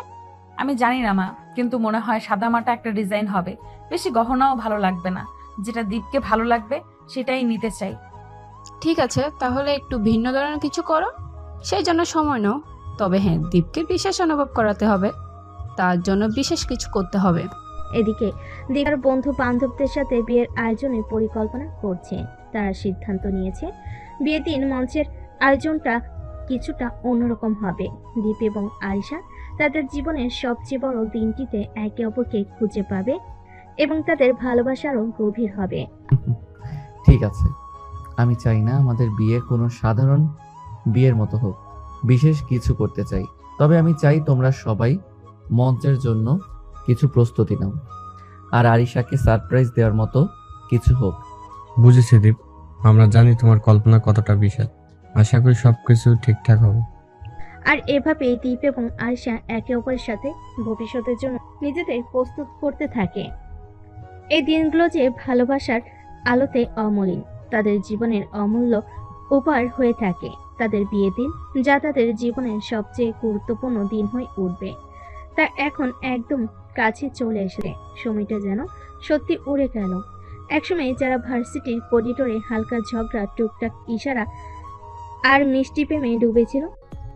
B: আমি জানি না মা, কিন্তু মনে হয় সাদামাটা একটা ডিজাইন হবে। বেশি গহনাও ভালো লাগবে না। যেটা দীপকে ভালো লাগবে সেটাই নিতে চাই।
I: ঠিক আছে, তাহলে একটু ভিন্ন ধরনের কিছু করো, সেই জন্য সময় নাও। তবে হ্যাঁ, দীপকে বিশেষ অনুভব করাতে হবে, তার জন্য বিশেষ কিছু করতে হবে।
C: এদিকে দীপ আর বন্ধু বান্ধবদের সাথে বিয়ের আয়োজনের পরিকল্পনা করছে। তারা সিদ্ধান্ত নিয়েছে বিয়ের দিন মঞ্চের আয়োজনটা কিছুটা অন্যরকম হবে। দীপ এবং আরিশা তাদের জীবনের সবচেয়ে বড় দিনটিতে একে অপরকে খুঁজে পাবে এবং তাদের ভালোবাসা আরও গভীর হবে।
A: ঠিক আছে, আমি চাই না আমাদের বিয়ে কোনো সাধারণ বিয়ের মতো হোক। বিশেষ কিছু করতে চাই। তবে আমি চাই তোমরা সবাই মঞ্চের জন্য কিছু প্রস্তুতি নাও, আর আরিশাকে সারপ্রাইজ দেওয়ার মতো কিছু হোক।
F: বুঝেছি দীপ, আমরা জানি তোমার কল্পনা কতটা বিশাল। আশা করি সবকিছু ঠিকঠাক হবে।
C: আর এভাবেই দীপ এবং আরিশা একে অপরের সাথে ভবিষ্যতের জন্য নিজেদের প্রস্তুত করতে থাকে। এই দিনগুলো যে ভালোবাসার আলোতে অমলিন, তাদের জীবনের অমূল্য উপহার হয়ে থাকে। তাদের বিয়ে দিন, যা তাদের জীবনের সবচেয়ে গুরুত্বপূর্ণ দিন হয়ে উঠবে, তা এখন একদম কাছে চলে এসেছে। সময়টা যেন সত্যি উড়ে গেল। একসময় যারা ভার্সিটির করিডোরে হালকা ঝগড়া, টুকটাক ইশারা আর মিষ্টি প্রেমে ডুবেছিল,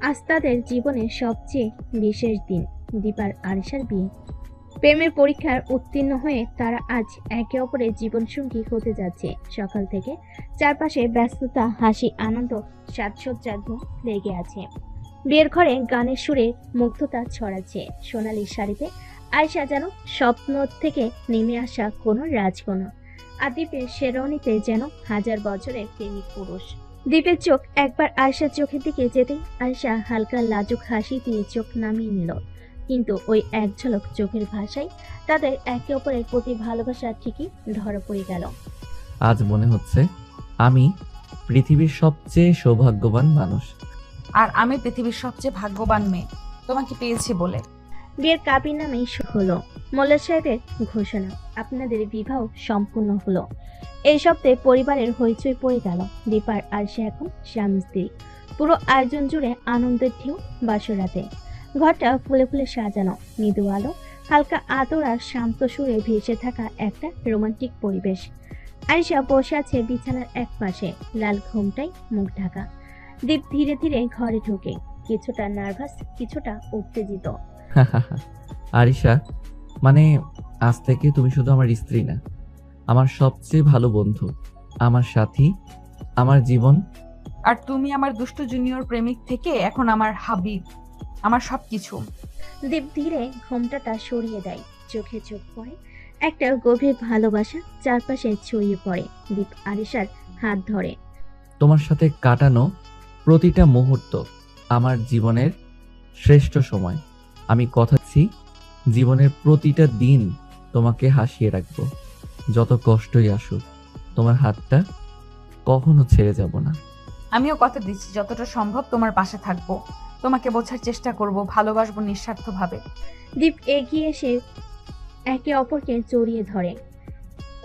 C: আজ তাদের জীবনের সবচেয়ে বিশেষ দিন, দীপার আরিশার বিয়ে। প্রেমের পরীক্ষার উত্তীর্ণ হয়ে তারা আজ একে অপরের জীবনসঙ্গী হতে যাচ্ছে। সকাল থেকে চারপাশে ব্যস্ততা, হাসি, আনন্দ, সাজসজ্জার ধুম লেগে আছে। বিয়ের ঘরে গানের সুরে মুগ্ধতা ছড়াচ্ছে। সোনালি শাড়িতে আয়েশা যেন স্বপ্ন থেকে নেমে আসা কোনো রাজকন্যা, আর দীপের শেরওয়ানিতে যেন হাজার বছরের প্রেমিক পুরুষ। দীপের চোখ একবার আয়েশার চোখের দিকে যেতেই আয়েশা হালকা লাজুক হাসি দিয়ে চোখ নামিয়ে নিল। কিন্তু ওই এক ঝলক চোখের ভাষায় তাদের একে অপরের প্রতি ভালোবাসা ঠিকই ধরা পড়ে গেল।
A: আজ মনে হচ্ছে আমি পৃথিবীর সবচেয়ে সৌভাগ্যবান মানুষ।
B: আর আমি পৃথিবীর সবচেয়ে ভাগ্যবান মেয়ে, তোমাকে পেয়েছি বলে।
C: বিয়ের কাবিন নামেই শুরু হলো। মোল্লা সাহেবের ঘোষণা, আপনাদের বিবাহ সম্পূর্ণ হলো। এই শব্দে পরিবারের হইচই পড়ে গেল। দীপার আর সে এখন স্বামী স্ত্রী। পুরো আয়োজন জুড়ে আনন্দের ঢেউ বাসরাতে। ঘরটা ফুলে ফুলে সাজানো, মৃদু আলো, হালকা আদর আর শান্ত সুরে ভেসে থাকা একটা রোমান্টিক পরিবেশ। আয়েশা বসে আছে বিছানার এক পাশে, লাল ঘোমটায় মুখ ঢাকা। দীপ ধীরে ধীরে ঘরে ঢোকে, কিছুটা নার্ভাস, কিছুটা উত্তেজিত।
A: আরিশা, মানে আজ থেকে তুমি শুধু আমার স্ত্রী না, আমার সবচেয়ে ভালো বন্ধু, আমার সাথী, আমার জীবন।
B: আর তুমি আমার দুষ্টু জুনিয়র প্রেমিক থেকে এখন আমার হাবিব, আমার সবকিছু।
C: দীপ ধীরে ঘোমটাটা সরিয়ে দেয়, চোখে চোখ পড়ে, একটা গভীর ভালোবাসা চারপাশে ছড়িয়ে পড়ে। দীপ আরিশার হাত ধরে।
A: তোমার সাথে কাটানো প্রতিটা মুহূর্ত আমার জীবনের শ্রেষ্ঠ সময়। আমি কথা দিচ্ছি, জীবনের প্রতিটা দিন তোমাকে হাসিয়ে রাখবো। যত কষ্টই আসুক, তোমার হাতটা কখনো ছেড়ে যাব না।
B: আমিও কথা দিচ্ছি, যতটা সম্ভব তোমার পাশে থাকবো। তোমাকে বোঝার চেষ্টা করব, ভালোবাসবো নিঃস্বার্থভাবে।
C: দীপ এগিয়ে এসে একে অপরকে জড়িয়ে ধরে।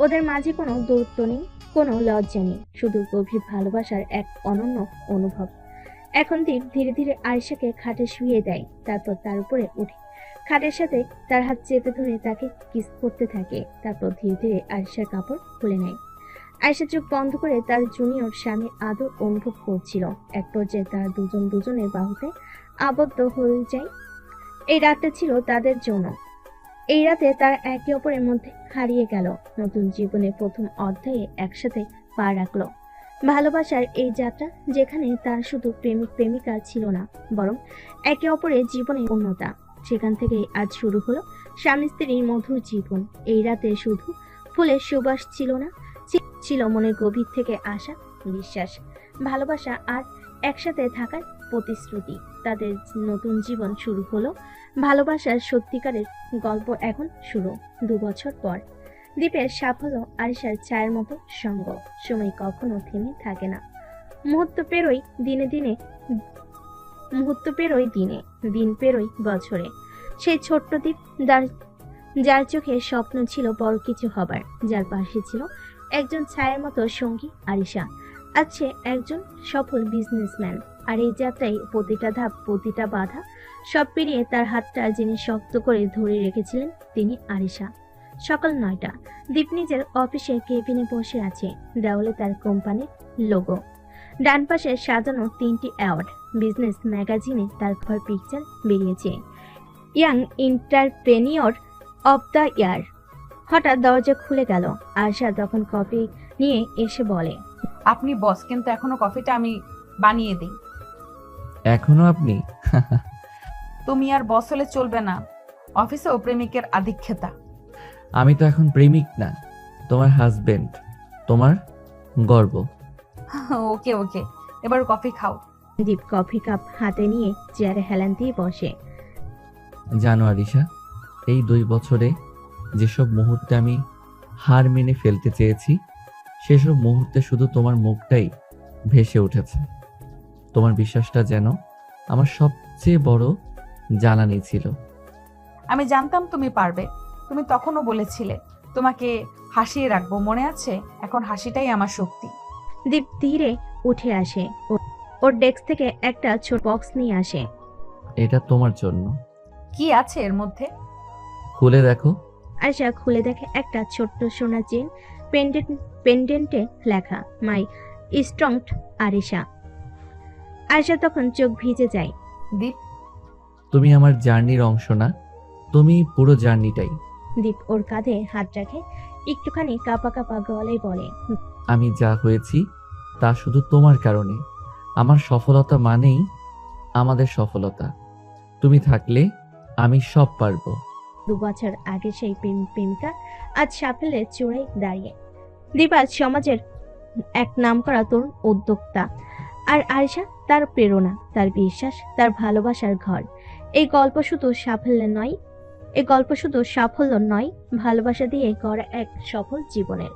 C: ওদের মাঝে কোনো দূরত্ব নেই, কোনো লজ্জা নেই, শুধু গভীর ভালোবাসার এক অনন্য অনুভব। এখন দীপ ধীরে ধীরে আয়েশাকে খাটে শুইয়ে দেয়, তারপর তার উপরে উঠে খাটের সাথে তার হাত চেপে ধরে তাকে কিস করতে থাকে। তারপর ধীরে ধীরে আয়েশার কাপড় খুলে নেয়। আয়েশা চোখ বন্ধ করে তার জুনিয়র স্বামীর আদর অনুভব করছিল। এক পর্যায়ে তারা দুজন দুজনের বাহুতে আবদ্ধ হয়ে যায়। এই রাতটা ছিল তাদের জন্য। এই রাতে তারা একে অপরের মধ্যে হারিয়ে গেল, নতুন জীবনের প্রথম অধ্যায়ে একসাথে পা রাখলো। ভালোবাসার এই যাত্রা, যেখানে তার শুধু প্রেমিক প্রেমিকা ছিল না, বরং একে অপরের জীবনের পূর্ণতা, সেখান থেকেই আজ শুরু হলো স্বামী স্ত্রীর মধুর জীবন। এই রাতে শুধু ফুলের সুবাস ছিল না, ছিল মনের গভীর থেকে আসা বিশ্বাস, ভালোবাসা আর একসাথে থাকার প্রতিশ্রুতি। তাদের নতুন জীবন শুরু হলো। ভালোবাসার সত্যিকারের গল্প এখন শুরু 2 বছর পর। দ্বীপের সাফল্য আরিশার ছায়ার মতো সঙ্গ। সময় কখনো থেমে থাকে না। মুহূর্ত পেরোয় দিনে, দিন পেরোয় বছরে। সেই ছোট্ট দ্বীপ যার চোখে স্বপ্ন ছিল বড় কিছু হবার, যার পাশে ছিল একজন ছায়ার মতো সঙ্গী আরিশা। আজ সে একজন সফল বিজনেসম্যান। আর এই যাত্রায় প্রতিটা ধাপ, প্রতিটা বাধা, সব পেরিয়ে তার হাতটা যিনি শক্ত করে ধরে রেখেছিলেন তিনি আরিশা। সকাল 9টা। দীপ নিজের অফিসে কেবিনে বসে আছে। দেওয়ালে তার কোম্পানির লোগো, ডান পাশে সাজানো 3টি অ্যাওয়ার্ড। বিজনেস ম্যাগাজিনে তার কভার পিকচার বেরিয়েছে, young entrepreneur of the year. হঠাৎ দরজা খুলে গেল। আয়শা তখন কফি নিয়ে এসে বলে,
B: আপনি বস, কিন্তু এখনো কফিটা আমি বানিয়ে দিই।
A: এখনো আপনি?
B: তুমি আর বস হলে চলবে না, অফিসেও প্রেমিকের আধিক্যতা।
A: আমি তো এখন প্রেমিক না, তোমার হাজবেন্ড, তোমার গর্ব।
B: ওকে ওকে, এবার কফি খাও।
C: দীপ কফি কাপ হাতে নিয়ে চেয়ারে হেলান দিয়ে বসে।
A: জানো আরিশা, এই 2 বছরে যেসব মুহূর্তে আমি হার মেনে ফেলতে চেয়েছি, সেসব মুহূর্তে শুধু তোমার মুখটাই ভেসে উঠেছে। তোমার বিশ্বাসটা যেন আমার সবচেয়ে বড় জ্বালানি ছিল।
B: আমি জানতাম তুমি পারবে। তুমি তখনও বলেছিলে তোমাকে হাসিয়ে রাখবো, মনে আছে? এখন হাসিটাই আমার শক্তি।
C: দীপ ধীরে উঠে আসে। ওর ডেস্ক থেকে একটা ছোট বক্স নিয়ে আসে।
A: এটা তোমার জন্য।
B: কি আছে এর মধ্যে?
A: খুলে দেখো।
C: আয়শা খুলে দেখে একটা ছোট্ট সোনা চেন, পেন্ডেন্টে লেখা মাই স্ট্রং আরিশা। আয়শা তখন চোখ ভিজে যায়।
B: দীপ,
A: তুমি আমার জার্নির অংশ না, তুমি পুরো জার্নিটাই।
C: দীপ ওর কাঁধে হাত রাখে, একটুখানি কাঁপা কাঁপা গলায় বলে,
A: আমি যা হয়েছি তা শুধু তোমার কারণে। আমার সফলতা মানেই আমাদের সফলতা। তুমি থাকলে আমি সব পারবো।
C: 2 বছর আগে সেই প্রেমিকা আজ সাফল্যের চূড়ায় দাঁড়িয়ে। দীপ আজ সমাজের এক নামকরা তরুণ উদ্যোক্তা, আর আয়েশা তার প্রেরণা, তার বিশ্বাস, তার ভালোবাসার ঘর। এই গল্প শুধু সাফল্য নয়, ভালোবাসা দিয়ে গড়া এক সফল জীবনের।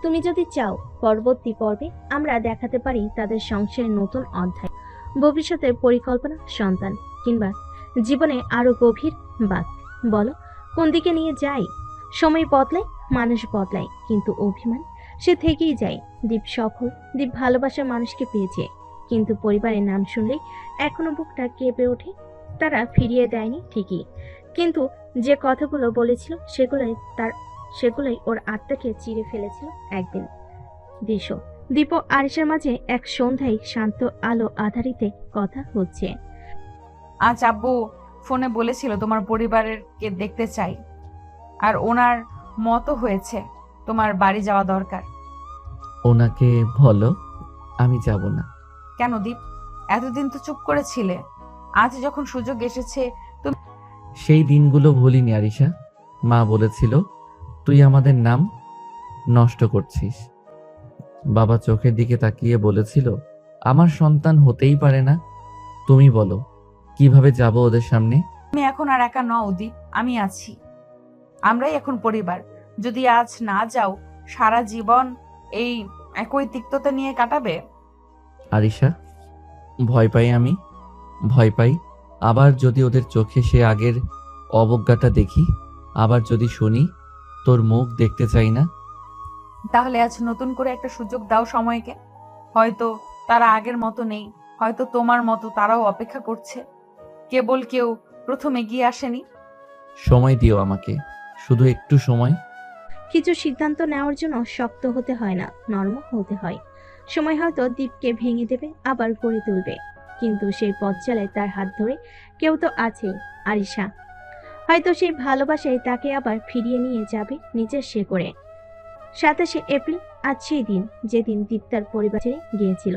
C: তুমি যদি চাও পরবর্তী পর্বে আমরা দেখাতে পারি তাদের সংসারের নতুন অধ্যায়, ভবিষ্যতের পরিকল্পনা, সন্তান, কিংবা জীবনে আরো গভীর বাঁক, বলো কোন দিকে নিয়ে যাই? সময় বদলায়, মানুষ বদলায়, কিন্তু অভিমান সে থেকেই যায়। দীপ সফল, দীপ ভালোবাসার মানুষকে পেয়েছে, কিন্তু পরিবারের নাম শুনলেই এখনো বুকটা কেঁপে ওঠে। তারা ফিরিয়ে দেয়নি ঠিকই, কিন্তু যে কথাগুলো বলেছিল সেগুলোই ওর আত্মাকে চিরে ফেলেছিল একদিন। দীপ ও আরিশার মাঝে এক সন্ধ্যায় শান্ত আলো আধারিতে কথা হচ্ছে।
B: আজ আব্বু ফোনে বলেছিল তোমার পরিবারকে দেখতে চাই, আর ওনার মতো হয়েছে তোমার বাড়ি যাওয়া দরকার।
A: ওনাকে বলো আমি যাব না।
B: কেন দীপ, এতদিন তো চুপ করেছিলে, আজ যখন সুযোগ এসেছে।
A: সেই দিনগুলো ভুলিনি আরিশা। মা বলেছিল তুই আমাদের নাম নষ্ট করছিস। বাবা চোখের দিকে তাকিয়ে বলেছিল আমার সন্তান হতেই পারে না। তুমি বলো কিভাবে যাব ওদের সামনে?
B: তুমি এখন আর একা নও দীপ, আমি আছি। আমরাই এখন পরিবার। যদি আজ না যাও, সারা জীবন এই একই তিক্ততা নিয়ে কাটাবে।
A: আরিশা, ভয় পাই আমি। ভয় পাই। আবার যদি ওদের চোখে সে আগের অবজ্ঞাটা দেখি, আবার যদি শুনি তোর মুখ দেখতে চাই না।
B: তাহলে আজ নতুন করে একটা সুযোগ দাও সময়কে। হয়তো তারা আগের মতো নেই, হয়তো তোমার মতো তারাও অপেক্ষা করছে। কেবল কেউ প্রথম এগিয়ে আসেনি।
A: সময় দিও আমাকে, শুধু একটু সময়।
C: কিছু সিদ্ধান্ত নেওয়ার জন্য শক্ত হতে হয় না, নরম হতে হয়। সময় হয়তো দ্বীপকে ভেঙে দেবে, আবার গড়ে তুলবে, কিন্তু সেই পথ চালায় তার হাত ধরে কেউ তো আছেই, আরিশা। হয়তো সেই ভালোবাসায় তাকে আবার ফিরিয়ে নিয়ে যাবে নিজের সে করে। 27শে এপ্রিল আজ সেই দিন যেদিন দীপ তার পরিবার ছেড়ে গিয়েছিল।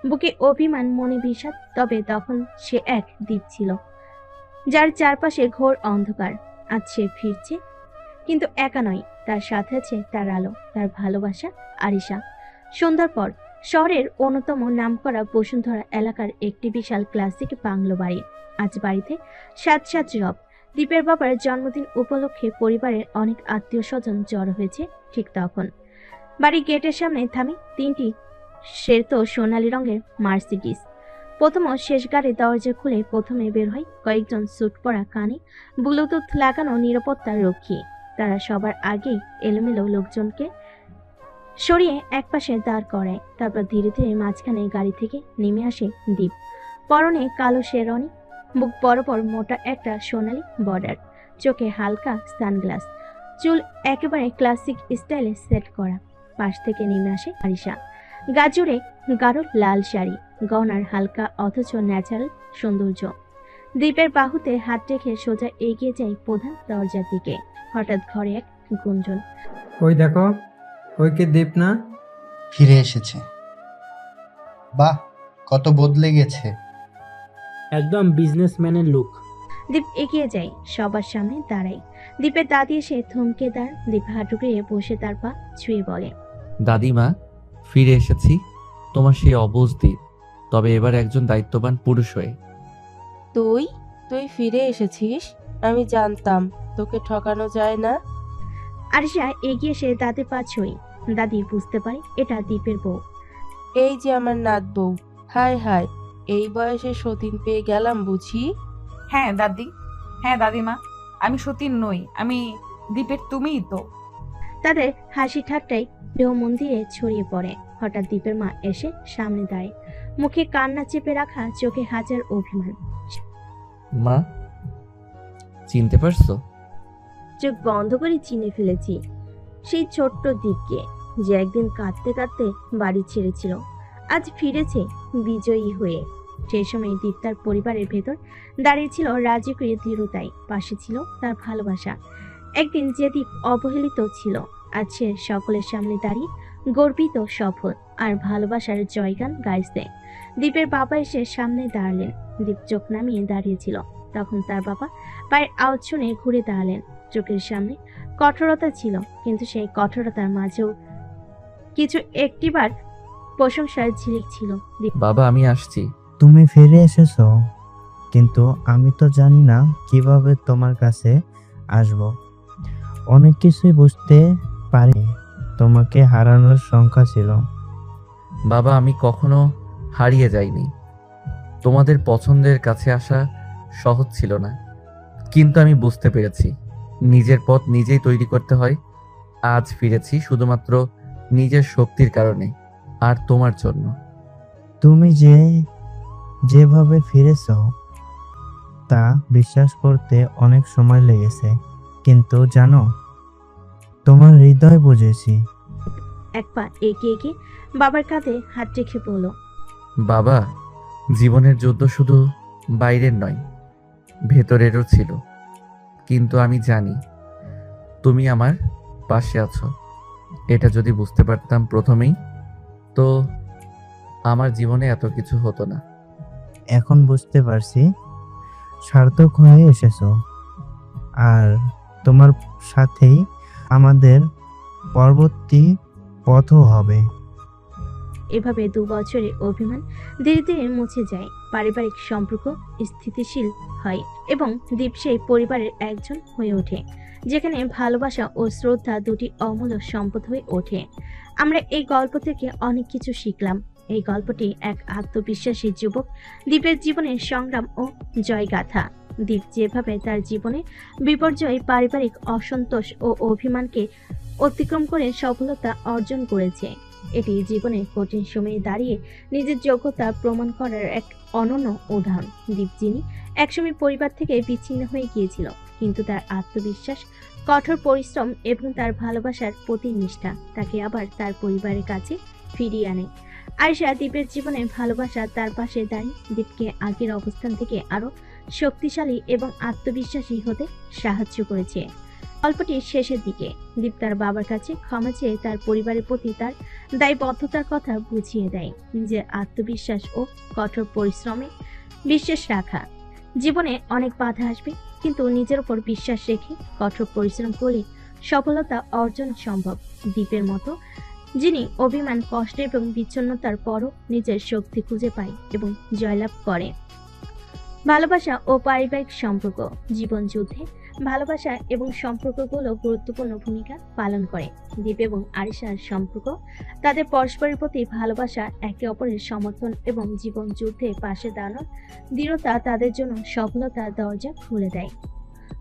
C: বুকে অভিমান, মনে বিষাদ, তবে তখন সে এক দ্বীপ ছিল যার চারপাশে ঘোর অন্ধকার। আজ সে ফিরছে, কিন্তু একা নয়, তার সাথে আছে তার আলো, তার ভালোবাসা, আরিশা। সন্ধ্যার পর শহরের অন্যতম নামকরা বসুন্ধরা এলাকার একটি বিশাল ক্লাসিক বাংলো বাড়ি। আজ বাড়িতে সাত রব। দীপের বাবার জন্মদিন উপলক্ষে পরিবারের অনেক আত্মীয় স্বজন জড়ো হয়েছে। ঠিক তখন বাড়ি গেটের সামনে থামে তিনটি শ্বেত সোনালী রঙের মার্সিডিজ। প্রথম ও শেষ গাড়ি দরজা খুলে প্রথমে বের হয় কয়েকজন স্যুট পরা, কানে ব্লুটুথ লাগানো নিরাপত্তা রক্ষী। তারা সবার আগেই এলোমেলো লোকজনকে সরিয়ে একপাশে দাঁড় করায়। তারপর ধীরে ধীরে মাঝখানে গাড়ি থেকে নেমে আসে দীপ। পরনে কালো শেরওয়ানি, বুক বরাবর মোটা একটা সোনালী বর্ডার, চোখে হালকা সানগ্লাস, চুল একেবারে ক্লাসিক স্টাইলে সেট করা। পাশ থেকে নেমে আসে আরিশা, গাজরে গাঢ় লাল শাড়ি, গহনার হালকা অথচ ন্যাচারাল সৌন্দর্য। দীপের বাহুতে হাত রেখে সোজা এগিয়ে যায় প্রধান দরজার দিকে। হঠাৎ ঘরে এক গুঞ্জন।
J: ওই দেখো, ওই কি দীপ না?
K: ফিরে এসেছে। বাহ, কত বদলে গেছে।
J: একদম বিজনেসম্যানের লুক।
C: দীপ এগিয়ে যায়, সবার সামনে দাঁড়ায়। দীপের দাদি এসে থমকে দাঁড়। দীপ হাঁটুকে বসে তার পা ছুঁয়ে বলে,
A: দাদিমা, ফিরে এসেছি, তোমার সেই অবুঝ দ্বীপ, তবে এবার একজন দায়িত্ববান পুরুষ হয়ে।
L: তুই ফিরে এসেছিস? আমি জানতাম তোকে ঠকানো যায় না।
C: আরিশা এগিয়ে এসে দাদির পা ছুঁই। দাদি বুঝতে পারে এটা দীপের বউ।
L: এই যে আমার নাত বউ। হায় হায়, এই বয়সে সতীন পেয়ে গেলাম বুঝি।
B: হ্যাঁ দাদি, হ্যাঁ দাদিমা, আমি সতীন নই, আমি দীপের তুমিই তো।
C: তাদের হাসি ঠাট্টায় দেহ মন্দিরে ছড়িয়ে পড়ে। হঠাৎ দীপের মা এসে সামনে দাঁড়ায়, মুখে কান্না চেপে রাখা, চোখে হাজার অভিমান।
A: মা, চিনতে পারছো?
C: চোখ বন্ধ করে চিনে ফেলেছি সেই ছোট্ট দীপকে, যে একদিন কাঁদতে কাঁদতে বাড়ি ছেড়েছিল, আজ ফিরেছে বিজয়ী হয়ে। সেই সময় দীপ তার পরিবারের ভেতর দাঁড়িয়েছিল রাজকীয় দৃঢ়তায়, পাশে ছিল তার ভালোবাসা। একদিন যে দীপ অবহেলিত ছিল, আজ সে সকলের সামনে দাঁড়িয়ে গর্বিত, সফল আর ভালোবাসার জয়গান গাইছে। দীপের বাবা এসে সামনে দাঁড়ালেন। দীপ চোখ নামিয়ে দাঁড়িয়েছিল। তখন তার বাবা পায়ের আওয়াজ শুনে ঘুরে দাঁড়ালেন। চোখের সামনে কঠোরতা ছিল, কিন্তু সেই কঠোরতার মাঝেও কিছু একটিবার প্রশংসার ঝিলিক ছিল।
A: বাবা, আমি আসছি।
G: তুমি ফিরে এসেছো, কিন্তু আমি তো জানি না কিভাবে তোমার কাছে আসব। অনেক কিছুই বুঝতে পারি, তোমাকে হারানোর সংখ্যা ছিল।
A: বাবা, আমি কখনো হারিয়ে যাইনি। তোমাদের পছন্দের কাছে আসা সহজ ছিল না, কিন্তু আমি বুঝতে পেরেছি নিজের পথ নিজেই তৈরি করতে হয়। আজ ফিরেছি শুধুমাত্র নিজের শক্তির কারণে, আর তোমার জন্য।
G: তুমি যেভাবে ফিরেছো তা বিশ্বাস করতে অনেক সময় লেগেছে, কিন্তু জানো, তোমার হৃদয় বুঝেছি।
C: এক পা এগিয়ে গিয়ে বাবার কাঁধে হাত রেখে বলল,
A: বাবা, জীবনের যুদ্ধ শুধু বাইরের নয়, ভেতরেরও ছিল, কিন্তু আমি জানি তুমি আমার পাশে আছো। এটা যদি বুঝতে পারতাম প্রথমেই, তো আমার জীবনে এত কিছু হতো না।
G: এখন বুঝতে পারছি, সার্থক হয়ে এসেছো, আর তোমার সাথেই আমাদের পরবর্তী পথও হবে।
C: এভাবে 2 বছরের অভিমান ধীরে ধীরে মুছে যায়। পারিবারিক সম্পর্ক স্থিতিশীল হয় এবং দীপ সেই পরিবারের একজন হয়ে ওঠে, যেখানে ভালোবাসা ও শ্রদ্ধা দুটি অমূল্য সম্পদ হয়ে ওঠে। আমরা এই গল্প থেকে অনেক কিছু শিখলাম। এই গল্পটি এক আত্মবিশ্বাসী যুবক দীপের জীবনের সংগ্রাম ও জয়গাথা। দীপ যেভাবে তার জীবনে বিপর্যয়, পারিবারিক অসন্তোষ ও অভিমানকে অতিক্রম করে সফলতা অর্জন করেছে, এটি জীবনের কঠিন সময়ে দাঁড়িয়ে নিজের যোগ্যতা প্রমাণ করার এক অনন্য উদাহরণ। দীপ, যিনি একসময় পরিবার থেকে বিচ্ছিন্ন হয়ে গিয়েছিল, কিন্তু তার আত্মবিশ্বাস, কঠোর পরিশ্রম এবং তার ভালোবাসার প্রতি নিষ্ঠা তাকে আবার তার পরিবারের কাছে ফিরিয়ে আনে। আয়েশা দীপের জীবনে ভালোবাসা তার পাশে দাঁড়িয়ে দীপকে আগের অবস্থান থেকে আরো শক্তিশালী এবং আত্মবিশ্বাসী হতে সাহায্য করেছে। গল্পটির শেষের দিকে দীপ তার বাবার কাছে ক্ষমা চেয়ে তার পরিবারের প্রতি তার দায়বদ্ধতার কথা বুঝিয়ে দেয়। নিজের আত্মবিশ্বাস ও কঠোর পরিশ্রমে বিশ্বাস রাখা। জীবনে অনেক বাধা আসবে, কিন্তু নিজের উপর বিশ্বাস রেখে কঠোর পরিশ্রম করলে সফলতা অর্জন সম্ভব। দীপের মতো, যিনি অভিমান, কষ্ট এবং বিচ্ছিন্নতার পরও নিজের শক্তি খুঁজে পায় এবং জয়লাভ করে। ভালোবাসা ও পারিবারিক সম্পর্ক। জীবন যুদ্ধে ভালোবাসা এবং সম্পর্কগুলো গুরুত্বপূর্ণ ভূমিকা পালন করে। দীপ এবং আরিশার সম্পর্ক তাদের পরস্পরের প্রতি ভালোবাসা, একে অপরের সমর্থন এবং জীবন যুদ্ধে পাশে দাঁড়ানোর দৃঢ়তা তাদের জন্য সফলতার দরজা খুলে দেয়।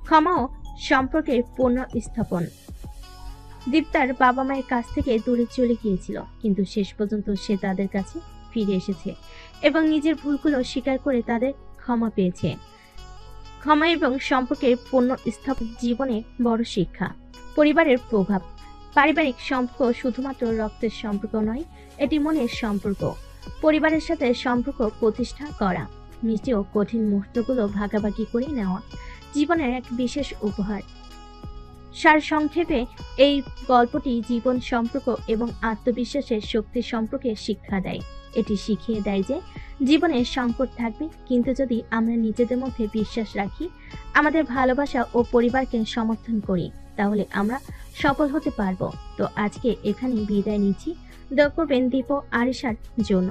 C: ক্ষমা ও সম্পর্কের পুনঃস্থাপন। দীপ তার বাবা মায়ের কাছ থেকে দূরে চলে গিয়েছিল, কিন্তু শেষ পর্যন্ত সে তাদের কাছে ফিরে এসেছে এবং নিজের ভুলগুলো স্বীকার করে তাদের ক্ষমা পেয়েছে। ক্ষমা এবং সম্পর্কের পুনঃস্থাপন জীবনে বড় শিক্ষা। পরিবারের প্রভাব। পারিবারিক সম্পর্ক শুধুমাত্র রক্তের সম্পর্ক নয়, এটি মনের সম্পর্ক। পরিবারের সাথে সম্পর্ক প্রতিষ্ঠা করা, মিষ্টি ও কঠিন মুহূর্তগুলো ভাগাভাগি করে নেওয়া জীবনের এক বিশেষ উপহার। সারসংক্ষেপে এই গল্পটি জীবন, সম্পর্ক এবং আত্মবিশ্বাসের শক্তি সম্পর্কে শিক্ষা দেয়। এটি শিখিয়ে দেয় যে জীবনে সংকট থাকবে, কিন্তু যদি আমরা নিজেদের মধ্যে বিশ্বাস রাখি, আমাদের ভালোবাসা ও পরিবারকে সমর্থন করি, তাহলে আমরা সফল হতে পারবো। তো আজকে এখানেই বিদায় নিচ্ছি। দোয়া করবেন দীপ ও আরিশার জন্য।